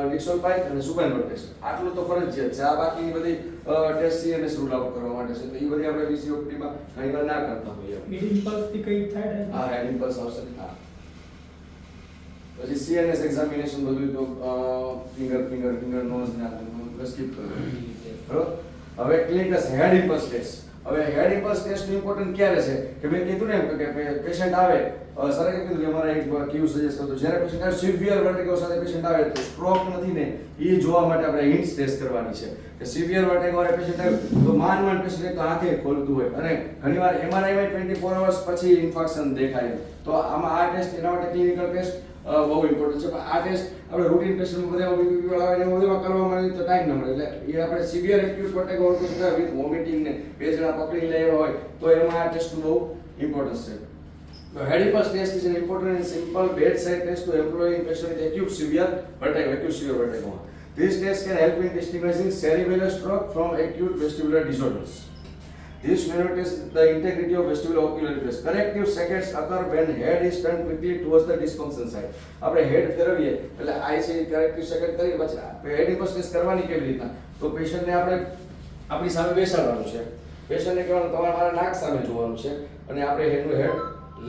ડિક્સોલ્પાઇક અને સુપાઇન રોડ ટેસ્ટ આટલું તો ફરજિયાત છે. આ બાકીની બધી ટેસ્ટ CNS રૂલ આઉટ કરવા માટે છે. તો એ બધી આપણે VCOPT માં ઘણીવાર ના કરતા હોઈએ. ઇમ્પલ્સ થી કઈ થાય હા હેડ ઇમ્પલ્સ આવશે. હા પછી CNS એક્ઝામિનેશન બધું તો ફિંગર નોઝ ને આપણે સ્કીપ કરવું બરોબર. હવે ક્લિનિકસ હેડ ઇમ્પલ્સ ટેસ્ટ. હવે હેડ ઇમ્પલ્સ ટેસ્ટ ઇમ્પોર્ટન્ટ ક્યારે છે કે મેં કીધું ને એમ કે પેશન્ટ આવે સરે કીધું કે અમારા એક ક્યુ સજેસ્ટ કરતો જ્યારે પેશન્ટ આવે સિવિયર વર્ટિગો સાથે પેશન્ટ આવે તો સ્ટ્રોક નથી ને એ જોવા માટે આપણે હિન્ટ્સ ટેસ્ટ કરવાની છે કે સિવિયર વર્ટિગો વાળા પેશન્ટ આવે તો માંડ પેશન્ટ એક તો આંખે ખોલતું હોય અને ઘણીવાર MRI માં 24 અવર્સ પછી ઇન્ફેક્શન દેખાય. તો આમાં આ ટેસ્ટ એના માટે ક્લિનિકલ ટેસ્ટ બહુ ઇમ્પોર્ટન્ટ છે. પણ આ ટેસ્ટ આપણે રૂટીન પેશન્ટ બધા BPPV વાળા આવે ને બધું કરવામાં આવે તો ટાઈમ ન મળે. એટલે એ આપણે સિવિયર એક્યુટ વર્ટિગો વિથ વોમિટિંગ ને બે જણા પકડી લેવા હોય તો એમાં આ ટેસ્ટ બહુ ઇમ્પોર્ટન્સ છે. The head impulse test is an important and simple bedside test to employ in patient with acute severe vertigo. This test can help in distinguishing cerebellar stroke from acute vestibular disorders. This monitor the integrity of vestibular-ocular reflex. Corrective seconds occur when head is turned quickly towards the dysfunction side. આપણે હેડ ફેરવીએ એટલે આ છે corrective second કરી પછી હેડ impulse test કરવાની કેવી રીતના તો પેશન્ટને આપણે આપણી સામે બેસાડવાનું છે. પેશન્ટને કહેવાનું તમારે મારા નાક સામે જોવાનું છે અને આપણે હેડનું હેડ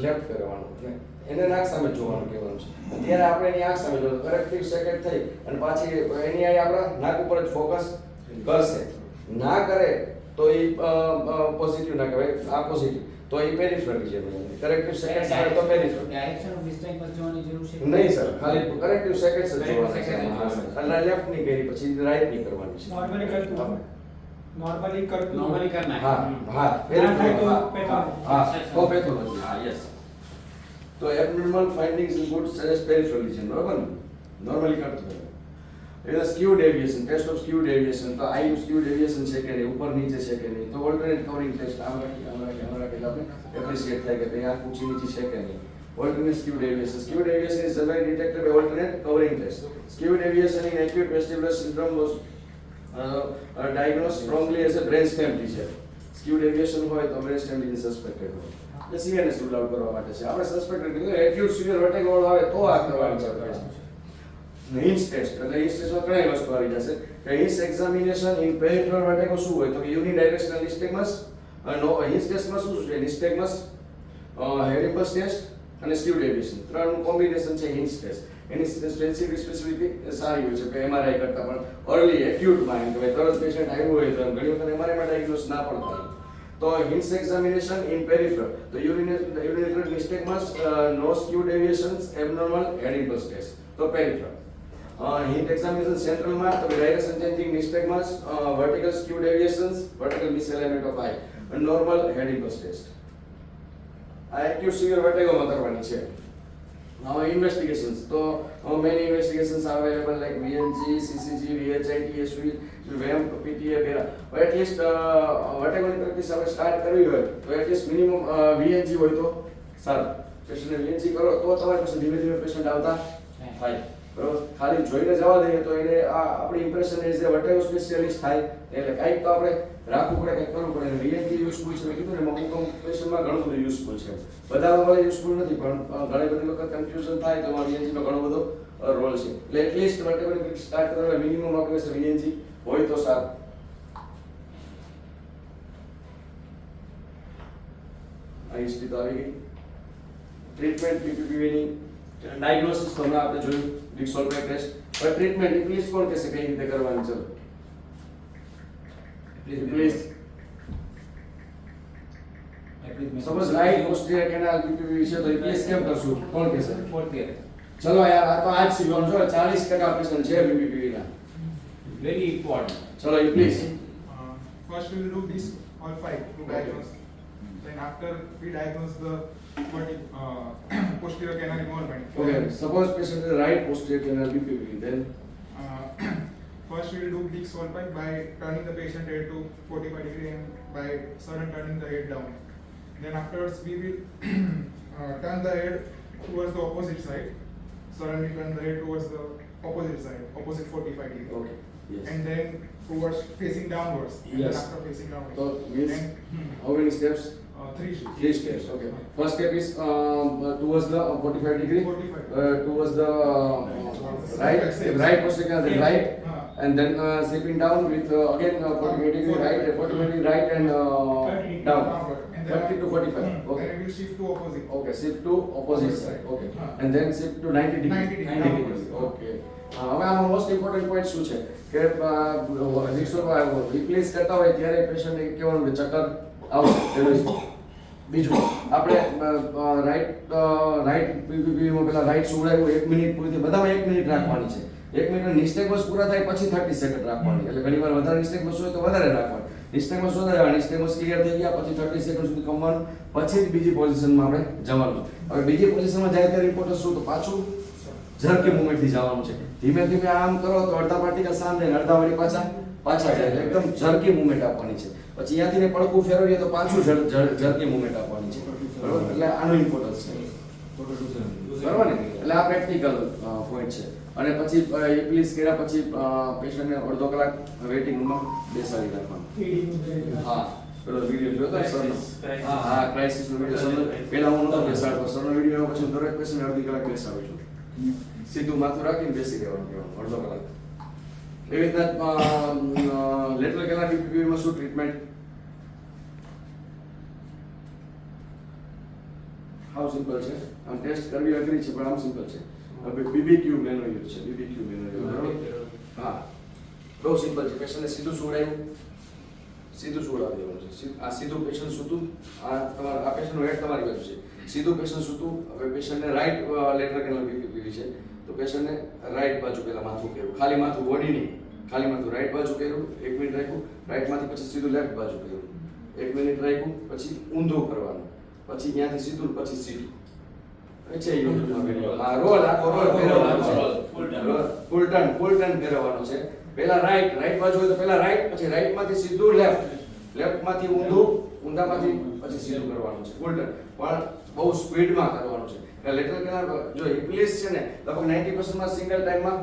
લેફ્ટ કરવાનું એટલે એને નાક સામે જોવાનું કહેવાનું છે. ત્યારે આપણે એની આંખ સામે જોવાનું કરેક્ટિવ સેકન્ડ થઈ અને પાછી એની આઈ આપણા નાક ઉપર જ ફોકસ કરશે. ના કરે તો એ પોઝિટિવ ના કહેવાય, આ પોઝિટિવ તો એ પેરિફેરલ રિજન. કરેક્ટિવ સેકન્ડ આવે તો પેરિફેરલ. ડાયરેક્શન ઓફ નિસ્ટેગમસ જોવાની જરૂર છે નહીં સર, ખાલી કરેક્ટિવ સેકન્ડ્સ જ જોવાના છે. એટલે લેફ્ટ ની કરી પછી રાઈટ ની કરવાની છે. નોર્મલી કરતું नॉर्मली करना है હા હા પેરિફેરલ હા તો પેથોલોજી. हाँ यस તો abnormal findings in good suggest peripheral region બરોબર ને નોર્મલી કરતું હોય. એટલે skew deviation test of skew deviation તો આઈ સ્ક્યુ ડેવિએશન છે કે નહીં, ઉપર નીચે છે કે નહીં, તો ઓલ્ટરનેટ કવરિંગ ટેસ્ટ આમ રાખી આપણે એપ્રિશિએટ થાય કે ભાઈ આ ઊંચી નીચી છે કે નહીં. Alternate skew deviation. Skew deviation is generally detected by alternate covering test. Skew deviation in acute vestibular syndrome was diagnosed strongly as a brainstem lesion. Skew deviation હોય તો brainstem lesion suspected હોય. એટલે CNS રૂલ આઉટ કરવા માટે છે. આપણે suspected કીધું acute severe vertigo આવે તો આ કરવાની છે. હિન્સ ટેસ્ટ એટલે હિન્સ ટેસ્ટમાં ઘણી વસ્તુ આવી જશે કે હિન્સ એક્ઝામિનેશન ઇન પેરિફેરલ વર્ટિગો શું હોય તો કે યુનિડાયરેક્શનલ નિસ્ટેગમસ. નો હિન્સ ટેસ્ટમાં શું છે નિસ્ટેગમસ, હેડ ઇમ્પલ્સ ટેસ્ટ અને સ્ક્યુ ડેવિએશન ત્રણનું કોમ્બિનેશન છે હિન્સ ટેસ્ટ. એની સ્પેસિફિસિટી સારી હોય છે કે MRI કરતાં પણ અર્લી એક્યુટમાં એમ કે ભાઈ તરત પેશન્ટ આવ્યું હોય તો ઘણી વખત MRI માં ડાયગ્નોસ ના પણ થાય. તો હિન્સ એક્ઝામિનેશન ઇન પેરિફેરલ તો યુરિનરી નિસ્ટેગમસ, નો સ્ક્યુ ડેવિએશન્સ, એબનોર્મલ હેડ ઇમ્પલ્સ ટેસ્ટ તો પેરિફેરલ. Hint examination central માં તો direction changing nystagmus, vertical skew deviations, vertical misalignment of eye and normal head impulse test. આ acute severe vertigo માં કરવાની છે. Now investigations તો many investigations are available like VNG, CCG, VHIT, SV, VM, PTA, BERA. At least vertigo ની practice આપણે start કરવી હોય તો at least minimum VNG હોય તો સારું. પેશન્ટને VNG કરો તો તમારી પાસે ધીમે ધીમે પેશન્ટ આવતા થાય. બરોબર, ખાલી જોઈને જવા દઈએ તો એને આ આપણી ઇમ્પ્રેશન એઝ એ વર્ટેગો સ્પેશિયાલિસ્ટ થાય એટલે કાંઈક તો આપણે રાખવું પડે, કંઈક કરવું પડે. વીએનજી યુઝફુલ છે મેં કીધું ને, અમુક પેશન્ટમાં ઘણું બધું યુઝફુલ છે. બધામાં વળે યુઝફુલ નથી, પણ ઘણી બધી વખત કન્ફ્યુઝન થાય તો એમાં વીએનજીનો ઘણો બધો રોલ છે. એટલે એટલીસ્ટ વર્ટેબ્રેલ સ્ટાર્ટ કરવા મિનિમમ આપણે વીએનજી હોય તો સારું. આ હિસ્ટ્રી તો આવી ગઈ. ટ્રીટમેન્ટ પીપીપીની ડાયગ્નોસિસ તો હમણાં આપણે જોયું, ડિક્સોલ્વાઇડ ટેસ્ટ. પણ ટ્રીટમેન્ટ ઇંગ્લિશ કોણ કહેશે કઈ રીતે કરવાની? ચલો please. Suppose right posterior canal BPPV છે તો ઇંગ્લિશ કેમ કરશું? કોણ કહેશે? Fourth year. ચલો યાર, આ તો આજ શીખવાનું છે. 40% પેશન્ટ છે પીપીપી ના. Very important. ચલો please. First we will do this all five to diagnose. Then after we diagnose the posterior canal involvement. Okay, suppose patient is right posterior canal PPP, then First we will do Dick Solpike by turning the patient head to 45 degree and by sudden turning the head down. Then afterwards we will turn the head towards the opposite side. Suddenly turn the head towards the opposite side, opposite 45 degree. okay, yes. And then towards facing downwards. And Yes. then after facing downwards. So means And, how many steps? three shifts. 3 steps. Okay. First step is towards the 45 degree. 45. Towards the right posterior canal, then right, and then slipping down with again 45 degree right, 45 degree right and down. Downward. And then 30 to 45. Okay. Then it will shift to opposite. Okay, shift to opposite side. Okay. And then shift to 90 degree. 90 degree. 90 degree. Okay. હવે આમાં most important point શું છે કે replace કરતા હોય ત્યારે પેશન્ટને કહેવાનું કે ચક્કર આવશે. બીજું આપણે રાઈટ પીપીપીમાં પેલા રાઈટ સુવડાવ્યું 1 મિનિટ પૂરી, બધામાં 1 મિનિટ રાખવાની છે. 1 મિનિટ નિસ્ટેગમસ પૂરા થાય પછી 30 સેકન્ડ રાખવાની. એટલે ઘણીવાર વધારે નિસ્ટેગમસ હોય તો વધારે રાખવાની. નિસ્ટેગમસ વધારે, નિસ્ટેગમસ ક્લિયર થઈ ગયા પછી 30 સેકન્ડ સુધી કમવાનું, પછી જ બીજી પોઝિશનમાં આપણે જવાનું. હવે બીજી પોઝિશનમાં જાય ત્યારે ઇમ્પોર્ટન્ટ શું? તો પાછું ઝડપી મૂવમેન્ટથી જવાનું છે. ધીમે ધીમે આમ કરો તો અડધા પાર્ટિકલ સામે જાય, અડધા વળી પાછા જાય. એકદમ ઝડપી મૂવમેન્ટ આપવાની છે. પછી અહીંયાથી ને પડકું ફેરવીએ તો પાછું ઝડપી મૂવમેન્ટ આપવાની છે. બરોબર, એટલે આનું ઇમ્પોર્ટન્સ છે. બરોબર ને? એટલે આ પ્રેક્ટિકલ પોઈન્ટ છે. અને પછી ઇપ્લીસ કર્યા પછી પેશન્ટને અડધો કલાક વેઇટિંગ રૂમમાં બેસાડી રાખવાનું. હા, પેલો વિડિયો જોયો તો સરનો? હા, ક્રાઇસિસનો વિડિયો સરનો. પહેલા હું નહોતો બેસાડતો, સરનો વિડિયો પછી દરેક પેશન્ટ અડધી કલાક બેસાડું છું. સીધું માથું રાખીને બેસી રહેવાનું કહેવાનું અડધો કલાક. એવી રીતના લેટરલ કેનાલ પીપીપીમાં શું ટ્રીટમેન્ટ? હાઉ સિમ્પલ છે. આમ ટેસ્ટ કરવી અઘરી છે પણ આમ સિમ્પલ છે. હવે બીબીક્યુ મેનો યુઝ છે. બીબીક્યુ મેનો યુઝ. હા, બહુ સિમ્પલ છે. પેશન્ટને સીધું સુવડાવ્યું, સીધું સુવડાવી દેવાનું છે. આ સીધું પેશન્ટ સૂતું, આ તમારા આ પેશન્ટનું હેડ તમારી બાજુ છે. સીધું પેશન્ટ સૂતું. હવે પેશન્ટને રાઈટ લેટરલ કેનાલ પીપીપી છે તો પેશન્ટને રાઈટ બાજુ પહેલા માથું કર્યું, ખાલી માથું, બોડી નહીં, ખાલી માથું રાઈટ બાજુ કર્યું, 1 મિનિટ રાખ્યું, રાઈટમાંથી પછી સીધું લેફ્ટ બાજુ કર્યું, 1 મિનિટ રાખ્યું, પછી ઊંધું કરવાનું, પછી ત્યાંથી સીધું, પછી સીધું. છે યુટ્યુબમાં વિડિયો. આ રોલ આખો રોલ ફેરવવાનો છે. ફૂલ ટર્ન ફેરવવાનો છે. પહેલા રાઈટ બાજુ હોય તો પહેલા રાઈટ, પછી રાઈટમાંથી સીધું લેફ્ટ, લેફ્ટમાંથી ઊંધું, ઊંધામાંથી પછી સીધું કરવાનું છે. ફૂલ ટર્ન પણ બહુ સ્પીડમાં કરવાનું છે. લેટરલ કેનાલ જો ઇપ્લીસ છે ને લગભગ 90% માં સિંગલ ટાઈમમાં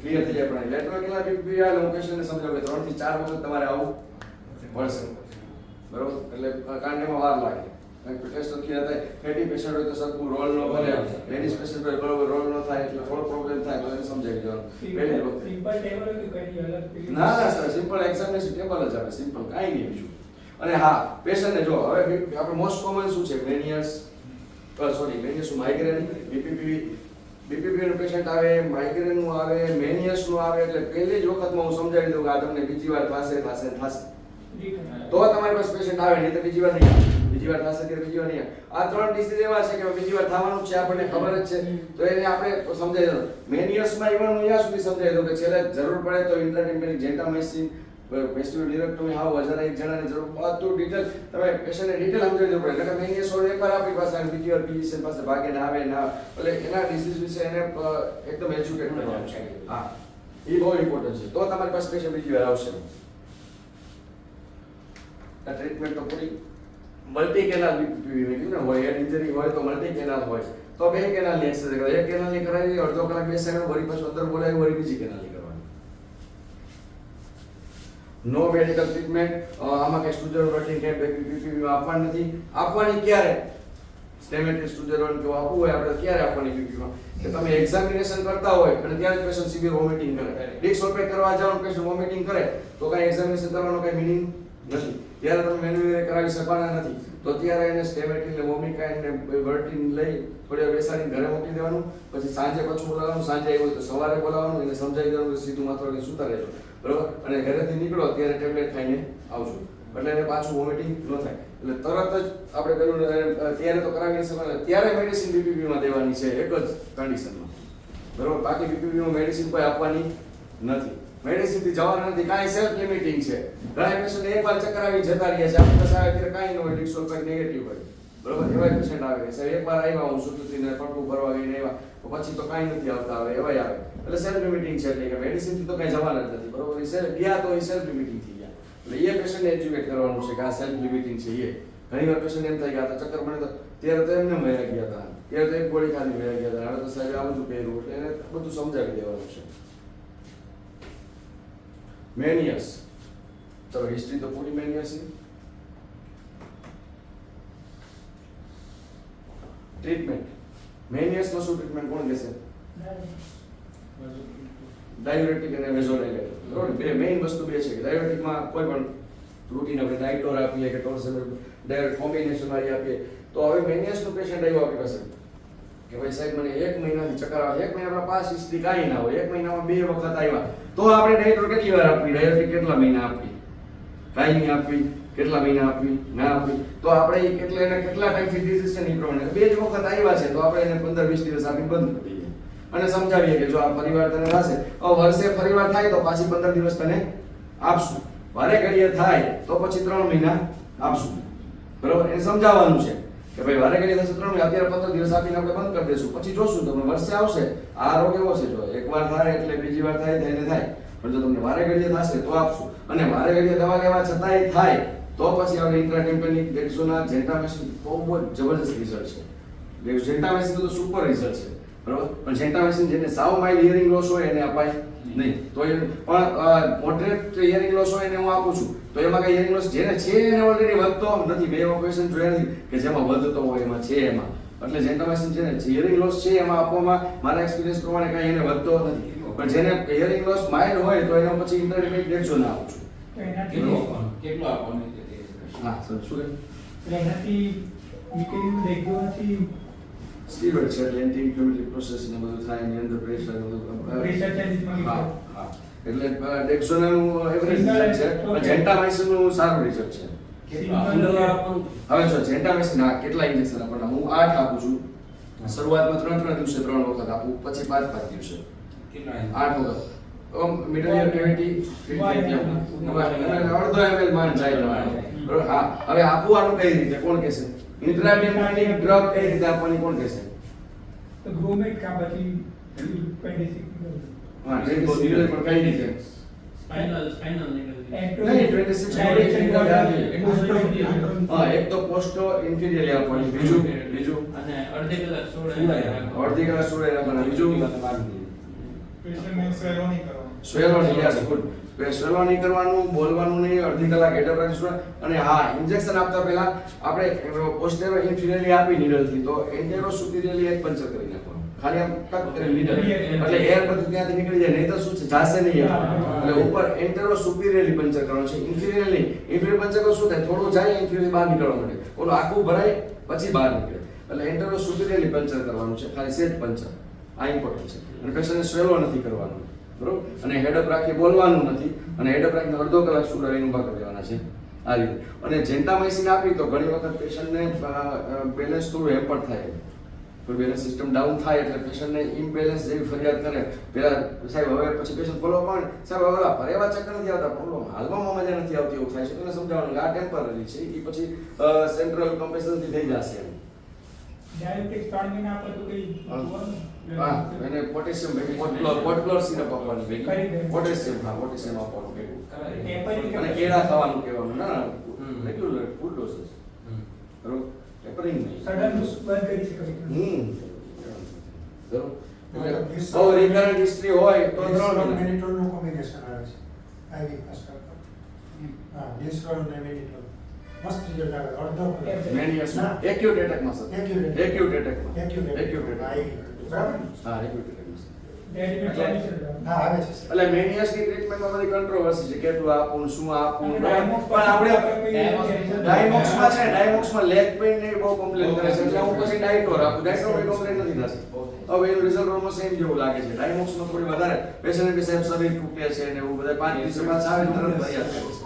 ક્લિયર થઈ જાય. પણ લેટરલ કેનાલ પીપીપી આ લોકેશનને સમજાવે 3 થી 4 વખત તમારે આવું પડશે. બરોબર, એટલે કારણ કે એમાં વાર લાગે. ટેસ્ટ ક્લિયર થાય. ફેટી પેશન્ટ હોય તો સરખું રોલ ન ભરે, લેડીઝ પેશન્ટ હોય બરોબર રોલ ન થાય એટલે થોડો પ્રોબ્લેમ થાય તો એને સમજાવી દેવાનું પહેલી વખતે. સિમ્પલ ટેબલ કે કઈ અલગ ના સર, સિમ્પલ એક્ઝામિનેશન ટેબલ જ આવે, સિમ્પલ કાંઈ નહીં બીજું. અને હા, પેશન્ટને જો હવે આપણે મોસ્ટ કોમન શું છે? મેનિયસ, મેનિયસ માઇગ્રેન, બીપીપી નું પેશન્ટ આવે, માઇગ્રેન નું આવે, મેનિયસ નું આવે. એટલે પહેલી જ વખતમાં હું સમજાવી દઉં કે આ તમને બીજી વાર થશે. તો તમારી પાસે પેશન્ટ આવે, નહીં તો બીજી વાર નહીં આવે. બીજી વાર થશે ત્યારે બીજી વાર નહીં આવે. આ 3 ડિસીઝ એવા છે કે બીજી વાર થવાનું છે, આપણને ખબર જ છે. તો એને આપણે સમજાવી દઉં. મેનિયસમાં ઇવન હું અહીંયા સુધી સમજાવી દઉં કે છેલ્લે જરૂર પડે તો ઇન્ટ્રાટેમ્પેનિક જેન્ટામાઇસિન, વેસ્ટિબ્યુલર ડિરેક્ટોમી, હાવ વધારે એક જણાની જરૂર, બધું ડિટેલ તમે પેશન્ટને ડિટેલ સમજાવી દેવું પડે. એટલે મેનિયસ હોય એકવાર આપણી પાસે આવે, બીજી વાર ફિઝિશિયન પાસે ભાગે ના આવે ના, એટલે એના ડિસીઝ વિશે એને એકદમ એજ્યુકેટ કરવાનું છે. હા, એ બહુ ઇમ્પોર્ટન્ટ છે. તો તમારી પાસે પેશન્ટ બીજી વાર આવશે. આ ટ્રીટમેન્ટ તો પૂરી મલ્ટી કેનાલ બીપીપી હોય, હેડ ઇન્જરી હોય તો મલ્ટી કેનાલ હોય, તો 2 કેનાલની એક્સરસાઇઝ કરે. એક કેનાલની કરાવી, અડધો કલાક બેસાડ્યો, વળી પાછું અંદર બોલાવી, વળી બીજી કેનાલની કરવાની. નો મેડિકલ ટ્રીટમેન્ટ, આમાં કઈ સ્ટુડન્ટ વર્ટિંગ કે બીપીપી આપવાની નથી. આપવાની ક્યારે? સ્ટેમેટિક સ્ટુડન્ટ કે આપવું હોય આપણે ક્યારે આપવાની બીપીમાં? કે તમે એક્ઝામિનેશન કરતા હોય અને ત્યારે પેશન્ટ સિવિયર વોમિટિંગ કરે, ડિસઓર્ડર કરવા જાવ પેશન્ટ વોમિટિંગ કરે તો કઈ એક્ઝામિનેશન કરવાનો કઈ મીનિંગ નથી. ત્યારે તમે મેન્યુઅલી કરાવી શકવાના નથી. તો ત્યારે એને સ્ટેમેટિન ને વોમિકાઇન ને વર્ટિન લઈ થોડી વાર બેસાડીને ઘરે મોકલી દેવાનું. પછી સાંજે પાછું બોલાવવાનું, સાંજે આવ્યું હોય તો સવારે બોલાવવાનું, એને સમજાવી દેવાનું કે સીધું માત્ર કે સુતા રહેજો, બરોબર. અને ઘરેથી નીકળો ત્યારે ટેબ્લેટ ખાઈને આવજો, એટલે એને પાછું વોમિટિંગ ન થાય. એટલે તરત જ આપણે પેલું ત્યારે તો કરાવી નહીં શકવાનું, ત્યારે મેડિસિન બીપીપીમાં દેવાની છે એક જ કન્ડિશનમાં, બરોબર. બાકી બીપીપીમાં મેડિસિન કોઈ આપવાની નથી. મેડિસિન થી જવાના નથી, કાંઈ સેલ્ફ લિમિટિંગ છે. ઘણા પેશન્ટ એકવાર ચક્કર આવી જતા રહ્યા છે, આપણે પાસે આવે ત્યારે કાંઈ ન હોય, ડિસઓર્ડર નેગેટિવ હોય, બરોબર. એવા પેશન્ટ આવે છે, સાહેબ એકવાર આવ્યા હું સુતુતીને પટવું ભરવા ગઈને આવ્યા પછી તો કાંઈ નથી આવતા, આવે એવાય આવે. એટલે સેલ્ફ લિમિટિંગ છે, એટલે કે મેડિસિન થી તો કાંઈ જવાના જ નથી, બરોબર. એ સેલ્ફ ગયા તો એ સેલ્ફ લિમિટિંગ થઈ ગયા. એટલે એ પેશન્ટને એજ્યુકેટ કરવાનું છે કે આ સેલ્ફ લિમિટિંગ છે. એ ઘણી વાર પેશન્ટ એમ થાય કે આ તો ચક્કર મને તો ત્યારે તો એમને વયા ગયા હતા, ત્યારે તો એક ગોળી ખાલી વયા ગયા હતા, હવે તો સાહેબ આ બધું કર્યું, એટલે એને બધું સમજાવી દેવાનું છે. મેનિયસ, ચલો હિસ્ટ્રી તો પૂરી મેનિયસની. ટ્રીટમેન્ટ, મેનિયસમાં શું ટ્રીટમેન્ટ કોણ કહેશે? ડાયુરેટિક અને વેઝોડાઇલેટર, બરોબર. બે મેઇન વસ્તુ બે છે કે ડાયુરેટિકમાં કોઈ પણ રૂટીન આપણે ડાયટોર આપીએ કે ટોર્સેલ ડાયરેક્ટ કોમ્બિનેશન વાળી આપીએ. તો હવે મેનિયસનું પેશન્ટ આવ્યો આપણી પાસે કે ભાઈ સાહેબ મને 1 મહિનાથી ચક્કર આવે, 1 મહિનામાં પાસ હિસ્ટ્રી કાંઈ ના હોય, 1 મહિનામાં 2 વખત આવ્યા, તો આપણે ડાયટોર કેટલી વાર આપવી, ડાયુરેટિક કેટલા મહિના આપવી, કાંઈ નહીં આપવી, કેટલા મહિના આપવી, ના આપવી. તો આપણે એને કેટલા ટાઈમથી ડિઝીઝ છે ને એ પ્રમાણે 2 જ વખત આવ્યા છે તો આપણે એને 15-20 દિવસ આપી બંધ કરી દઈએ અને સમજાવીએ કે જો આ ફરીવાર તને થશે, વર્ષે ફરીવાર થાય તો પાછી 15 દિવસ તને આપશું, વારે ઘડીએ થાય તો પછી 3 મહિના આપશું, બરોબર. એને સમજાવવાનું છે કે ભાઈ વારે ઘડીએ થશે 3 મહિના, અત્યારે 15 દિવસ આપીને આપણે બંધ કરી દઈશું, પછી જોશું તમને વર્ષે આવશે. આ રોગ એવો છે, જો એકવાર થાય એટલે બીજી વાર થાય તો એને થાય, પણ જો તમને વારે ઘડીએ થશે તો આપશું. અને વારે ઘડીએ દવા લેવા છતાંય થાય તો પછી આપણે ઇન્ટ્રાટેમ્પેનિક ડેક્સોના જેન્ટામેસિન બહુ જબરદસ્ત રિઝલ્ટ છે. જેન્ટામેસિન તો સુપર રિઝલ્ટ છે, બરોબર. પણ જેન્ટામેસિન જેને સાવ માઇલ્ડ હિયરિંગ લોસ હોય એને અપાય નહીં. તો એ પણ મોડરેટ હિયરિંગ લોસ હોય એને હું આપું છું. તો એમાં કઈ હિયરિંગ લોસ જેને છે એને ઓલરેડી વધતો નથી, 2 ઓપરેશન જોયા નથી કે જેમાં વધતો હોય, એમાં છે એમાં. એટલે જેન્ટામેસિન છે ને હિયરિંગ લોસ છે એમાં આપવામાં મારા એક્સપિરિયન્સ પ્રમાણે કઈ એને વધતો નથી. પણ જેને હિયરિંગ લોસ માઇલ્ડ હોય તો એનો પછી ઇન્ટરમીડિયેટ ડેક્સો ના આપું છું. કેટલો આપવાનું? હા સર, શું કહે? એનાથી નીકળ્યું દેખવાથી સ્ટીરોઇડ છે એટલે એન્ટી ઇન્ફ્લેમેટરી પ્રોસેસ ને બધું થાય, એની અંદર પ્રેશર ને બધું. પ્રેશર ચેન્જમાં હા હા, એટલે ડેક્સોનાનું એવરેજ રિઝલ્ટ છે, પણ જેન્ટામાઇસિનનું સારું રિઝલ્ટ છે. હવે જો જેન્ટામાઇસિન કેટલા ઇન્જેક્શન આપવાના? હું 8 આપું છું. શરૂઆતમાં 3 દિવસે 3 વખત આપું, પછી 5 દિવસે કેટલા? 8 વખત. મિડલ ઇયર કેવિટી અડધો ml માં જાય તમારે, બરોબર. હા, હવે આપવાનું કઈ રીતે કોણ કહેશે? ઇન્ટ્રાટેમ્પોનિક ડ્રગ કઈ રીતે આપવાની કોણ કહેશે? તો ગ્રોમેટ કા પછી 26 હા, સિરિયલ પણ કઈ રીતે? સ્પાઇનલ નહીં, 26 હા, એક તો પોસ્ટ ઇન્ફિરિયરલી આપવાની, બીજું અને અડધી કલાક અડધી કલાક સુડે રાખવાના, બીજું પેશન્ટને સ્વેલો નહીં કરવાનો. સ્વેલો નહીં, યસ ગુડ. સ્વેલો નહીં કરવાનું, બોલવાનું નહીં, અડધી કલાક એડપ્રાઇઝ. અને હા, ઇન્જેક્શન આપતા પહેલા આપણે પોસ્ટેરો ઇન્ફિરિયરલી આપી નીડલથી, તો એન્ટેરો સુપિરિયરલી એક પંચર કરી નાખવાનું, ખાલી આમ ટક કરી નીડલ, એટલે એર બધું ત્યાંથી નીકળી જાય, નહીં તો શું છે જાશે નહીં. એટલે ઉપર એન્ટેરો સુપિરિયરલી પંચર કરવાનું છે, ઇન્ફિરિયરલી. ઇન્ફિરિયર પંચર તો શું થાય, થોડું જાય ઇન્ફિરિયર બહાર નીકળવા માટે, ઓલું આખું ભરાય પછી બહાર નીકળે. એટલે એન્ટેરો સુપિરિયરલી પંચર કરવાનું છે, ખાલી સેટ પંચર. આ ઇમ્પોર્ટન્ટ છે. અને પેશન્ટને સ્વેલો નથી કરવાનું, બરોબર. અને હેડઅપ રાખી બોલવાનું નથી, અને હેડઅપ રાખીને અડધો કલાક સુડા રહીને ઊભા કરી દેવાના છે, આ રીતે. અને જેન્ટામાઇસિન આપી તો ઘણી વખત પેશન્ટને બેલેન્સ થોડું હેમ્પર થાય, કોઈ બેલેન્સ સિસ્ટમ ડાઉન થાય એટલે પેશન્ટને ઇમ્બેલેન્સ જેવી ફરિયાદ કરે. પેલા સાહેબ હવે પછી પેશન્ટ ફોલો પણ સાહેબ હવે ફરેવા ચક્કર નથી આવતા, પ્રોબ્લેમ હાલવામાં મજા નથી આવતી, એવું થાય છે. તેને સમજાવવાનું કે આ ટેમ્પરરી છે, એ પછી સેન્ટ્રલ કમ્પેશનથી થઈ જશે એમ. ડાયાબિટીસ 3 મહિના આપો તો કઈ હા, એને પોટેશિયમ ભેગું પોટક્લોર સિરપ આપવાનું ભેગું, પોટેશિયમ, હા પોટેશિયમ આપવાનું ભેગું, અને કેળા ખાવાનું કહેવાનું. ના રેગ્યુલર ફૂડ ડોઝ, બરોબર. ટેપરિંગ નહીં. સડન બંધ કરી શકાય. બહુ recurrent history હોય તો 3 મહિના. મેનિટોલનું કોમ્બિનેશન આવે છે આઈવી ફાસ્ટ હા ગ્લિસરોલ અને મેનિટોલ મસ્ત રિઝલ્ટ આવે અડધો કલાક. Many years માં. Acute attack માં સર. Acute Acute attack માં. Acute Acute attack. આઈવી બરાબર ને? હા, acute attack માં સર. હા આવે છે સર. એટલે મેનિયસની ટ્રીટમેન્ટમાં બધી કંટ્રોવર્સી છે, કેટલું આપવું, શું આપવું. અને પણ આપણે ડાયમોક્સમાં છે, ડાયમોક્સમાં લેગ પેઇન ને એ બહુ કમ્પ્લેન કરે છે, એટલે હું પછી ડાયટોર આપું. ડાયટોર કોઈ કમ્પ્લેન નથી થતી. હવે એનું રિઝલ્ટ ઓલમોસ્ટ સેમ જેવું લાગે છે. ડાયમોક્સમાં થોડી વધારે પેશન્ટ કે સાહેબ શરીર તૂટે છે ને એવું બધા 5 દિવસ પાછા આવે ને તરત ફરિયાદ કરે છે.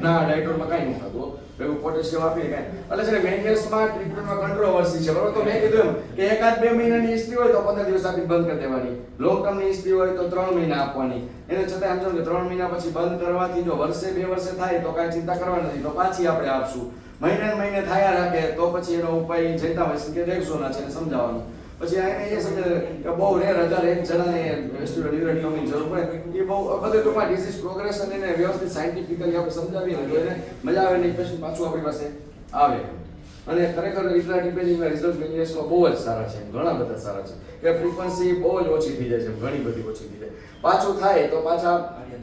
ના, ડાયટોરમાં કાંઈ નથી થતું. એવું પોટેશિયમ આપીને કાંઈ. એટલે છે ને મેનિયસમાં ટ્રીટમેન્ટમાં કંટ્રોવર્સી છે, બરોબર. તો મેં કીધું એમ કે 1-2 મહિનાની હિસ્ટ્રી હોય તો 15 દિવસ આપીને બંધ કરી દેવાની. લોંગ ટર્મની હિસ્ટ્રી હોય તો 3 મહિના આપવાની. એને છતાં એમ સમજો કે 3 મહિના પછી બંધ કરવાથી જો વર્ષે 2 વર્ષે થાય તો કાંઈ ચિંતા કરવાની નથી, તો પાછી આપણે આપશું. મહિને ને મહિને થયા રાખે તો પછી એનો ઉપાય જેન્ટામાઇસિન કે ડેક્સોના છે એને સમજાવવાનું. પછી એને એ સમજે કે બહુ રેર 1001 જણાને વેસ્ટિબ્યુલર ન્યુરોટોમીની જરૂર પડે. એ બહુ બધું ટૂંકમાં ડિસીઝ પ્રોગ્રેશન એને વ્યવસ્થિત સાયન્ટિફિકલી આપણે સમજાવીએ ને તો એને મજા આવે ને પેશન્ટ પાછું આપણી પાસે આવે. અને ખરેખર ઇન્ટ્રાડિપેન્ડિંગના રિઝલ્ટ મેનિયસમાં બહુ જ સારા છે, ઘણા બધા સારા છે. કે ફ્રીક્વન્સી બહુ જ ઓછી થઈ જાય છે, ઘણી બધી ઓછી થઈ જાય. પાછું થાય તો પાછા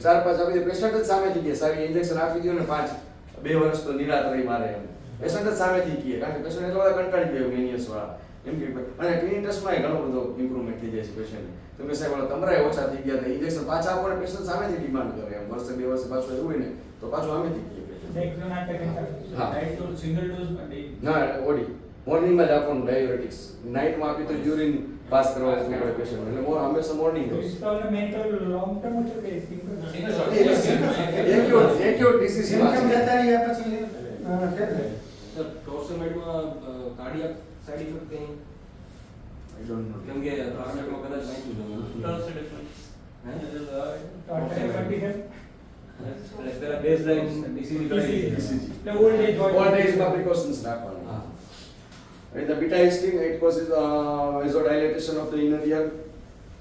4-5 આપી દે. પેશન્ટ જ સામેથી કહે સારી ઇન્જેક્શન આપી દો ને 2 વર્ષ તો નિરાત રહી મારે એમ. પેશન્ટ જ સામેથી કહે, કારણ કે પેશન્ટ એટલા બધા કંટાળી ગયો મેનિયસ વાળા એમ કે. અને ક્લિનિકસમાં ઘણો બધો ઇમ્પ્રુવમેન્ટ થઈ જાય છે પેશન્ટ. તો કે સાહેબ તમારા ઓછા થઈ ગયા, ઇન્જેક્શન પાછા આપો ને પેશન્ટ સામેથી ડિમાન્ડ કરે એમ. વર્ષે 2 વર્ષે પાછું એવું હોય ને તો પાછું સામેથી કહે. હા. સિંગલ ડોઝ માટે ના, ઓડી મોર્નિંગમાં જ આપવાનું ડાયુરેટિક્સ. નાઇટમાં આપી તો યુરિન પાસ કરવાનું પડે પેશન્ટ, એટલે હંમેશા મોર્નિંગ હોય. એક્યુટ ડિસીઝમાં સિમ્પટમ જતા રહ્યા પછી ફેરવે. સર ટોર્સેમેડમાં કાર્ડિયાક સાઇડ ઇફેક્ટ કંઈ આઈ ડોન્ટ નો. કેમ કે ટોર્સેમેડમાં કદાચ નાખ્યું એટલે પેલા બેઝલાઇન ડીસીજી કરાવી ઓલ્ડ એજમાં પ્રિકોશન્સ રાખવાના. હા. And the beta histine, it causes vasodilatation of the inner ear.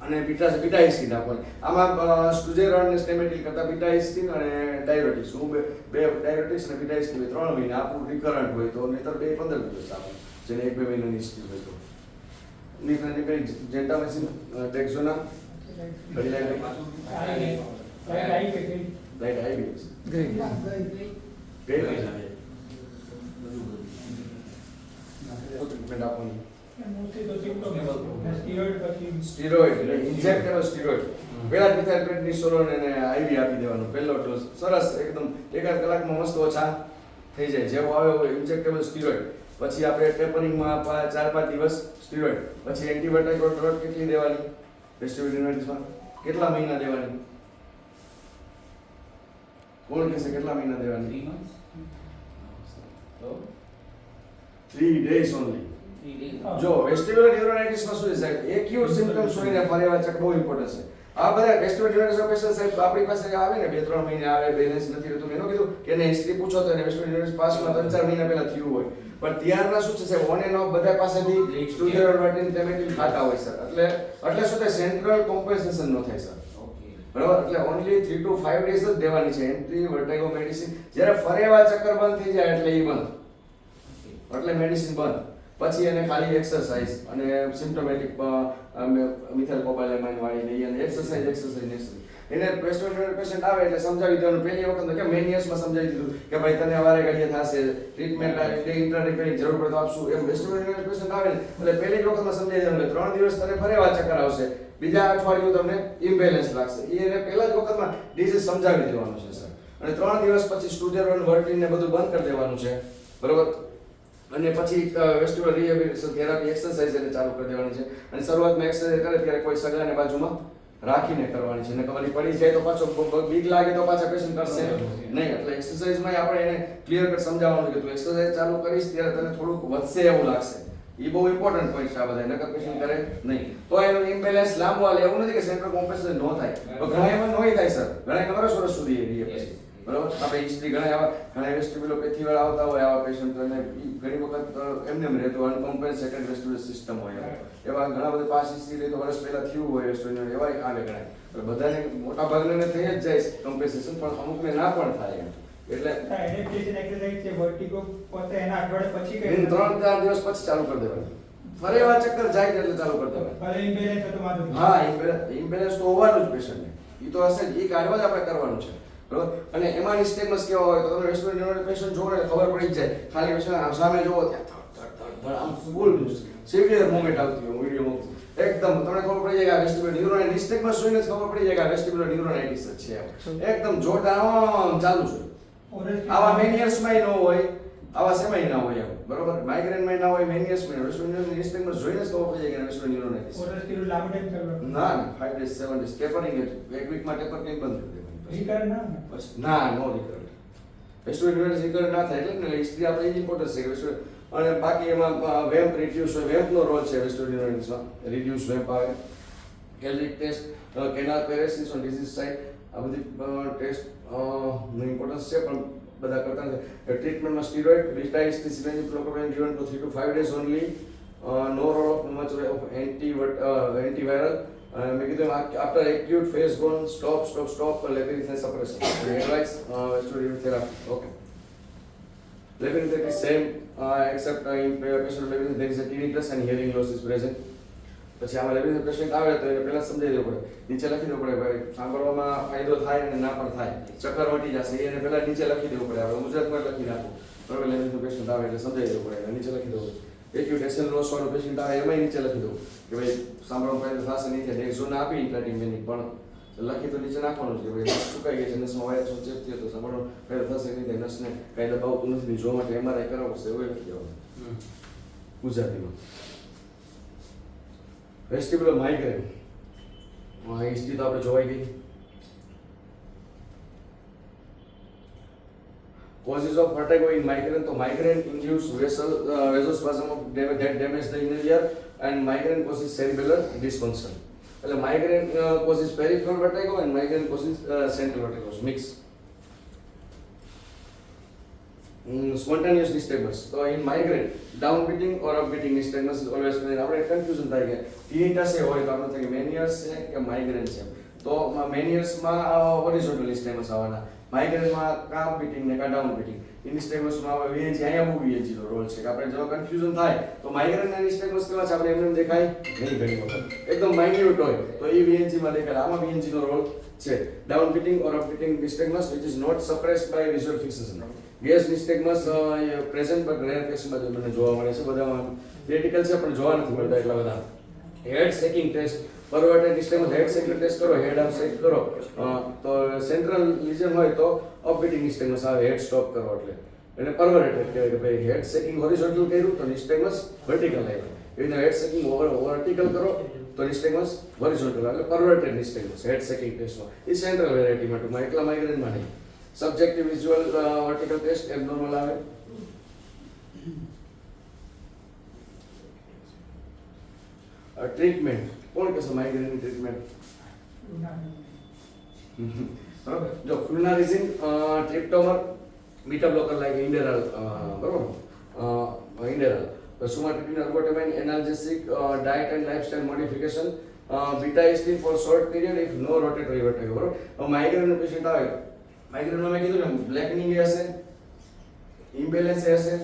અને beta histine આપવાની. આમાં સ્ટુજેરોન ને સ્ટેમેટિલ કરતા beta histine અને ડાયુરેટિક્સ. હું બે ડાયુરેટિક્સ અને beta histine 3 મહિના આપું. રિકરન્ટ હોય તો નહીતર 2-15 દિવસ આપું. જેને 1-2 મહિનાની હિસ્ટ્રી હોય તો. નીકળે જેન્ટામાઇસિન, ડેક્સોના, રાઈટ આઈબીએક્સ. ગઈ ટ્રીટમેન્ટ આપવાની. સ્ટીરોઇડ એટલે ઇન્જેક્ટેબલ સ્ટીરોઇડ. પેલા મિથાઇલપ્રેડનિસોલોન અને આઈવી આપી દેવાનું પહેલો ડોઝ. સરસ એકદમ 1-8 કલાકમાં મસ્ત ઓછા થઈ જાય. જેવો આવે હોય ઇન્જેક્ટેબલ સ્ટીરોઇડ. પછી આપણે ટેપરિંગમાં 4-5 દિવસ સ્ટીરોઇડ. પછી એન્ટીબાયોટિક ડ્રગ કેટલી દેવાની વેસ્ટિબ્યુલર ન્યુરોટિસમાં? કેટલા મહિના દેવાની? કોણ કહેશે કેટલા મહિના દેવાની? 3 months. So 3 days only. 3 days. જો વેસ્ટિબ્યુલર ન્યુરોનાઇટિસમાં શું છે સાહેબ, એક્યુટ સિમ્પટમ્સ હોય ને ફરેવા ચક બહુ ઇમ્પોર્ટન્ટ છે. આ બધા વેસ્ટિબ્યુલર ન્યુરોનાઇટિસ પેશન્ટ સાહેબ આપણી પાસે આવે ને 2-3 મહિને આવે, બેલેન્સ નથી રહેતું. મેં કીધું કે એને હિસ્ટ્રી પૂછો તો એને વેસ્ટિબ્યુલર ન્યુરોનાઇટિસ પાસમાં 3-4 મહિના પહેલા થયું હોય. પણ ત્યારના શું છે સાહેબ, ઓન એન્ડ ઓફ બધા પાસેથી સ્ટુડિયોરોટિન ટેમેટિન ખાતા હોય સર. એટલે શું થાય, સેન્ટ્રલ કોમ્પન્સેશન ન થાય સર. Okay. બરાબર. એટલે ઓનલી 3 to 5 days જ દેવાની છે એન્ટ્રી વર્ટાઇગો મેડિસિન. જ્યારે ફરેવા ચક્કર બંધ થઈ જાય એટલે એ બંધ, એટલે મેડિસિન બંધ. પછી એને ખાલી એક્સરસાઇઝ અને સિમ્પ્ટોમેટિક મિથાઇલકોબાલેમાઇન વાળી દઈએ અને એક્સરસાઇઝ. એને પેશન્ટ આવે એટલે સમજાવી દેવાનું. પહેલી વખત કે મેનિયસમાં સમજાવી દીધું કે ભાઈ તને વારે ઘડીએ થશે, ટ્રીટમેન્ટ ઇન્ટરનેટની જરૂર પડે તો આપશું. એમ વેસ્ટિબ્યુલર પેશન્ટ આવે ને એટલે પહેલી જ વખતમાં સમજાવી દેવાનું કે 3 દિવસ તને ફરેવા ચક્કર આવશે, બીજા અઠવાડિયું તમને ઇમ્બેલેન્સ લાગશે. એને પહેલા જ વખતમાં ડિઝીઝ સમજાવી દેવાનું છે સર. અને 3 દિવસ પછી સ્ટુડિયોરોન વર્ટિન ને બધું બંધ કરી દેવાનું છે, બરોબર. અને પછી વેસ્ટિબ્યુલર રિહેબિલિટેશન થેરાપી એક્સરસાઇઝ એને ચાલુ કરી દેવાની છે. અને શરૂઆતમાં એક્સરસાઇઝ કરે ત્યારે કોઈ સગાને બાજુમાં રાખીને કરવાની છે. ને કવરી પડી જાય તો પાછો બીક લાગે તો પાછા પેશન્ટ કરશે નહીં. એટલે એક્સરસાઇઝમાં આપણે એને ક્લિયર કટ સમજાવવાનું કે તું એક્સરસાઇઝ ચાલુ કરીશ ત્યારે તને થોડુંક વધશે એવું લાગશે. એ બહુ ઇમ્પોર્ટન્ટ પોઈન્ટ છે આ બધા. નકર પેશન્ટ કરે નહીં તો એનું ઇમ્બેલેન્સ લાંબુ હાલે. એવું નથી કે સેન્ટ્રલ કોમ્પન્સેશન ન થાય, તો ઘણા એમાં નોય થાય સર. ઘણા વર્ષ સુધી એ રહે પછી, બરોબર. આપણે હિસ્ટ્રી ઘણા વેસ્ટિબ્યુલોપેથી વાળા આવતા હોય આવા પેશન્ટ, તો એને ઘણી વખત એમને એમ રહેતું અનકોમ્પન્સેટેડ વેસ્ટિબ્યુલર સિસ્ટમ હોય. એવા ઘણા બધા પાસ હિસ્ટ્રી રહી તો વર્ષ પહેલા થયું હોય વેસ્ટિબ્યુલર, એવા આવે ઘણા. બધાને મોટા ભાગને થઈ જ જાય કોમ્પન્સેશન, પણ અમુકને ના પણ થાય એમ. એટલે એડેપ્ટેશન એક્સરસાઇઝ છે વર્ટિગો પોતે એના અઠવાડિયા પછી 3-4 દિવસ પછી ચાલુ કરી દેવાનું. ફરે એવા ચક્કર જાય ને એટલે ચાલુ કરતા હોય. ભલે imbalance હોય તો વાંધો નહીં. હા, ઇમ્બેલેન્સ તો હોવાનું જ પેશન્ટને. એ તો હશે જ, એ કાઢવા જ આપણે કરવાનું છે. બરોબર. અને એમાં નિસ્ટેગમસ કેવા હોય તો તમે વેસ્ટર્ન ન્યુરોન પેશન્ટ જોવો ને ખબર પડી જ જાય. ખાલી પેશન્ટ આમ સામે જોવો ત્યાં ધડ આમ ફૂલ સિવિયર મૂવમેન્ટ આવતી હોય વિડીયોમાં. એકદમ તમને ખબર પડી જાય કે આ વેસ્ટિબ્યુલર ન્યુરોન નિસ્ટેગમસ જોઈને જ ખબર પડી જાય કે આ વેસ્ટિબ્યુલર ન્યુરોનાઇટિસ જ છે. એકદમ જોરદાર આમ ચાલુ છે. આવા મેનિયર્સમાં ન હોય, આવા સેમાય ના હોય એમ. બરોબર. માઇગ્રેનમાં ના હોય, મેનિયર્સમાં વેસ્ટિબ્યુલર ન્યુરોન નિસ્ટેગમસ જોઈને જ ખબર પડી જાય કે વેસ્ટિબ્યુલર ન્યુરોનાઇટિસ. ઓરલ સ્ટીરોઇડ લાંબો ટાઈમ કરવાનો. ના 5 days 7 days ટેપરિંગ એક વીકમાં ટેપર કંઈ બંધ કરી દેવાનું. recurrent ના હોય ને? પછી ના નો રિકરન્ટ. વેસ્ટિબ્યુલર રિકરન્ટ ના થાય એટલે ને હિસ્ટ્રી આપણે એ ઇમ્પોર્ટન્ટ છે કે વેસ્ટિબ્યુલર અને બાકી એમાં વેમ્પ રિડ્યુસ હોય. વેમ્પનો રોલ છે વેસ્ટિબ્યુલરમાં. રિડ્યુસ વેમ્પ આવે, caloric test, canal paresis on disease side, આ બધી ટેસ્ટ નો ઇમ્પોર્ટન્સ છે પણ બધા કરતા નથી. ટ્રીટમેન્ટમાં steroid, રિટાઇસ્ટિસિન, પ્રોકોપેન given for 3 to 5 days only. No role of much of antiviral. મેં કીધું after acute phase gone, stop labyrinthine suppression. Advice steroid therapy. Okay. Labyrinthine is same except in patient labyrinthine there is a tinnitus and hearing loss is present. પછી આમાં લેબિરિથિન patient આવે તો એને પહેલા સમજાવી દેવું પડે, નીચે લખી દેવું પડે ભાઈ સાંભળવામાં ફાયદો થાય અને ના પણ થાય, ચક્કર વટી જશે એને પહેલા નીચે લખી દેવું પડે. આપણે ગુજરાતમાં લખી નાખવું બરાબર. લેબિરિથિન પેશન્ટ આવે એટલે સમજાવી દેવું પડે, નીચે લખી દેવું. એક્યુટ એસએલ લોસ વાળો પેશન્ટ આવે એમાંય નીચે લખી દેવું કે ભાઈ સાંભળવામાં ફાયદો થશે નહીં થાય. ડેક્ઝોન આપી ઇન્ટ્રાટીમેનિક પણ લખી તો નીચે નાખવાનું છે ભાઈ નસ સુકાઈ ગઈ છે, નસમાં વાયરસ ચેપ થયો તો સાંભળવાનું ફાયદો થશે નહીં થાય, નસને કાંઈ દબાવતું નથી, જોવા માટે એમઆરઆઈ કરાવવું છે એવું લખી દેવાનું ગુજરાતીમાં. વેસ્ટિબ્યુલર માઇગ્રેન હિસ્ટ્રી તો આપણે જોવાઈ ગઈ. Causes of vertigo in migraine, તો migraine induce vasospasm of that damage the inner ear and migraine causes cerebellar dysfunction. એટલે migraine causes peripheral vertigo and migraine causes central vertigo mix. Spontaneous nystagmus. So in migraine, downbeating or upbeating nystagmus is always present. આપણે confusion થાય કે tinnitus એ હોય તો આપણે થાય કે મેનિયર્સ છે કે માઇગ્રેન છે. તો મેનિયર્સમાં હોરિઝોન્ટલ nystagmus આવવાના, માઇગ્રેનમાં કા બીટિંગ ને કા ડાઉન બીટિંગ. nystagmusમાં આવે VNG, અહીંયા બહુ VNG નો રોલ છે કે આપણે જો કન્ફ્યુઝન થાય તો માઇગ્રેન અને nystagmus કેવા છે આપણે એમને દેખાય નહીં ઘણી વખત, એકદમ માઇન્યુટ હોય તો એ VNG માં દેખાય. આમાં VNG નો રોલ છે. Down beating or upbeating nystagmus which is not suppressed by visual fixation. Gas nystagmus present but rare કેસમાં જો મને જોવા મળે છે, બધામાં ક્રિટિકલ છે પણ જોવા નથી મળતા એટલા બધા. હેડ શેકિંગ ટેસ્ટ, પરવર્ટેડ nystagmus હેડ શેકિંગ ટેસ્ટ કરો, હેડ આમ શેક કરો તો સેન્ટ્રલ લિજન હોય તો અપબીટિંગ nystagmus આવે, હેડ સ્ટોપ કરો એટલે પરવર્ટેડ કહેવાય કે ભાઈ હેડ શેકિંગ હોરિઝોન્ટલ કર્યું તો nystagmus વર્ટિકલ આવ્યો. એવી રીતે હેડ શેકિંગ વર્ટિકલ કરો તો nystagmus હોરિઝોન્ટલ એટલે પરવર્ટેડ nystagmus હેડ શેકિંગ ટેસ્ટમાં. એ સેન્ટ્રલ વેરાયટીમાં ટૂંકમાં, એકલા માઇગ્રેનમાં નહીં. Subjective visual vertical test abnormal આવે. ટ્રીટમેન્ટ કોણ કહેશે માઇગ્રેનની ટ્રીટમેન્ટ? બરાબર. જો flunarizine, Tryptomer, beta blocker like Inderal, બરાબર Inderal, sumatriptan, ergotamine, analgesic, diet and lifestyle modification, betahistine for short period if no rotatory vertigo. બરાબર. માઇગ્રેનનો પેશન્ટ આવે, માઇગ્રેનમાં મેં કીધું ને બ્લેકનિંગ હશે, ઇમ્બેલેન્સ હશે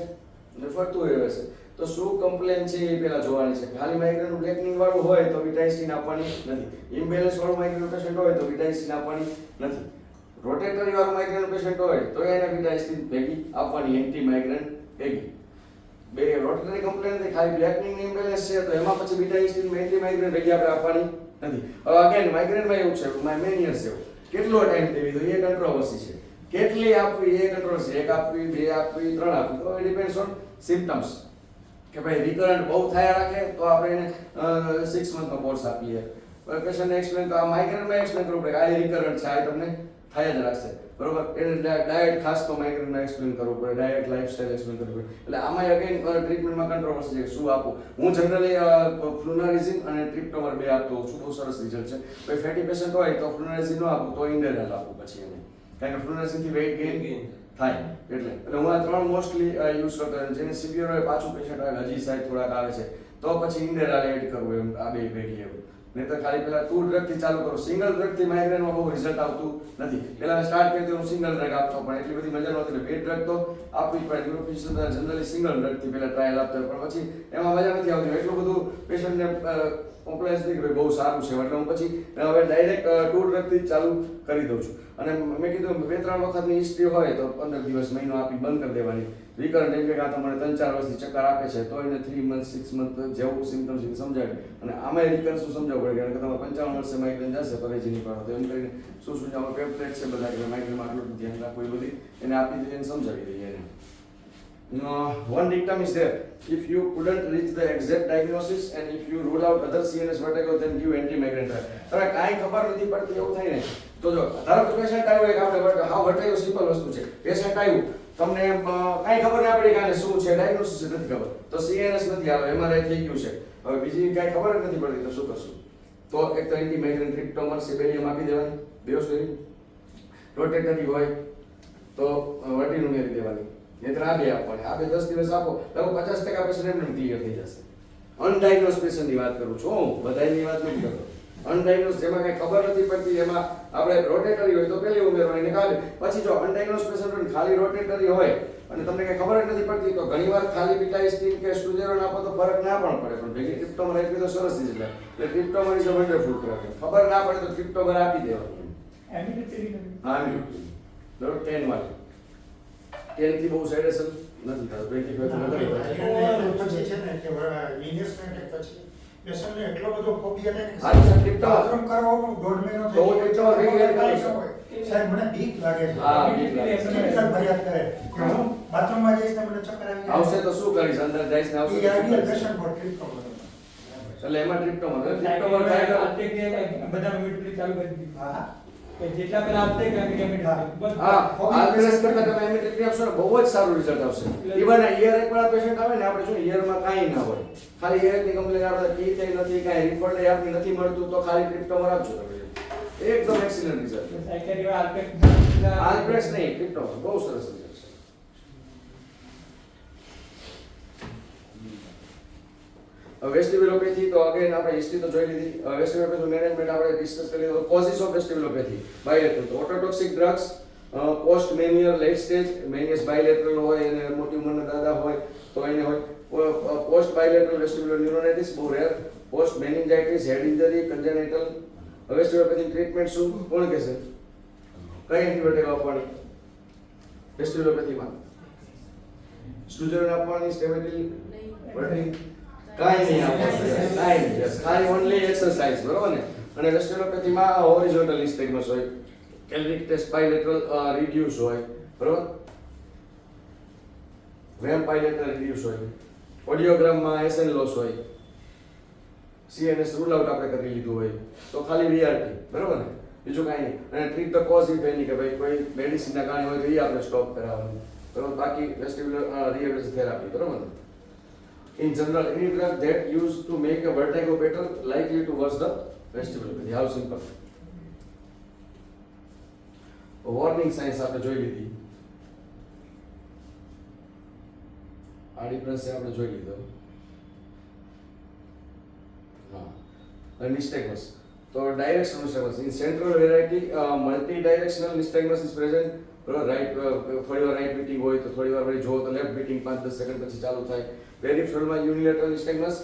ને ફરતું હશે. તો શું કમ્પ્લેન છે એ પહેલા જોવાની છે. ખાલી માઇગ્રેન બ્લેકનિંગ વાળું હોય તો વિટાઇસ્ટિન આપવાની નથી. ઇમ્બેલેન્સ વાળું માઇગ્રેન પેશન્ટ હોય તો વિટાઇસ્ટિન આપવાની નથી. રોટેટરી વાળું માઇગ્રેન પેશન્ટ હોય તો એને વિટાઇસ્ટિન ભેગી આપવાની, એન્ટી માઇગ્રેન ભેગી. બે રોટેટરી કમ્પ્લેન છે, ખાલી બ્લેકનિંગ ને ઇમ્બેલેન્સ છે તો એમાં પછી વિટાઇસ્ટિન એન્ટી માઇગ્રેન ભેગી આપણે આપવાની નથી. હવે અગેન માઇગ્રેનમાં એવું છે, મેનિયર્સ એવું કેટલો ટાઈમ દેવી તો એ કંટ્રોવર્સી છે. કેટલી આપવી એ કંટ્રોવર્સી, એક આપવી, બે આપવી, 3 આપવી, તો એ ડિપેન્ડ્સ ઓન સિમ્પટમ્સ. કે ભાઈ રિકરન્ટ બહુ થયા રાખે તો આપણે એને 6 મંથનો કોર્સ આપીએ. પેશન્ટને એક્સપ્લેન તો આ માઇગ્રેનમાં એક્સપ્લેન કરવું પડે આ રિકરન્ટ છે, આ તમને થયા જ રાખશે બરોબર. એને ડાયટ ખાસ તો માઇગ્રેનમાં એક્સપ્લેન કરવું પડે, ડાયટ લાઇફસ્ટાઇલ એક્સપ્લેન કરવું પડે. એટલે આમાં અગેન ટ્રીટમેન્ટમાં કંટ્રોવર્સી છે શું આપવું. હું જનરલી ફ્લુનારિઝિન અને ટ્રિપ્ટોમર બે આપતો હોઉં છું, બહુ સરસ રિઝલ્ટ છે. કોઈ ફેટી પેશન્ટ હોય તો ફ્લુનારિઝિન ન આપું તો ઇન્ડેરલ આપું પછી એને, કારણ કે ફ્લુનારિઝિનથી વેઇટ ગેઇન થાય એટલે હું આ 3 મોસ્ટલી યુઝ કરતો હોય. જેને સિવિયર હોય, પાછું પેશન્ટ આવે, હજી સાહેબ થોડાક આવે છે તો પછી ઇન્ડેરલ એડ કરવું એમ, આ બે ભેગી એવું. નહીં તો ખાલી પેલા 2 ડ્રગથી ચાલુ કરો. સિંગલ ડ્રગથી માઇગ્રેનમાં બહુ રિઝલ્ટ આવતું નથી. પેલા મેં સ્ટાર્ટ કર્યું હું સિંગલ ડ્રગ આપતો, પણ એટલી બધી મજા નહોતી. એટલે 2 ડ્રગ તો આપવી જ પડે. ન્યુરોફિઝિશિયન જનરલી સિંગલ ડ્રગથી પેલા ટ્રાયલ આપતો હોય, પણ પછી એમાં મજા નથી આવતી. એટલું બધું પેશન્ટને કોમ્પ્લાયન્સ નહીં કે ભાઈ બહુ સારું છે, એટલે હું પછી હવે ડાયરેક્ટ 2 ડ્રગથી જ ચાલુ કરી દઉં છું. અને મેં કીધું 2-3 વખતની હિસ્ટ્રી હોય તો 15 દિવસ મહિનો આપી બંધ કરી દેવાની. રિકરન્ટ એમ કે આ તમારે 3-4 વર્ષથી ચક્કર આપે છે તો એને 3 મંથ 6 મંથ જેવું સિમ્ટમ્સ સમજાવે. અને આમાં રિકરન્ટ શું સમજાવવું પડે, કારણ કે તમારે 55 વર્ષે માઇગ્રેન જશે પરેજી નહીં પાડો, તો એમ કરીને શું શું આમાં પેમ્પલેટ છે બધા કે માઇગ્રેનમાં આટલું ધ્યાન રાખવું, એ બધી એને આપી દઈએ, એને સમજાવી દઈએ એને. One dictum is there: if you couldn't reach the exact diagnosis and if you rule out other CNS vertigo, then give anti-migraine drug. હવે કાંઈ ખબર નથી પડતી એવું થાય ને તો જો ધારો કે પેશન્ટ આવ્યો એક આપણે હા વર્ટિગો સિમ્પલ વસ્તુ છે. પેશન્ટ આવ્યું તમને કાંઈ ખબર ના પડી કે આને શું છે, ડાયગ્નોસિસ નથી ખબર, તો CNS નથી આવે, MRI થઈ ગયું છે, હવે બીજી કાંઈ ખબર જ નથી પડતી તો શું કરશું? તો એક તો એન્ટી-માઇગ્રેન ટ્રિપ્ટોમર સિબેરિયમ આપી દેવાની, બેઓસ્ફેરિન. રોટેટરી હોય તો વર્ટિન ઉમેરી દેવાની, નહીંતર આ બે આપવાની. આ બે 10 દિવસ આપો તો 50% પેશન્ટ એમને ક્લિયર થઈ જશે. અનડાયગ્નોઝ પેશન્ટની વાત કરું છું હું, બધાની વાત નથી કરતો. અનડાયગ્નોઝ જેમાં કઈ ખબર નથી પડતી એમાં આપણે રોટેટરી હોય તો પેલી ઉમેરવાની ને ખાલી. પછી જો અનડાયગ્નોઝ પેશન્ટ હોય ખાલી રોટેટરી હોય અને તમને કઈ ખબર જ નથી પડતી તો ઘણીવાર ખાલી બીટાઇસ્ટીન કે સ્ટુજેરોન આપો તો ફરક ના પણ પડે, પણ ભેગી ટ્રિપ્ટોમર આપી તો સરસ થઈ જાય. એટલે ટ્રિપ્ટોમર ઇઝ અ વન્ડરફુલ ડ્રગ. ખબર ના પડે તો ટ્રિપ્ટોમર આપી દેવાનું. હા બરોબર. 10 વાળી 10 થી બહુ સાઈડ અસર નથી થતો, 25 પછી છે ને કે ઇન્વેસ્ટમેન્ટ પછી પેશન્ટને એટલો બધો ફોબિયા થાય હા, કે સાહેબ, બાથરૂમ કરવાનો 1.5 મહિનો તો હું ટ્રિપ્ટોમર રેગ્યુલર કરું છું. સાહેબ મને બીક લાગે છે. હા, બીક લાગે છે. કેટલા ફરિયાદ કરે કે હું બાથરૂમમાં જઈશ ને મને ચક્કર આવી જાય. આવશે તો શું કરીશ, અંદર જઈશ ને આવશે તો શું આઈડિયલ કરીશ? Patient for treatment. એટલે એમાં ટ્રિપ્ટોમર થાય તો બધા મીટર ચાલુ કરી દીધું. હા કે જેટલા પેલા આપતે કે મીટર હા આલ્ટ્રેસ કરતા તમે એમિટેટરી આપશો ને બહુ જ સારું રિઝલ્ટ આવશે. ઇવન ઇયર એક વાળા પેશન્ટ આવે ને આપણે જો ઇયરમાં કાંઈ ના હોય, ખાલી ઇયરની કમ્પ્લેન આપણે કી થઈ નથી, કાંઈ રિપોર્ટ આપને નથી મળતું તો ખાલી ટ્રિપ્ટોમર આપજો તમે, એકદમ એક્સિલન્ટ રિઝલ્ટ. સાયકલ આલ્ટ્રેસ નહીં, ટ્રિપ્ટોમર બહુ સરસ રિઝલ્ટ છે. વેસ્ટિબ્યુલોપેથી તો અગેન આપણે હિસ્ટ્રી તો જોઈ લીધી. વેસ્ટિબ્યુલોપેથી મેનેજમેન્ટ આપણે ડિસ્કસ કરી લીધું. કોઝિસ ઓફ વેસ્ટિબ્યુલોપેથી બાયલેટરલ તો ototoxic drugs, post manual late stage, Meniere's bilateral હોય અને મોટી ઉંમરના દાદા હોય તો એને હોય. પોસ્ટ બાયલેટરલ વેસ્ટિબ્યુલર ન્યુરોનાઇટિસ બહુ રેર. પોસ્ટ મેનિન્જાઇટિસ, હેડ ઇન્જરી, કન્જેનિટલ. વેસ્ટિબ્યુલોપેથી ટ્રીટમેન્ટ શું કોણ કહેશે? કઈ એન્ટીબાયોટિક આપવાની વેસ્ટિબ્યુલોપેથીમાં? સ્ટુજેરોન આપવાની, સ્ટેબિલિટી વર્ટિંગ કાંઈ નહીં આપવાનું, કાંઈ નહીં, યસ ખાલી ઓનલી એક્સરસાઇઝ, બરોબર ને? અને વેસ્ટિબ્યુલોપેથીમાં હોરિઝોન્ટલ નિસ્ટેગ્મસ હોય, કેલરિક ટેસ્ટ બાયલેટરલ રિડ્યુસ હોય, બરોબર? વેમ બાયલેટરલ રિડ્યુસ હોય, ઓડિયોગ્રામમાં એસએન લોસ હોય, CNS રૂલ આઉટ આપણે કરી લીધું હોય તો ખાલી VRT, બરોબર ને? બીજું કાંઈ નહીં. અને ટ્રીટ ધ કોઝ ઇફ એની કે ભાઈ કોઈ મેડિસિનના કારણે હોય તો એ આપણે સ્ટોપ કરાવવાનું, બરોબર? બાકી વેસ્ટિબ્યુલર રિહેબિલિટેશન થેરાપી, બરોબર ને? In general, any drug that used to make a vertigo better likely to worsen the vestibulopathy. How simple. Warning signs આપણે જોઈ લીધી. આ ડિફરન્સ આપણે જોઈ લીધો. હા. Nystagmus. તો directional nystagmus. In central variety, multi-directional nystagmus is present. Right થોડી વાર રાઈટ બીટિંગ હોય તો થોડી વાર વળી જો તો લેફ્ટ બીટિંગ 5-10 સેકન્ડ પછી ચાલુ થાય. પેરિફેરલમાં unilateral nystagmus,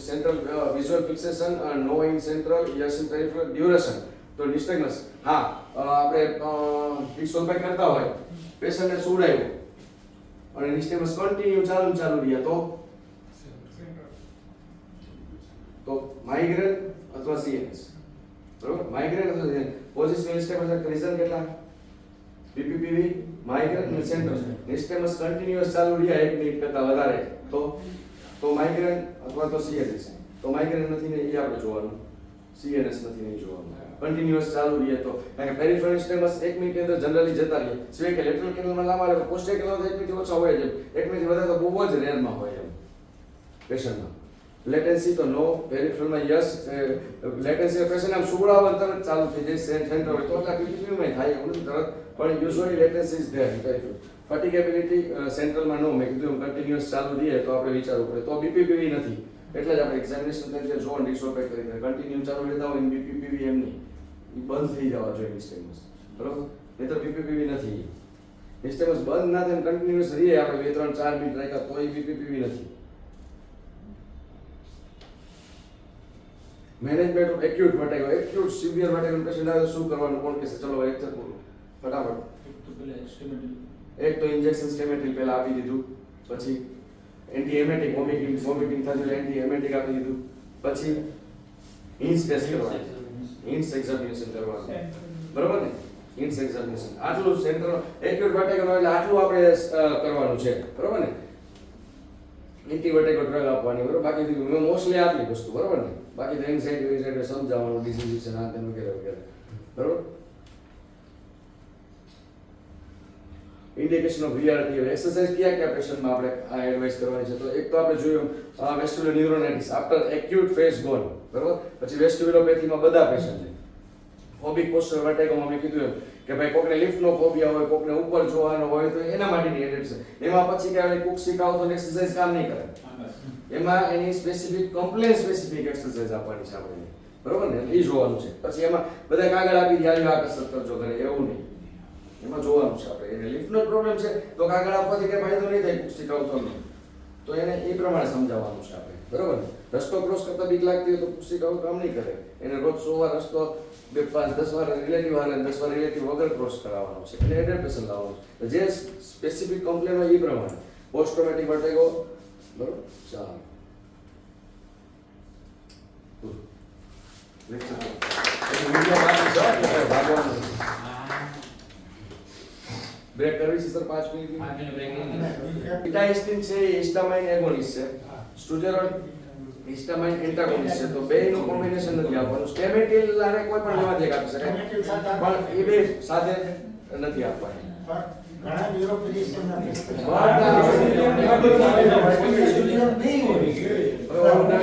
central visual fixation, no in central, yes in peripheral, duration. તો નિસ્ટેગ્મસ હા આપણે પિક્સોલપાઈ કરતા હોય, પેશન્ટને સુવડાવ્યું અને નિસ્ટેગ્મસ કન્ટિન્યુ ચાલુ રહ્યા તો માઇગ્રેન અથવા CNS, બરોબર? માઇગ્રેન અથવા CNS પોઝિશનલ નિસ્ટેગ્મસ રીઝન કેટલા? BPPV, માઇગ્રેન અને સેન્ટ્રલ. નિસ્ટેગ્મસ કન્ટિન્યુઅસ ચાલુ રહ્યા 1 મિનિટ કરતા વધારે તો માઇગ્રેન અથવા તો CNS. તો માઇગ્રેન નથી ને એ આપણે જોવાનું, CNS નથી ને જોવાનું. કન્ટિન્યુઅસ ચાલુ રહે તો, કારણ કે પેરિફેરલ નિસ્ટેગ્મસ 1 મિનિટની અંદર જનરલી જતા રહે, સિવાય કે લેટરલ કેનલમાં લાંબા રહે. પોસ્ટેરિયર કેનલ તો 1 મિનિટથી ઓછા હોય છે, 1 મિનિટથી વધારે તો બહુ જ રેરમાં હોય એમ પેશન્ટમાં. લેટેન્સી તો નો, પેરિફેરલમાં યસ. લેટેન્સી પેશન્ટ આમ સુવડાવો તરત ચાલુ થઈ જાય, સેન્ટર હોય તો એટલે PPPમાં થાય એવું નથી તરત, પણ યુઝ્યુઅલી લેટેન્સી ઇઝ ધેર. ફેટિગેબિલિટી સેન્ટ્રલમાં નો, મેં કીધું કન્ટિન્યુઅસ ચાલુ રહે તો આપણે વિચારવું પડે. તો BPPV નથી. એટલે જ આપણે એક્ઝામિનેશન તરીકે જો ડિસઓપેક કરી કન્ટિન્યુ ચાલુ રહેતા હોય બીપીપીવી એમ નહીં, એ બંધ થઈ જવા જોઈએ નિસ્ટેમસ, બરોબર? નહીં તો બીપીપીવી નથી. નિસ્ટેમસ બંધ ના થાય કન્ટિન્યુઅસ રહીએ આપણે 2 3 4 મિનિટ રાખ્યા તો એ બીપીપીવી નથી. Management of acute vertigo, acute severe vertigo patient આવે તો શું કરવાનું, કોણ કહેશે? ચલો લેક્ચર પૂરું ફટાફટ. એક તો ઇન્જેક્શન સ્ટેમેટ્રિલ પહેલા આપી દીધું, પછી એન્ટી એમેટિક વોમિટિંગ થતું એટલે એન્ટી એમેટિક આપી દીધું, પછી ઇન્સ ટેસ્ટ કરવાનું, ઇન્સ એક્ઝામિનેશન કરવાનું, બરોબર ને? ઇન્સ એક્ઝામિનેશન આટલું સેન્ટર એક્યુટ વર્ટિગો એટલે આટલું આપણે કરવાનું છે, બરોબર ને? એન્ટી વર્ટિગો ડ્રગ આપવાની, બરોબર? બાકી મેં મોસ્ટલી આટલી વસ્તુ, બરોબર ને? બાકી તો એન્ઝાઇટી સમજાવવાનું, ડિસીઝ છે, આ તેમ વગેરે વગેરે, બરોબર? ઇન્ડિકેશન ઓફ VRT એક્સરસાઇઝ કયા પેશન્ટમાં આપણે આ એડવાઇસ કરવાની છે? તો એક તો આપણે જોયું vestibular neuronitis after acute phase gone, બરોબર? પછી વેસ્ટિબ્યુલોપેથીમાં બધા પેશન્ટ છે. ફોબિક પોસ્ચર વર્ટિગોમાં મેં કીધું એમ કે ભાઈ કોકને લિફ્ટનો ફોબિયા હોય, કોકને ઉપર જોવાનો હોય તો એના માટેની એડેડ છે. એમાં પછી કે કુક્ષિક આવતો એક્સરસાઇઝ કામ નહીં કરે, એમાં એની સ્પેસિફિક કમ્પ્લેન સ્પેસિફિક એક્સરસાઇઝ આપવાની છે આપણે, બરોબર ને? એ જોવાનું છે. પછી એમાં બધા કાગળ આપી દે આ કસરત કરજો કરે એવું નહીં, એમાં જોવાનું છે આપણે. એને લિફ્ટનો પ્રોબ્લેમ છે તો કાગળ આપવાથી કઈ ફાયદો નહીં થાય, કુક્ષિક આવતો નહીં તો એને એ પ્રમાણે સમજાવવાનું છે આપણે, બરોબર ને? રસ્તો ક્રોસ કરતા બીક લાગતી હોય તો કુક્ષિક આવું કામ નહીં કરે, એને રોજ 100 વાર રસ્તો 2 5 10 વાર રિલેટિવ વાર 10 વાર રિલેટિવ વગર ક્રોસ કરાવવાનો છે, એટલે એડેપ્ટેશન લાવવાનું છે. જે સ્પેસિફિક કમ્પ્લેન હોય એ પ્રમાણે. પોસ્ટ ટ્રોમેટિક વર્ટિગો, બરોબર? ચાલો બ્રેક કરવી છે સર 5 મિનિટ. 5 મિનિટ બ્રેક લઈ ઇટાઇસ્ટિન છે એ હિસ્ટામાઇન એગોનિસ્ટ છે, સ્ટુજેરોન હિસ્ટામાઇન એન્ટાગોનિસ્ટ છે, તો બેયનું કોમ્બિનેશન નથી આપવાનું. સ્ટેમેટિલ આને કોઈ પણ લેવા દે આપી શકાય Stemetil સાથે પણ એ બે સાથે નથી આપવાની. ઘણા ન્યુરોપેથિસ્ટના બધા